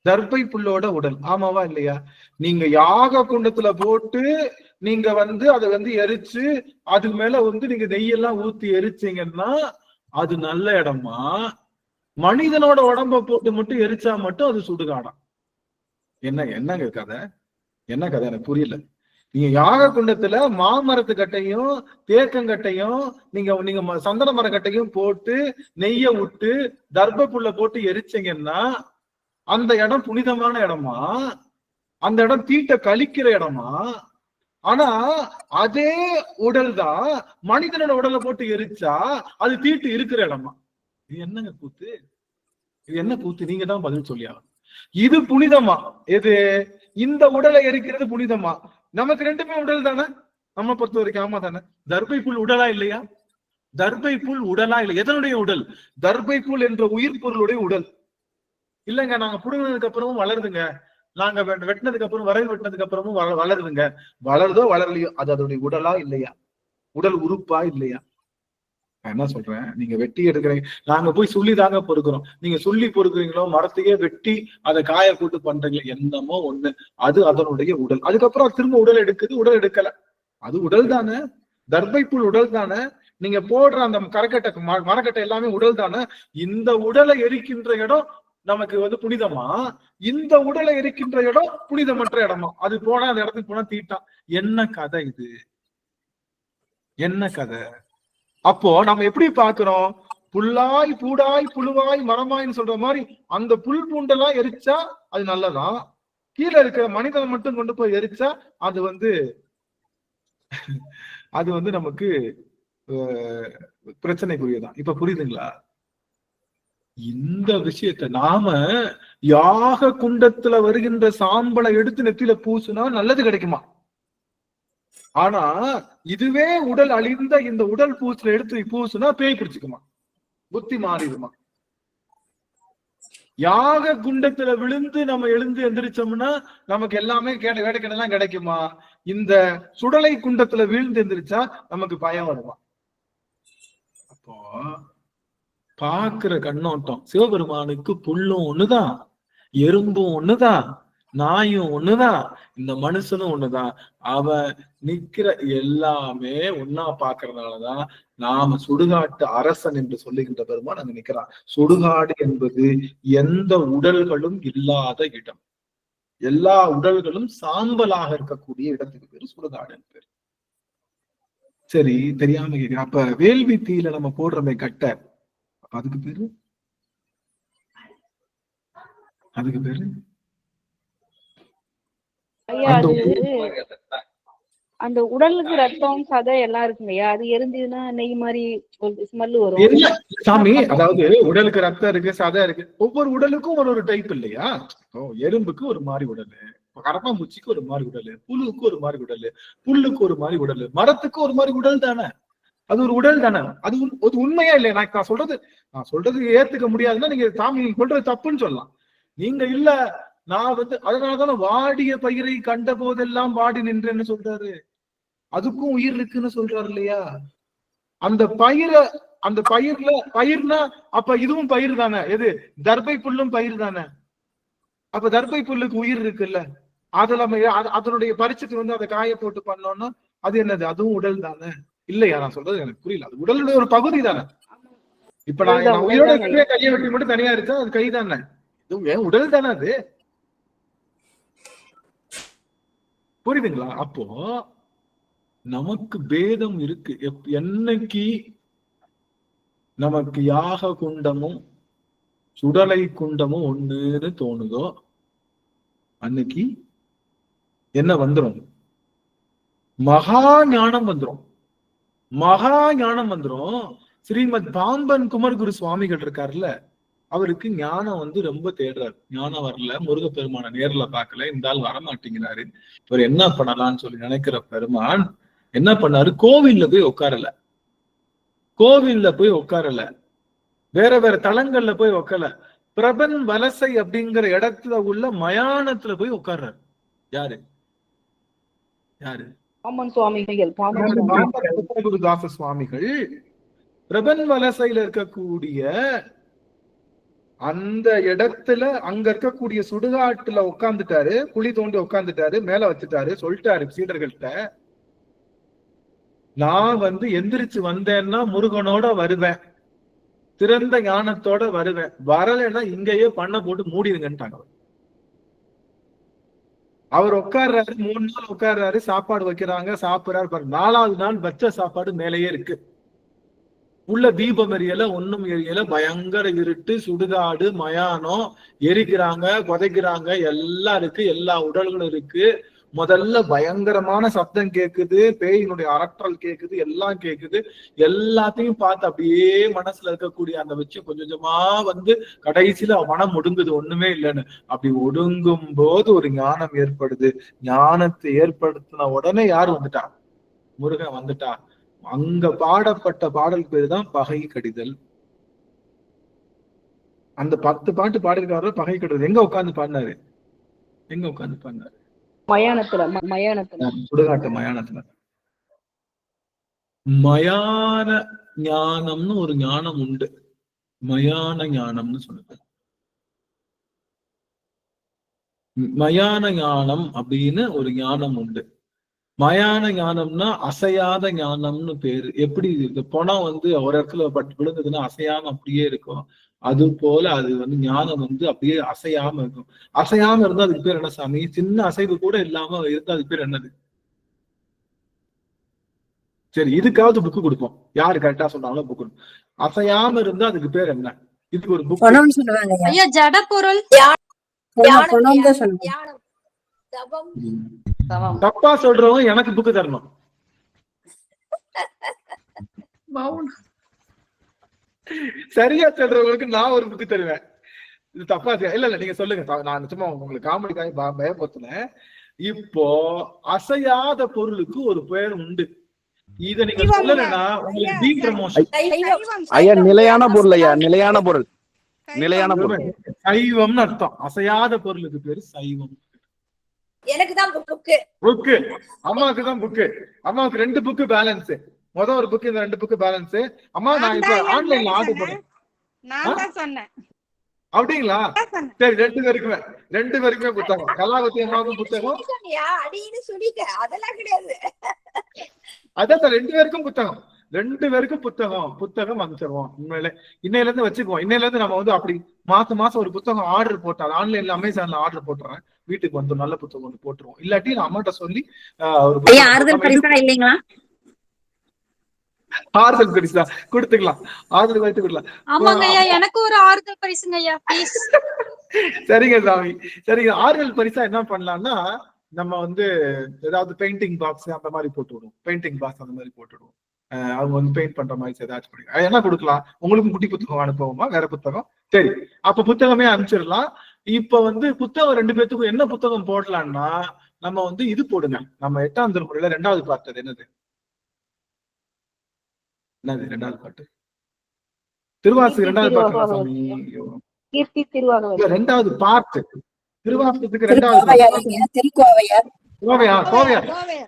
தர்பை புல்லோட உடல், ஆமாவா இல்லையா? நீங்க யாக குண்டத்துல போட்டு நீங்க அதை எரிச்சு அது மேல நீங்க நெய்யெல்லாம் ஊத்தி எரிச்சீங்கன்னா அது நல்ல இடமா? மனிதனோட உடம்ப போட்டு மட்டும் எரிச்சா மட்டும் அது சுடுகாடாம். என்னங்க கதை? என்ன கதை எனக்கு புரியல. நீங்க யாக குண்டத்துல மாமரத்துக்கட்டையும் தேக்கங்கட்டையும் நீங்க சந்தன மரக்கட்டையும் போட்டு நெய்ய விட்டு தர்ப புல்ல போட்டு எரிச்சீங்கன்னா அந்த இடம் புனிதமான இடமா? அந்த இடம் தீட்ட கழிக்கிற இடமா? ஆனா அதே உடல் தான் மனிதனோட உடலை போட்டு எரிச்சா அது தீட்டு இருக்கிற இடமா? இது என்னங்க கூத்து? இது என்ன கூத்து? நீங்க தான் பதில் சொல்லியா. இது புனிதமா? எது? இந்த உடலை எரிக்கிறது புனிதமா? நமக்கு ரெண்டுமே உடல் தானே, நம்ம பொறுத்த வரைக்கும். ஆமா தானே? தர்பை புல் உடலா இல்லையா? தர்பை புல் உடலா இல்லை? எதனுடைய உடல்? தர்பை புல் என்ற உயிர் பொருளுடைய உடல். இல்லைங்க, நாங்க புடுங்கினதுக்கு அப்புறமும் வளருதுங்க, நாங்க வெட்டினதுக்கு அப்புறம் வரைவு வெட்டினதுக்கு அப்புறமும் வளருதுங்க. வளருதோ வளரலையோ அது அதனுடைய உடலா இல்லையா? உடல் உறுப்பா இல்லையா? நான் என்ன சொல்றேன், நீங்க வெட்டி எடுக்கிறீங்க, நாங்க போய் சொல்லி தாங்க பொறுக்கிறோம். நீங்க சொல்லி பொறுக்குறீங்களோ மரத்தையே வெட்டி அதை காய போட்டு பண்றீங்களோ என்னமோ ஒண்ணு, அது அதனுடைய உடல். அதுக்கப்புறம் திரும்ப உடல் எடுக்குது, உடல் எடுக்கல, அது உடல் தானே. தர்பை புல் உடல் தானே. நீங்க போடுற அந்த கரக்கட்டை மரக்கட்டை எல்லாமே உடல் தானே. இந்த உடலை எரிக்கின்ற இடம் நமக்கு புனிதமா? இந்த உடலை எரிக்கின்ற இடம் புனிதமற்ற இடமா? அது போனா அந்த இடத்துக்கு போனா தீட்டான். என்ன கதை இது? என்ன கதை? அப்போ நம்ம எப்படி பாக்குறோம்? புல்லாய் பூடாய் புழுவாய் மரமாயின்னு சொல்ற மாதிரி அந்த புல் பூண்டெல்லாம் எரிச்சா அது நல்லதான், கீழே இருக்கிற மனிதனை மட்டும் கொண்டு போய் எரிச்சா அது நமக்கு பிரச்சனைக்குரியதான். இப்ப புரியுதுங்களா? இந்த விஷயத்த நாம யாக குண்டத்துல வருகின்ற சாம்பலை எடுத்து நெத்தியில பூசுனா நல்லது கிடைக்குமா? ஆனா இதுவே உடல் அழிந்த இந்த உடல் பூசுல எடுத்து பூசுனா பேய் பிடிச்சுக்குமா? புத்தி மாறிடுமா? யாக குண்டத்துல விழுந்து நம்ம எழுந்து எந்திரிச்சோம்னா நமக்கு எல்லாமே வேடைக்கெல்லாம் கிடைக்குமா? இந்த சுடலை குண்டத்துல விழுந்து எந்திரிச்சா நமக்கு பயம் வருமா? அப்போ பாக்குற கண்ணோட்டம், சிவபெருமானுக்கு புல்லும் ஒண்ணுதான், எறும்பும் ஒண்ணுதான், நாயும் ஒண்ணுதான், இந்த மனுஷனும் ஒண்ணுதான். அவன் நிக்கிற எல்லாமே ஒன்னா பாக்குறதுனாலதான் நாம சுடுகாட்டு அரசன் என்று சொல்லுகின்ற பெருமான் அங்க நிக்கிறான். சுடுகாடு என்பது எந்த உடல்களும் இல்லாத இடம், எல்லா உடல்களும் சாம்பலாக இருக்கக்கூடிய இடத்துக்கு பேரு சுடுகாடு பேரு. சரி, தெரியாம கேட்கிறேன். அப்ப வேள்வி தீயில நம்ம போடுறோமே கட்டை, அதுக்கு பேரு அந்த உடலுக்கு ரத்தம் சதை எல்லாம் இருக்குங்கய்யா, அது எரிஞ்சதுன்னா நெய் மாதிரி ஸ்மெல் வரும். என்ன சாமி? அதாவது உடலுக்கு ரத்தம் இருக்கு, சதை இருக்கு, ஒவ்வொரு உடலுக்கும் ஒரு டைப் இல்லையா? எறும்புக்கு ஒரு மாதிரி உடல், கரப்பாம்பூச்சிக்கு ஒரு மாதிரி உடல், புழுவுக்கு ஒரு மாதிரி உடல், புல்லுக்கு ஒரு மாதிரி உடல், மரத்துக்கு ஒரு மாதிரி உடல் தானே. அது ஒரு உடல் தானே. அது உண்மையா இல்லையா? நான் சொல்றது ஏத்துக்க முடியாதுன்னா நீங்க சாமி நீங்க சொல்றது தப்புன்னு சொல்லலாம். நீங்க இல்ல நான் அதனாலதானே வாடிய பயிரை கண்ட போதெல்லாம் வாடி நின்றேன்னு சொல்றாரு. அதுக்கும் உயிர் இருக்குன்னு சொல்றாரு இல்லையா? அந்த பயிர்னா அப்ப இதுவும் பயிர் தானே. எது? தர்பை புல்லும் பயிர் தானே. அப்ப தர்பை புல்லுக்கு உயிர் இருக்குல்ல, அதுல அதனுடைய பறிச்சுட்டு அதை காய போட்டு பண்ணோம்னா அது என்னது? அதுவும் உடல் தானே இல்லையா? நான் சொல்றது எனக்கு புரியல. அது உடலுடைய ஒரு பகுதி தானே. இப்ப நான் உயிரோட கையை வெட்டி மட்டும் தனியா இருக்கா, அது கை தானே, இதுவும் உடல் தானே. அது புரியுதுங்களா? அப்போ நமக்கு பேதம் இருக்கு. என்னைக்கு நமக்கு யாக குண்டமும் சுடலை குண்டமும் ஒண்ணுன்னு தோணுதோ அன்னைக்கு என்ன வந்துரும்? மகா ஞானம் வந்துரும். மகா ஞானம் வந்துரும். ஸ்ரீமத் பாம்பன் குமர்குரு சுவாமிகள் இருக்காருல்ல, அவருக்கு ஞானம் ரொம்ப தேடுறாரு. ஞானம் வரல, முருகப்பெருமான நேர்ல பார்க்கல, இந்த ஆள் வரமாட்டேங்கிறாரு, இவர் என்ன பண்ணலாம்னு சொல்லி நினைக்கிற பெருமான் என்ன பண்ணாரு? கோவில்ல போய் உட்காரல, வேற வேற தலங்கள்ல போய் உட்காரல, பிரபன் வலசை அப்படிங்கிற இடத்துல உள்ள மயானத்துல போய் உட்கார்றாரு. யாரு பாமன் சுவாமிகள் குருதாச சுவாமிகள் பிரபன் வலசையில இருக்கக்கூடிய அந்த இடத்துல அங்க இருக்கக்கூடிய சுடுகாட்டுல உட்கார்ந்துட்டாரு, குழி தோண்டி உட்கார்ந்துட்டாரு, மேல வச்சுட்டாரு, சொல்லிட்டாரு சீடர்கள்ட்ட, நான் எந்திரிச்சு வந்தேன்னா முருகனோட வருவேன், திறந்த ஞானத்தோட வருவேன், வரலைன்னா இங்கேயே பண்ண போட்டு மூடிடுங்கன்ட்டாங்க. அவர் உட்கார்றாரு, 3 நாள் உட்கார்றாரு, சாப்பாடு வைக்கிறாங்க, சாப்பிடுறாரு. 4வது நாள் வச்ச சாப்பாடு மேலேயே இருக்கு. உள்ள தீபம் எரியல, ஒண்ணும் எரியல, பயங்கர இருட்டு, சுடுகாடு, மயானம், எரிக்கிறாங்க, புதைக்கிறாங்க, எல்லாம் இருக்கு, எல்லா உடல்களும் இருக்கு. முதல்ல பயங்கரமான சப்தம் கேக்குது, பேயினுடைய அரற்றல் கேக்குது, எல்லாம் கேக்குது. எல்லாத்தையும் பார்த்து அப்படியே மனசுல இருக்கக்கூடிய அந்த வச்சு கொஞ்சம் கொஞ்சமா கடைசியில மனம் ஒடுங்குது, ஒண்ணுமே இல்லைன்னு. அப்படி ஒடுங்கும் போது ஒரு ஞானம் ஏற்படுது. ஞானத்தை ஏற்படுத்தின உடனே யார் வந்துட்டா? முருகன் வந்துட்டா. அங்க பாடப்பட்ட பாடல் பேரு தான் பகை கடிதல். அந்த 10 பாட்டு பாடிருக்காரு. பகை கடிதல் எங்க உட்கார்ந்து பாடினாரு? எங்க உட்கார்ந்து பாடினாரு? மயானத்துல சுடுகாட்டு மயானத்துல. மயான ஞானம்னு ஒரு ஞானம் உண்டு. மயான ஞானம்னு சொல்லுது. மயான ஞானம் அப்படின்னு ஒரு ஞானம் உண்டு. மயான ஞானம்னா அசையாத ஞானம்னு பேரு. எப்படி இந்த பணம் ஒரு இடத்துல பட்டு விழுந்ததுன்னா அசையாம அப்படியே இருக்கும், அது போல அது ஞானம் அப்படியே அசையாம இருக்கும். அசையாம இருந்தா அதுக்கு பேர் என்ன சாமி? சின்ன அசைவு கூட இல்லாம இருந்தா அதுக்கு பேர் என்னது? சரி, இதுக்காவது புக்கு கொடுப்போம். யாரு கரெக்டா சொன்னாலும் புக் கொடுப்போம். அசையாம இருந்தா அதுக்கு பேர் என்ன? இதுக்கு ஒரு புக் சொல்லுவாங்க. ஐயா ஜட பொருள் தப்பா சொல்றவங்க எனக்கு புக்கு தரணும். சரியா சொல்றவங்களுக்கு நான் ஒரு புக்கு தருவேன். இது தப்பா இல்ல நீங்க சொல்லுங்க. நான் சும்மா உங்களுக்கு காமெடிக்காக பயப்படுத்தினேன். இப்போ அசையாத பொருளுக்கு ஒரு பெயர் உண்டு. இத நீங்க சொல்லலன்னா உங்களுக்கு டீ ப்ரமோஷன். ஐயா நிலையான பொருள், ஐயா நிலையான பொருள், நிலையான பொருள் சைவம்னு அர்த்தம். அசையாத பொருளுக்கு பேரு சைவம். எனக்கு தான் புக்கு. அம்மாவுக்கு தான் புக்கு. அம்மாவுக்கு 2 புக்கு பேலன்ஸ். ஒரு புக்கு, இந்த 2 புக்கு பேலன்ஸ். அம்மா நான் இப்ப ஆன்லைன்ல ஆர்டர் பண்ணேன். நான் தான் சொன்னேன். அப்படிங்களா? சரி, 2 பேருக்குமே புத்தகம். கலாவதி அம்மாவுக்கும் புத்தகம். அதெல்லாம் கிடையாது. அதான் 2 பேருக்கும் புத்தகம். 2 பேருக்கும் புத்தகம் அனுப்பிச்சிருவோம். உண்மையிலே இன்னையில இருந்து வச்சுக்குவோம். இன்னையில இருந்து நம்ம அப்படி மாசம் ஒரு புத்தகம் ஆர்டர் போட்டால், ஆன்லைன்ல அமேசான்ல ஆர்டர் போட்டுறேன், வீட்டுக்கு நல்ல புத்தகம் போட்டுருவோம். இல்லாட்டி நான் அம்மாட்ட சொல்லி ஆறுதல் பரிசா இல்லைங்களா? ஆறுதல் பரிசா கொடுத்துக்கலாம். ஆறுதல் வைத்து கொடுக்கலாம். ஆமாங்க ஐயா, எனக்கு ஒரு ஆறுதல் பரிசுங்க ஐயா ப்ளீஸ். சரிங்க சாமி, சரிங்க. ஆறுதல் பரிசா என்ன பண்ணலாம்னா, நம்ம ஏதாவது பெயிண்டிங் பாக்ஸ் அந்த மாதிரி போட்டு விடுவோம். பெயிண்டிங் பாக்ஸ் அந்த மாதிரி போட்டுடுவோம். அவங்க பெயிண்ட் பண்ற மாதிரி ஏதாச்சும் பண்ணி என்ன கொடுக்கலாம். உங்களுக்கு குட்டி புத்தகம் அனுப்புவோமா? வேற புத்தகம்? சரி, அப்ப புத்தகமே அனுப்பிச்சிடலாம். இப்ப புத்தகம் 2 பேத்துக்கும் என்ன புத்தகம் போடலாம்னா, நம்ம இது போடுங்க. நம்ம 8ஆம் திருமுறையில 2வது பாட்டு. என்னது 2வது பாட்டு? திருவாசகம் 2வது பாட்டு. 2வது பாட்டு திருவாசகத்துக்கு 2வது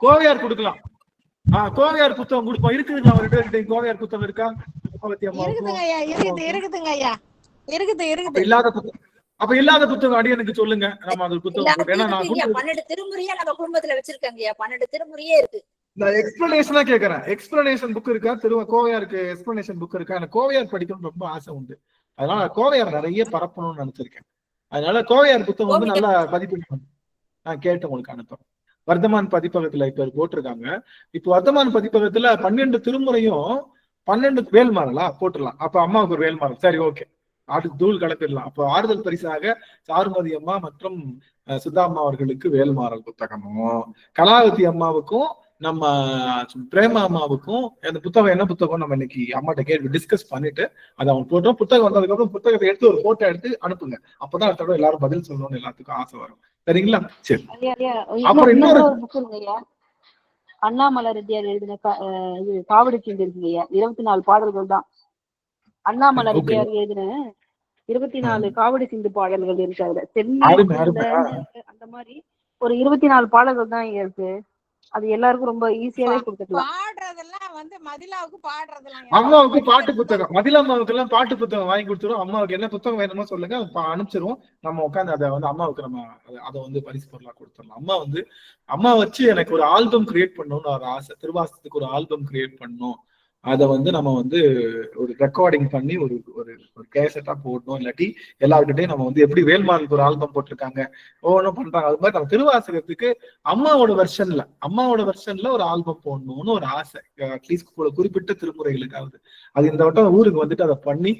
கோவையார் கொடுக்கலாம். கோவையார் புத்தகம் கொடுப்போம். இருக்குதுங்களா? ஒரு 2 கோவையார் புத்தகம் இருக்கா? இல்லாத புத்தகம் அடியனுக்கு சொல்லுங்க. நம்ம அது புத்தகம் 12 திருமுறையே நம்ம குடும்பத்துல வச்சிருக்காங்க. 12 திருமுறையே இருக்கு. நான் எக்ஸ்பிளனேஷனா கேக்குறேன். எக்ஸ்பிளனேஷன் புக் இருக்கா? கோவையாருக்கு எக்ஸ்பிளனேஷன் புக் இருக்கா? எனக்கு கோவையார் படிக்கணும்னு ரொம்ப ஆசை உண்டு. அதனால கோவையார் நிறைய பரப்பணும்னு நினைச்சிருக்கேன். அதனால கோவையார் புத்தகம் நல்லா பதிப்பு நான் கேட்டு உங்களுக்கு அனுப்புறேன். வர்த்தமான் பதிப்பகத்துல இப்ப போட்டிருக்காங்க. இப்ப வர்த்தமான் பதிப்பகத்துல 12 திருமுறையும் 12 வேல்மாறலா போட்டுடலாம். அப்ப அம்மாவுக்கு ஒரு வேல்மாறல். சரி, ஓகே, அதுக்கு தூள் கலப்பிடலாம். அப்போ ஆறுதல் பரிசாக சாருமதி அம்மா மற்றும் சுதாம்மா அவர்களுக்கு வேல்மாறல் புத்தகமும், கலாவதி அம்மாவுக்கும் நம்ம பிரேமா அம்மாவுக்கும் அந்த புத்தகம் என்ன புத்தகம் நம்ம இன்னைக்கு அம்மாட்ட கேள்வி டிஸ்கஸ் பண்ணிட்டு அதை அவங்க போட்டோம். புத்தகம் வந்ததுக்கு அப்புறம் புத்தகத்தை எடுத்து ஒரு போட்டோ எடுத்து அனுப்புங்க. அப்பதான் அடுத்த எல்லாரும் பதில் சொல்லணும்னு எல்லாத்துக்கும் ஆசை வரும். சரிங்களா? சரி. அப்புறம் இன்னொரு புக் இருக்குங்கய்யா, அண்ணாமலை ரெட்டியார் எழுதின காவடி சிந்து இருக்குங்கய்யா. 24 பாடல்கள் தான். அண்ணாமலை ரெட்டியார் எழுதின 24 காவடி சிந்து பாடல்கள் இருக்கு. அதுல அந்த மாதிரி ஒரு 24 பாடல்கள் தான் இருக்கு. அது எல்லாருக்கும் ரொம்ப ஈஸியாவே கொடுத்துக்கலாம். பாடுறதெல்லாம் வந்து மதிலாவுக்கு பாடுறதெல்லாம் அம்மாவுக்கு பாட்டு புத்தகம், மதிலம்மாவுக்கு எல்லாம் பாட்டு புத்தகம் வாங்கி கொடுத்துருவோம். அம்மாவுக்கு என்ன புத்தகம் வேணுமோ சொல்லுங்க, அனுப்பிச்சிருவோம். நம்ம உட்காந்து அதை வந்து அம்மாவுக்கு நம்ம அதை வந்து பரிசு பொருளா கொடுத்துடலாம். அம்மா வச்சு எனக்கு ஒரு ஆல்பம் கிரியேட் பண்ணணும்னு ஒரு ஆசை. திருவாசத்துக்கு ஒரு ஆல்பம் கிரியேட் பண்ணணும். அதை வந்து நம்ம வந்து ஒரு ரெக்கார்டிங் பண்ணி ஒரு ஒரு கேசட்டா போடணும். இல்லாட்டி எல்லாருக்கிட்டையும் நம்ம வந்து எப்படி வேல்மாருக்கு ஒரு ஆல்பம் போட்டிருக்காங்க ஒவ்வொன்றும் பண்றாங்க, அது மாதிரி நம்ம திருவாசகத்துக்கு அம்மாவோட வெர்ஷன்ல ஒரு ஆல்பம் போடணும்னு ஒரு ஆசை. அட்லீஸ்ட் குறிப்பிட்ட திருமுறைகளுக்காவது. அது இந்த வட்டம் ஊருக்கு வந்துட்டு அதை பண்ணி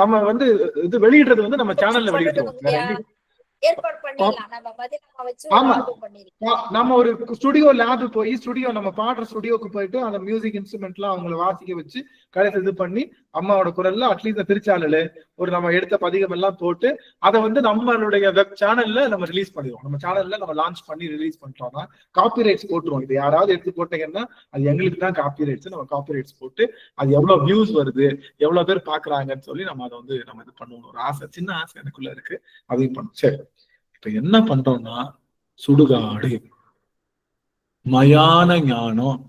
நம்ம வந்து இது வெளியிடுறது வந்து நம்ம சேனல்ல வெளியிடுவோம். ஏற்பாடு பண்ணிடலாம். நம்ம மதிலம்மா வச்சு ஆமா, ஆல்பம் பண்ணிடலாம். நம்ம ஒரு ஸ்டுடியோ லேப் போய் நம்ம பாடுற ஸ்டுடியோக்கு போயிட்டு அந்த மியூசிக் இன்ஸ்ட்ருமெண்ட் எல்லாம் அவங்களை வாசிக்க வச்சு கடைசி இது பண்ணி அம்மாவோட குரல்ல அட்லீஸ்ட் திருச்சானல் ஒரு நம்ம எடுத்த பதிகம் எல்லாம் போட்டு அதை வந்து நம்மளுடைய வெப் சேனல்ல நம்ம ரிலீஸ் பண்ணிடுவோம். நம்ம சேனல்ல நம்ம லான்ச் பண்ணி ரிலீஸ் பண்ணிட்டோம்னா காப்பி ரைட்ஸ் போட்டுருவோம். இது யாராவது எடுத்து போட்டீங்கன்னா அது எங்களுக்கு தான் காப்பி ரைட்ஸ். நம்ம காப்பி ரைட்ஸ் போட்டு அது எவ்வளவு வியூஸ் வருது, எவ்வளவு பேர் பாக்குறாங்கன்னு சொல்லி நம்ம அதை வந்து நம்ம இது பண்ணுவோம். ஒரு ஆசை, சின்ன ஆசை எனக்குள்ள இருக்கு, அதையும் பண்ணும். சரி, இப்ப என்ன பண்றோம்னா சுடுகாடு, மயான ஞானம்,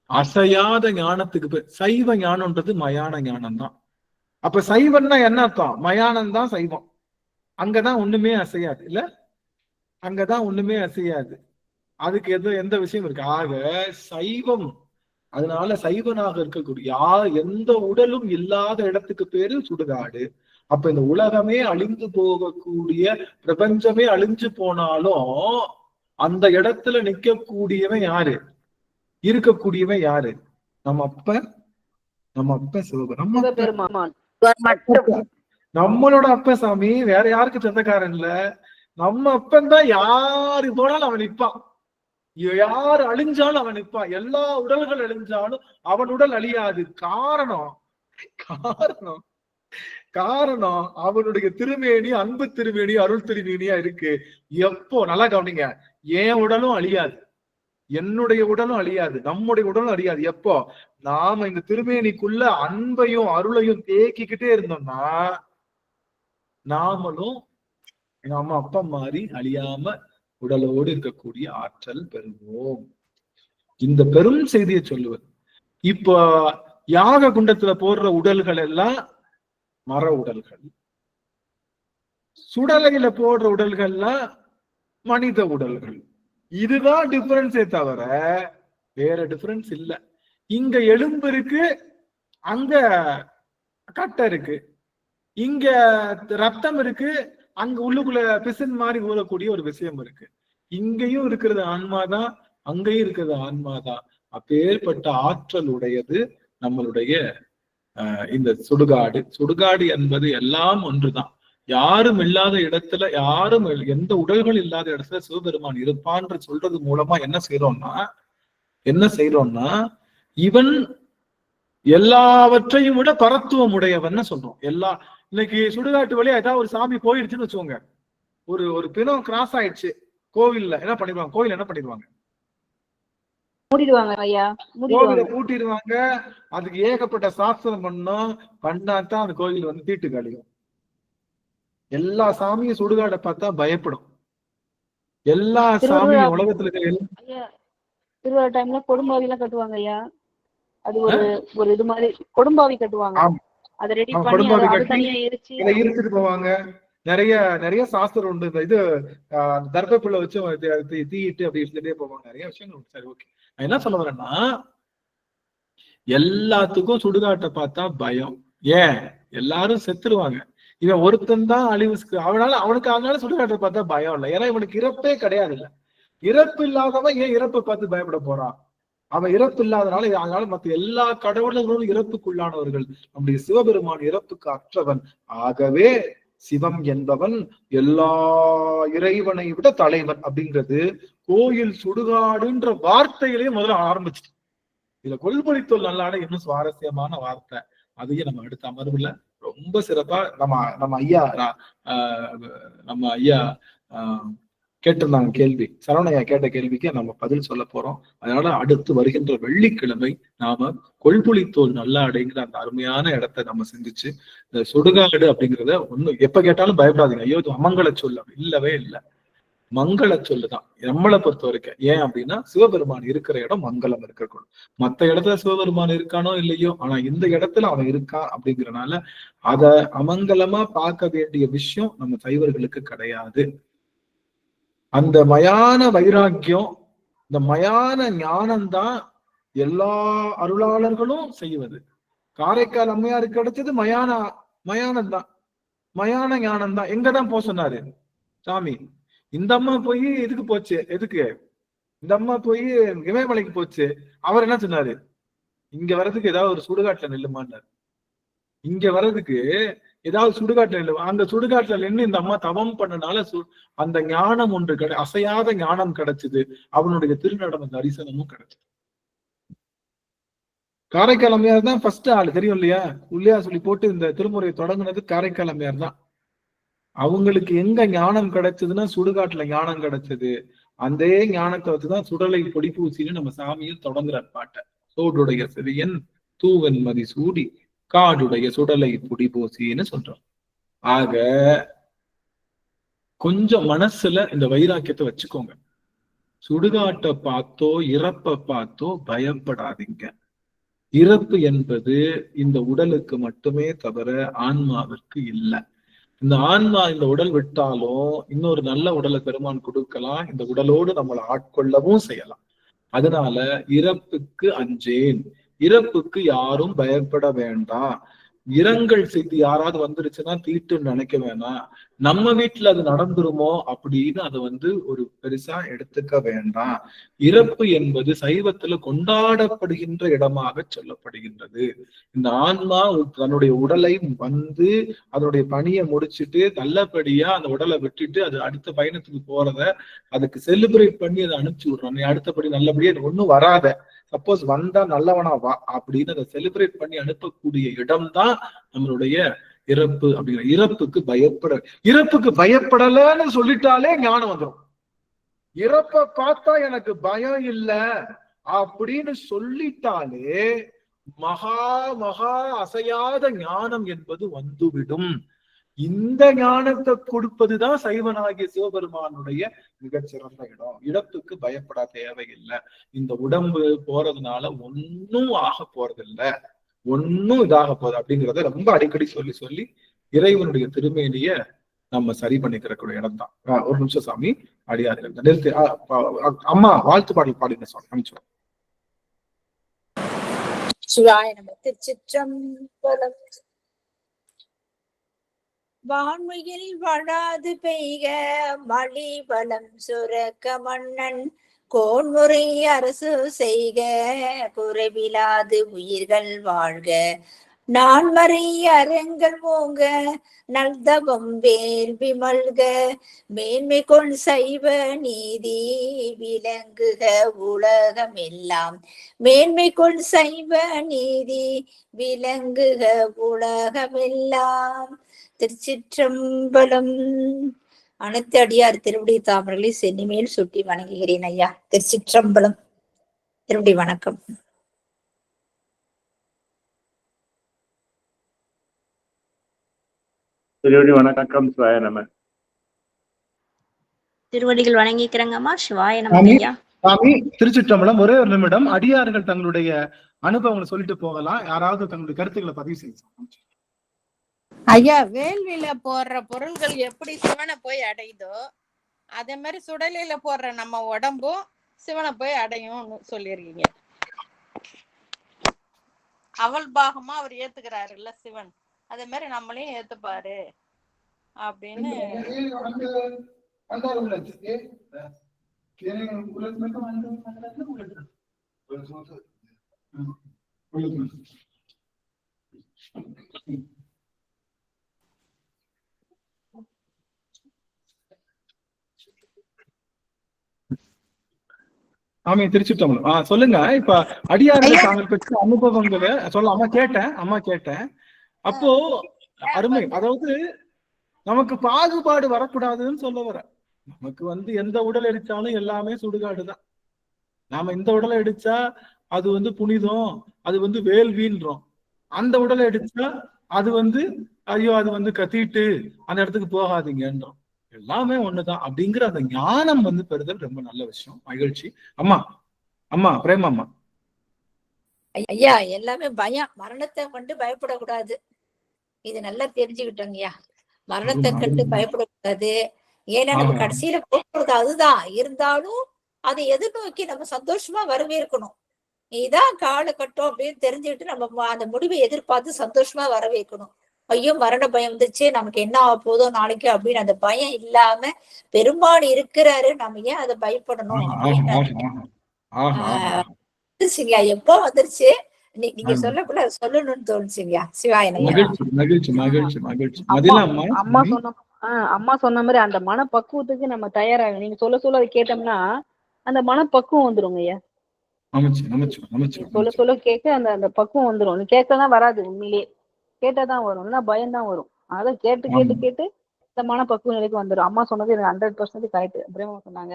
அசையாத ஞானத்துக்கு பேர் சைவ ஞானம்ன்றது மயான ஞானம் தான். அப்ப சைவம்னா என்ன அர்த்தம்? மயானம் தான் சைவம். அங்கதான் ஒண்ணுமே அசையாது, இல்ல அங்கதான் ஒண்ணுமே அசையாது. அதுக்கு எந்த விஷயம் இருக்கு? ஆக சைவம், அதனால சைவனாக இருக்கக்கூடிய எந்த உடலும் இல்லாத இடத்துக்கு பேரு சுடுகாடு. அப்ப இந்த உலகமே அழிந்து போகக்கூடிய, பிரபஞ்சமே அழிஞ்சு போனாலும் அந்த இடத்துல நிக்கக்கூடியவன் யாரு? இருக்கக்கூடியவன் யாரு? நம்ம அப்ப சிவபெருமான். நம்மளோட அப்ப சாமி, வேற யாருக்கு சொந்தக்காரன் இல்ல. நம்ம அப்பன் தான். யாரு போனாலும் அவன் நிற்பான், யாரு அழிஞ்சாலும் அவன் நிற்பான். எல்லா உடல்கள் அழிஞ்சாலும் அவன் உடல் அழியாது. காரணம் அவனுடைய திருமேனி அன்பு திருமேனி, அருள் திருமேனியா இருக்கு. எப்போ நல்லா கவனிங்க, என் உடலும் அழியாது, என்னுடைய உடலும் அழியாது, நம்முடைய உடலும் அழியாது. எப்போ நாம இந்த திருமேனிக்குள்ள அன்பையும் அருளையும் தேக்கிக்கிட்டே இருந்தோம்னா நாமளும் எங்க அம்மா அப்பா மாதிரி அழியாம உடலோடு இருக்கக்கூடிய ஆற்றல் பெறுவோம். இந்த பெரும் செய்தியை சொல்லுவது. இப்போ யாக குண்டத்துல போடுற உடல்கள் எல்லாம் மர உடல்கள், சுடலையில போடுற உடல்கள்லாம் மனித உடல்கள். இதுதான் டிஃபரன்ஸே தவிர வேற டிஃபரன்ஸ் இல்ல. இங்க எலும்பு இருக்கு, அங்க கட்டை இருக்கு, இங்க ரத்தம் இருக்கு, அங்க உள்ளுக்குள்ள பிசின் மாதிரி ஊறக்கூடிய ஒரு விஷயம் இருக்கு. இங்கேயும் இருக்கிறது ஆன்மாதான், அங்கேயும் இருக்கிறது ஆன்மாதான். அப்பேற்பட்ட ஆற்றல் உடையது நம்மளுடைய இந்த சுடுகாடு என்பது எல்லாம் ஒன்றுதான். யாரும் இல்லாத இடத்துல, யாரும் எந்த உடல்கள் இல்லாத இடத்துல சிவபெருமான் இருப்பான்னு சொல்றது மூலமா என்ன செய்யறோம்னா இவன் எல்லாவற்றையும் விட பரத்துவம் உடையவன் சொல்றோம். இன்னைக்கு சுடுகாட்டு வழியா ஏதாவது ஒரு சாமி போயிடுச்சுன்னு வச்சுக்கோங்க, ஒரு பிணம் கிராஸ் ஆயிடுச்சு, கோவில்ல என்ன பண்ணிடுவாங்க? கோவில பூட்டிடுவாங்க. அதுக்கு ஏகப்பட்ட சாஸ்திரம் பண்ணாதான் அந்த கோவில் வந்து தீட்டு காலியும். எல்லா சாமியும் சுடுகாடை பார்த்தா பயப்படும். எல்லா சாமியும் உலகத்துல திருவிழா டைம்ல கொடும்பாவி எல்லாம் கட்டுவாங்க ஐயா. அது ஒரு இது மாதிரி கொடும்பாவி கட்டுவாங்க. அதை ரெடி பண்ணி தனியா எரிச்சுட்டு போவாங்க. நிறைய சாஸ்திரம் உண்டு. இந்த இது தர்பப்புள்ள வச்சு தீயிட்டு அப்படி இருந்துட்டே போவாங்க. நிறைய விஷயங்கள் உண்டு. சரி, ஓகே. நான் என்ன சொல்ல வரேன்னா, எல்லாத்துக்கும் சுடுகாட்டை பார்த்தா பயம். ஏன்? எல்லாரும் செத்துருவாங்க. இவன் ஒருத்தன் தான் அழிவுக்கு, அதனால சுடுகாட்டை பார்த்தா பயம் இல்லை. ஏன்னா இவனுக்கு இறப்பே கிடையாது. இல்ல, இறப்பு இல்லாதவன் ஏன் இறப்பை பார்த்து பயப்பட போறான்? அவன் இறப்பு இல்லாதனால. அதனால மத்த எல்லா கடவுள்களும் இறப்புக்குள்ளானவர்கள். நம்முடைய சிவபெருமான் இறப்புக்கு அற்றவன். ஆகவே சிவம் என்பவன் எல்லா இறைவனை விட தலைவன் அப்படிங்கிறது கோயில் சுடுகாடுன்ற வார்த்தையிலேயே முதல்ல ஆரம்பிச்சு. இதுல கொள்பொழித்தோல் நல்லாட இன்னும் சுவாரஸ்யமான வார்த்தை. அதையும் நம்ம அடுத்த அமர்வுல ரொம்ப சிறப்பா நம்ம ஐயா கேட்டிருந்தாங்க கேள்வி. சரவணையா கேட்ட கேள்விக்கு நம்ம பதில் சொல்ல போறோம். அதனால அடுத்து வருகின்ற வெள்ளிக்கிழமை நாம கொள்புளித்தோல் நல்லாடைங்கிற அந்த அருமையான இடத்தை நம்ம சிந்திச்சு, இந்த சுடுகாடு அப்படிங்கிறத எப்ப கேட்டாலும் பயப்படாதீங்க. ஐயோ இது அமங்கல சொல், இல்லவே இல்லை. மங்கள சொல்லுதான் நம்மளை பொறுத்த வரைக்கும். ஏன் அப்படின்னா சிவபெருமான் இருக்கிற இடம் மங்களம் இருக்கக்கூடும். மத்த இடத்துல சிவபெருமான் இருக்கானோ இல்லையோ, ஆனா இந்த இடத்துல அவன் இருக்கான் அப்படிங்கிறனால அத அமங்கலமா பார்க்க வேண்டிய விஷயம் நம்ம சைவர்களுக்கு கிடையாது. அந்த மயான வைராக்கியம், இந்த மயான ஞானம்தான் எல்லா அருளாளர்களும் செய்வது. காரைக்கால் அம்மையாருக்கு கிடைச்சது மயானம் தான், மயான ஞானம் தான். எங்கதான் போக சொன்னாரு சாமி? இந்த அம்மா போய் எதுக்கு போச்சு? எதுக்கு இந்த அம்மா போய் இமயமலைக்கு போச்சு? அவர் என்ன சொன்னாரு? இங்க வர்றதுக்கு ஏதாவது ஒரு சுடுகாட்டுல நில்லுமான்னாரு. இங்க வர்றதுக்கு ஏதாவது சுடுகாட்டுல நில்லு. அங்க சுடுகாட்டுல நின்று இந்த அம்மா தவம் பண்ணனால அந்த ஞானம் ஒன்று அசையாத ஞானம் கிடைச்சது. அவனுடைய திருநடன தரிசனமும் கிடைச்சது. காரைக்கால் அம்மையார் தான் ஃபர்ஸ்ட் ஆளு, தெரியும் இல்லையா? உள்ளியா சொல்லி போட்டு இந்த திருமுறையை தொடங்குனது காரைக்கால் அம்மையார் தான். அவங்களுக்கு எங்க ஞானம் கிடைச்சதுன்னா சுடுகாட்டுல ஞானம் கிடைச்சது. அந்த ஞானத்தை வச்சுதான் சுடலை பொடி பூசின்னு நம்ம சாமியில் தொடங்குற பாட்டை. சோடுடைய செவியன் தூவன் மதி சூடி காடுடைய சுடலை பொடி பூசின்னு சொல்றோம். ஆக கொஞ்சம் மனசுல இந்த வைராக்கியத்தை வச்சுக்கோங்க. சுடுகாட்டை பார்த்தோ இறப்பை பார்த்தோ பயப்படாதீங்க. இறப்பு என்பது இந்த உடலுக்கு மட்டுமே தவிர ஆன்மாவிற்கு இல்லை. இந்த ஆன்மா இந்த உடல் விட்டாலும் இன்னொரு நல்ல உடலை பெருமான் கொடுக்கலாம். இந்த உடலோடு நம்மளை ஆட்கொள்ளவும் செய்யலாம். அதனால இறப்புக்கு அஞ்சேன், இறப்புக்கு யாரும் பயப்பட வேண்டாம். இரங்கல் செய்தி யாராவது வந்துருச்சுன்னா தீட்டுன்னு நினைக்க வேணாம். நம்ம வீட்டுல அது நடந்துருமோ அப்படின்னு அதை ஒரு பெருசா எடுத்துக்க வேண்டாம். இறப்பு என்பது சைவத்துல கொண்டாடப்படுகின்ற இடமாக சொல்லப்படுகின்றது. இந்த ஆன்மா தன்னுடைய உடலை அதனுடைய பணியை முடிச்சுட்டு நல்லபடியா அந்த உடலை விட்டுட்டு அது அடுத்த பயணத்துக்கு போறத அதுக்கு செலிப்ரேட் பண்ணி அதை அனுப்பிச்சு விடுறோம். நீ அடுத்தபடி நல்லபடியா ஒன்னும் வராத, சப்போஸ் வந்தா நல்லவனா வா அப்படின்னு அதை செலிப்ரேட் பண்ணி அனுப்பக்கூடிய இடம்தான் நம்மளுடைய இறப்பு அப்படிங்கிற. இறப்புக்கு பயப்படலன்னு சொல்லிட்டாலே ஞானம் வந்துடும். இறப்ப பார்த்தா எனக்கு பயம் இல்லை அப்படின்னு சொல்லிட்டாலே மகா மகா அசையாத ஞானம் என்பது வந்துவிடும். இந்த ஞானத்தை கொடுப்பதுதான் சைவனாகிய சிவபெருமானுடைய மிகச்சிறந்த இடம். இடத்துக்கு பயப்பட தேவையில்லை. இந்த உடம்பு போறதுனால ஒன்னும் ஆக போறதில்லை, ஒன்னும் இதாக போகுது அப்படிங்கிறத ரொம்ப அடிக்கடி சொல்லி சொல்லி இறைவனுடைய திருமேனிய நம்ம சரி பண்ணிக்கிறக்கூடிய இடம் தான். ஒரு நிமிஷம் சாமி, அடியார்கள் நிறுத்தி. அம்மா வாழ்த்து பாடல் பாடுங்க சாமி, அனுப்பிச்சோம். திருச்சிற்றம்பலம். வான்மையில் வழாது பெய்க மழி வளம் சுரக்க மன்னன் கோன்முறை அரசு செய்க குறைவிலாது உயிர்கள் வாழ்க நான்மறை அரங்கள் ஓங்க நல்தவம் வேள்வி மல்க மேன்மை கொள் சைவ நீதி விளங்குக உலகம் எல்லாம் மேன்மை கொள் சைவ நீதி விளங்குக உலகம் எல்லாம். திருச்சிற்றம்பலம். அனைத்து அடியார் திருவடி தாமர்களை சென்னிமேல் சுட்டி வணங்குகிறேன் ஐயா. திருச்சிற்றம்பலம். திருவடி வணக்கம். திருவடி வணக்கம். சிவாய நம. திருவடிகள் வணங்கிக்கிறங்கம்மா. சிவாய நம ஐயா. சாமி திருச்சிற்றம்பலம். ஒரே ஒரு நிமிடம், அடியார்கள் தங்களுடைய அனுபவங்களை சொல்லிட்டு போகலாம். யாராவது தங்களுடைய கருத்துக்களை பதிவு செய்யலாம். ஐயா, வேள்வியில போடுற பொருள்கள் எப்படி சிவனை போய் அடையுதோ அதே மாதிரி சுடலையில போடுற நம்ம உடம்பும் சிவனை போய் அடையும் சொல்லிருக்கீங்க. அவள் பாகமா அவர் ஏத்துக்கிறாருல்ல சிவன், அதே மாதிரி நம்மளையும் ஏத்துப்பாரு அப்படின்னு. ஆமா, திருச்சிட்டம்பலம். சொல்லுங்க. இப்ப அடியார்கள் தாங்கள் பெற்ற அனுபவங்களை சொல்ல. அம்மா கேட்டேன். அப்போ அருமை. அதாவது நமக்கு பாகுபாடு வரக்கூடாதுன்னு சொல்ல வர. நமக்கு எந்த உடல் அடிச்சாலும் எல்லாமே சுடுகாடுதான். நாம இந்த உடலை அடிச்சா அது புனிதம், அது வேள்வின்றோம். அந்த உடலை அடிச்சா அது ஐயோ அது கத்திட்டு அந்த இடத்துக்கு போகாதீங்கன்றோம். எல்லாமே ஒண்ணுதான் அப்படிங்கிற அந்த ஞானம் வந்து பெறுதல் ரொம்ப நல்ல விஷயம். மகிழ்ச்சி. அம்மா அம்மா பிரேமா அம்மா. ஐயா எல்லாமே பயம், மரணத்தை கண்டு பயப்படக்கூடாது. இது நல்லா தெரிஞ்சுக்கிட்டோங்கய்யா. மரணத்தை கண்டு பயப்படக்கூடாது. ஏன்னா நம்ம கடைசியில போகிறது அதுதான். இருந்தாலும் அதை எதிர்நோக்கி நம்ம சந்தோஷமா வரவேற்கணும். இதான் காலகட்டம் அப்படின்னு தெரிஞ்சுக்கிட்டு நம்ம அந்த முடிவை எதிர்பார்த்து சந்தோஷமா வரவேற்கணும். ஐயோ மரண பயம் வந்துச்சு, நமக்கு என்ன ஆக போதோ நாளைக்கு அப்படின்னு அந்த பயம் இல்லாம பெரும்பாலும் இருக்கிறாரு, நம்ம ஏன் அதை பயப்படணும் அப்படின்னு வந்துருச்சுங்கய்யா. எப்போ வந்துருச்சு நீங்க சொல்லக்குள்ள சொல்லணும்னு தோணுச்சுங்கய்யா. சிவாயனையா. மகிழ்ச்சி மகிழ்ச்சி மகிழ்ச்சி. அம்மா சொன்ன மாதிரி அந்த மனப்பக்குவத்துக்கு நம்ம தயாராக, நீங்க சொல்ல சொல்ல அதை கேட்டோம்னா அந்த மனப்பக்குவம் வந்துருங்க ஐயா. சொல்ல சொல்ல கேட்க அந்த அந்த பக்குவம் வந்துரும். கேட்கலாம் வராது, உண்மையிலேயே கேட்டாதான் வரும், இல்லைன்னா பயம்தான் வரும். அதை கேட்டு கேட்டு கேட்டு இந்த மனப்பக்குவ நிலைக்கு வந்துடும். அம்மா சொன்னது எனக்கு 100% கரெக்ட். பிரேமா சொன்னாங்க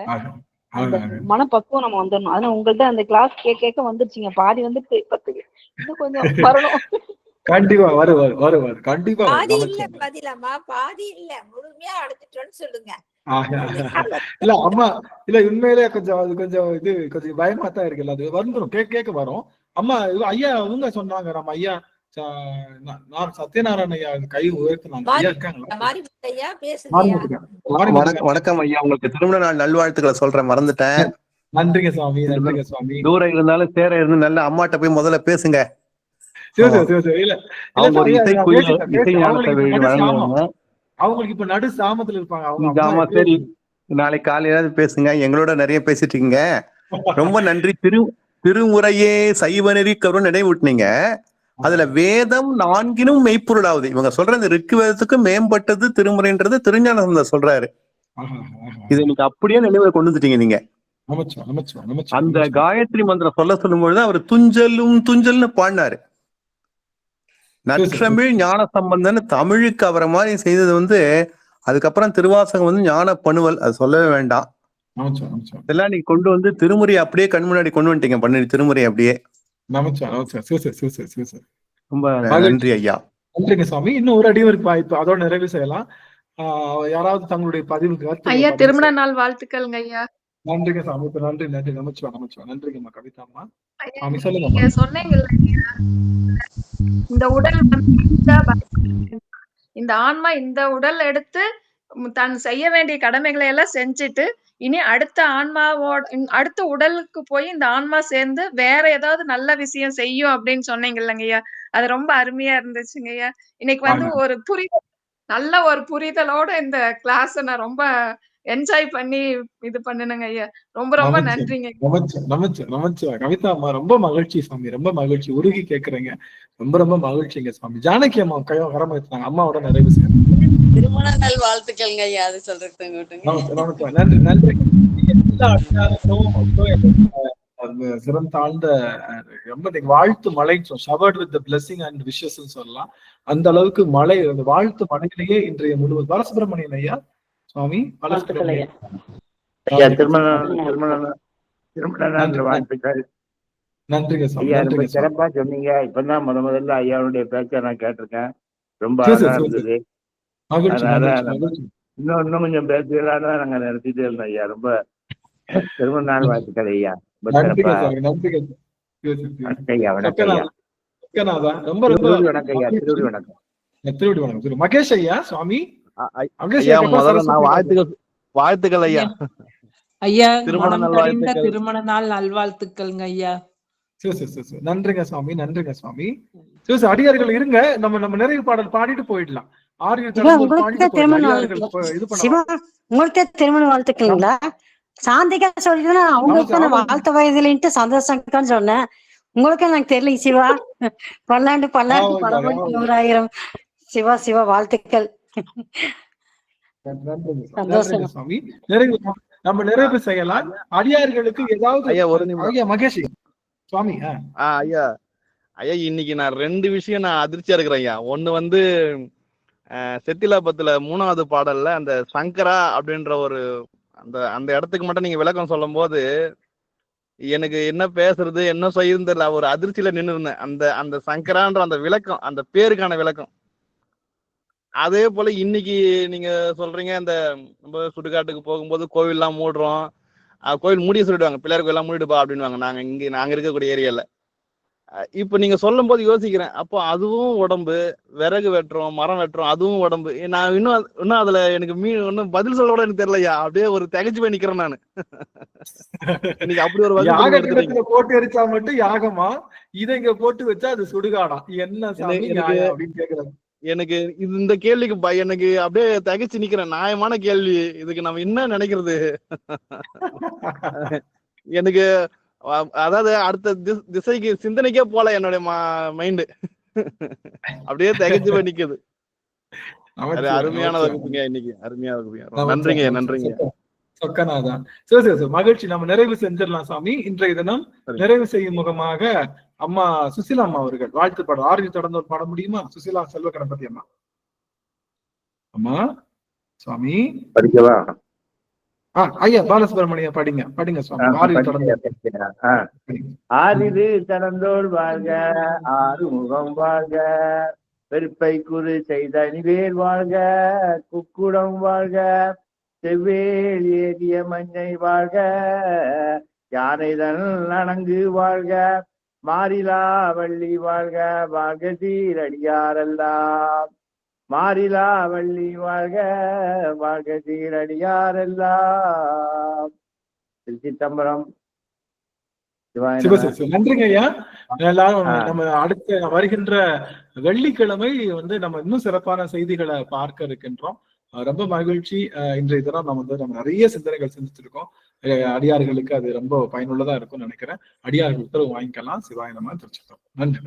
அந்த மனப்பக்குவம் நம்ம வந்துடணும். அதனால உங்கள்ட்ட அந்த கிளாஸ் கேட்க வந்துருச்சுங்க. பாதி வந்துட்டு இப்பத்துக்கு இன்னும் கொஞ்சம் வரணும். கண்டிப்பா வருவார் கண்டிப்பா. பாதி இல்ல பதிலாமா, பாதி இல்ல முழுமையா அடைஞ்சிட்டோன்னு சொல்லுங்க. இல்ல அம்மா இல்ல உண்மையிலேயே கொஞ்சம் அது கொஞ்சம் இது கொஞ்சம் பயமா தான் இருக்குல்ல. அது வந்துடும், கேட்க வரும். அம்மா ஐயா அவங்க சொன்னாங்க, நம்ம ஐயா சத்யநாராயண ஐயா கை உயர்த்தினாங்க. ஐயா இருக்காங்களா? வணக்கம் ஐயா, உங்களுக்கு திருமண நாள் நல்வாழ்த்துக்களை சொல்றேன், மறந்துட்டேன். நன்றிங்க சுவாமி. நன்றிங்க சுவாமி. தூரம் இருந்தாலும் சேர இருந்து நல்ல அம்மாட்ட போய் முதல்ல பேசுங்க. அவங்களுக்கு இப்ப நடு சாமத்துல இருப்பாங்க. ஆமா சரி, நாளைக்கு காலையில பேசுங்க. எங்களோட நிறைய பேசிட்டு இருக்கீங்க. ரொம்ப நன்றி. திருமுறையே சைவ நெறி கருணை நினைவூட்டினீங்க. அதுல வேதம் 4னும் மெய்ப்பொருளாவது. இவங்க சொல்ற இந்த ரிக்கு வேதத்துக்கு மேம்பட்டது திருமுறைன்றது திருஞானசம்பந்தர் சொல்றாரு. இது இன்னைக்கு அப்படியே நினைவுல கொண்டு வந்துட்டீங்க நீங்க. அந்த காயத்ரி மந்திரம் சொல்லும் பொழுது அவர் துஞ்சல்னு பாடினாரு. நற்றமிழ் ஞான சம்பந்தன் தமிழுக்கு அவரை மாதிரி செய்தது வந்து, அதுக்கப்புறம் திருவாசகம் வந்து ஞான பணுவல், அது சொல்லவே வேண்டாம். இதெல்லாம் நீங்க கொண்டு வந்து திருமுறையை அப்படியே கண் முன்னாடி கொண்டு வந்துட்டீங்க. பண்ணி திருமுறை அப்படியே. ரொம்ப நன்றி ஐயா. நன்றிங்க சுவாமி. இன்னும் ஒரு அடிவருக்கு வாய்ப்பு, அதோட நிறைவு செய்யலாம். யாராவது தங்களுடைய பதிவுக்கு ஐயா திருமண நாள் வாழ்த்துக்கள்ங்க ஐயா. நன்றிங்க சாமி. நன்றி நன்றி. நமச்சிவாயம். நன்றிங்கம்மா கவிதாம்மா. சாமி சொல்லுங்க. நீங்க சொன்னீங்கல்ல, இந்த உடல் இந்த ஆன்மா இந்த உடல் எடுத்து தான் செய்ய வேண்டிய கடமைகளை எல்லாம் செஞ்சுட்டு இனி அடுத்த ஆன்மாவோட அடுத்த உடலுக்கு போய் இந்த ஆன்மா சேர்ந்து வேற ஏதாவது நல்ல விஷயம் செய்யும் அப்படின்னு சொன்னீங்க இல்லைங்கய்யா. அது ரொம்ப அருமையா இருந்துச்சுங்கய்யா. இன்னைக்கு வந்து ஒரு நல்ல ஒரு புரிதலோட இந்த கிளாஸ் நான் ரொம்ப என்ஜாய் பண்ணி இது பண்ணுங்க ஐயா. ரொம்ப ரொம்ப நன்றிங்க. கவிதா அம்மா ரொம்ப மகிழ்ச்சி சாமி. ரொம்ப மகிழ்ச்சி. உருகி கேக்குறீங்க. ரொம்ப ரொம்ப மகிழ்ச்சிங்க சாமி. ஜானகி அம்மா வரமாட்டாங்க. அம்மாவோட நிறைவு செய்யணும். திருமண நாள் வாழ்த்துக்கள்ங்க ஐயா. அது சொல்றதுக்கு நன்றி நன்றி. எல்லா சிறம் தாழ்ந்த ரொம்ப வாழ்த்து மழை showered with blessing and wishes சொல்லலாம். அந்த அளவுக்கு மழை, அந்த வாழ்த்து மழையிலேயே இன்றைய முழுவதும். பாலசுப்ரமணியன் ஐயா சுவாமி நன்றிங்க சாமி. சிறப்பா சொன்னீங்க. இப்பதான் முதல்ல ஐயாவுடைய பேச்ச நான் கேட்டிருக்கேன். ரொம்ப அழகா இருந்தது. இன்னும் கொஞ்சம் பேசுறதா நாங்க நடத்திட்டே இருந்தோம் ஐயா. ரொம்ப திருமண நாள் வாழ்த்துக்கள் ஐயா. மகேஷ் ஐயா சுவாமி. வாழ்த்துக்கள் ஐயா. ஐயா திருமண நாள் நல்வாழ்த்துக்கள்ங்க ஐயா. நன்றிங்க சுவாமி. நன்றிங்க சுவாமி. அடியார்கள் இருங்க, நம்ம நிறைவு பாடல் பாடிட்டு போயிடலாம். உங்களுக்கு திருமண வாழ்த்துக்கள்ங்களா? சாந்திகா சொல்லிட்டு அவங்களுக்கு வாழ்த்த வயதுலன்ட்டு சந்தோஷம் சொன்னேன். உங்களுக்கு எனக்கு தெரியல. சிவா பல்லாண்டு பல்லாண்டு பல கோடி 100,000 சிவா வாழ்த்துக்கள். சுவாமி நம்ம நிறைவு செய்யலாம். அடியார்களுக்கு ஏதாவது மகேஷ் சுவாமி. ஐயா இன்னைக்கு நான் 2 விஷயம் நான் அதிர்ச்சியா இருக்கிறேன் ஐயா. ஒண்ணு வந்து செத்திலாபத்துல 3வது பாடல்ல அந்த சங்கரா அப்படின்ற ஒரு அந்த இடத்துக்கு மட்டும் நீங்க விளக்கம் சொல்லும் போது எனக்கு என்ன பேசுறது என்ன செய்யுதுன்னு தெரியல. ஒரு அதிர்ச்சியில நின்று இருந்தேன். அந்த சங்கரான்ற அந்த விளக்கம், அந்த பேருக்கான விளக்கம் அதே போல இன்னைக்கு நீங்க சொல்றீங்க, இந்த நம்ம சுடுகாட்டுக்கு போகும்போது கோவில்லாம் மூடுறோம், கோவில் மூடிய சொல்லிடுவாங்க, பிள்ளையார் கோயிலாம் மூடிடுப்பா அப்படின்வாங்க. நாங்க இருக்கக்கூடிய ஏரியால இப்ப நீங்க சொல்லும் போது யோசிக்கிறேன், அப்போ அதுவும் உடம்பு, விறகு வெட்டுறோம், மரம் வெட்டுறோம், அதுவும் உடம்பு. நான் இன்னும் அதுல எனக்கு இன்னும் பதில் சொல்ல கூட எனக்கு தெரியலையா, அப்படியே ஒரு திகைச்சு போய் நிக்கிறேன் நானு. இன்னைக்கு அப்படி ஒரு யாக போட்டு எரிச்சா மட்டும் யாகமா, இதை இங்க போட்டு வச்சா அது சுடுகாடா? என்ன அப்படின்னு கேக்குறாங்க. எனக்கு இந்த கேள்விக்கு எனக்கு அப்படியே திகைச்சு நிக்கிறேன். நியாயமான கேள்வி, இதுக்கு நம்ம என்ன நினைக்கிறது? எனக்கு அதாவது அடுத்த திசைக்கு சிந்தனைக்கே போல என்னுடைய மைண்டு. அப்படியே திகைச்சு போய் நிக்குது. அருமையான வகுப்புங்க இன்னைக்கு, அருமையான வகுப்புங்க. நன்றிங்க. சொக்கநாதா, சரி மகிழ்ச்சி. நம்ம நிறைவு செஞ்சிடலாம் சாமி. இன்றைய தினம் நிறைவு செய்யும் முகமாக அம்மா சுசிலா அம்மா அவர்கள் வாழ்த்து பாடம் ஆர்வி தொடர்ந்து ஒரு பாட முடியுமா? சுசிலா செல்வ கணபதி அம்மா. அம்மா சுவாமி படிக்கவா? ஐயா பாலசுப்ரமணியம் படிங்க சுவாமி. ஆறிரு கடந்தோள் வாழ்க, ஆறுமுகம் வாழ்க, வெறுப்பை குறு செய்த நிவேல் வாழ்க, குக்குடம் வாழ்க, செவ்வேல் ஏறிய மஞ்சை வாழ்க, யானைதன் அணங்கு வாழ்க, மாறிலா வள்ளி வாழ்க, வாழ்க சீரடியாரெல்லாம், மாறிலா வள்ளி வாழ்க, வாழ்க சீரடியாரெல்லாம். திருச்சிதம்பரம். நன்றிங்க ஐயா. எல்லாரும் நம்ம அடுத்த வருகின்ற வெள்ளிக்கிழமை நம்ம இன்னும் சிறப்பான செய்திகளை பார்க்க இருக்கின்றோம். ரொம்ப மகிழ்ச்சி. இன்றைய தினம் நம்ம நிறைய சிந்தனைகள் சிந்திச்சிருக்கோம். அடியார்களுக்கு அது ரொம்ப பயனுள்ளதா இருக்கும்னு நினைக்கிறேன். அடியார்கள் உத்தரவு வாங்கிக்கலாம். சிவாய நம. திருச்சிதம்பரம். நன்றி.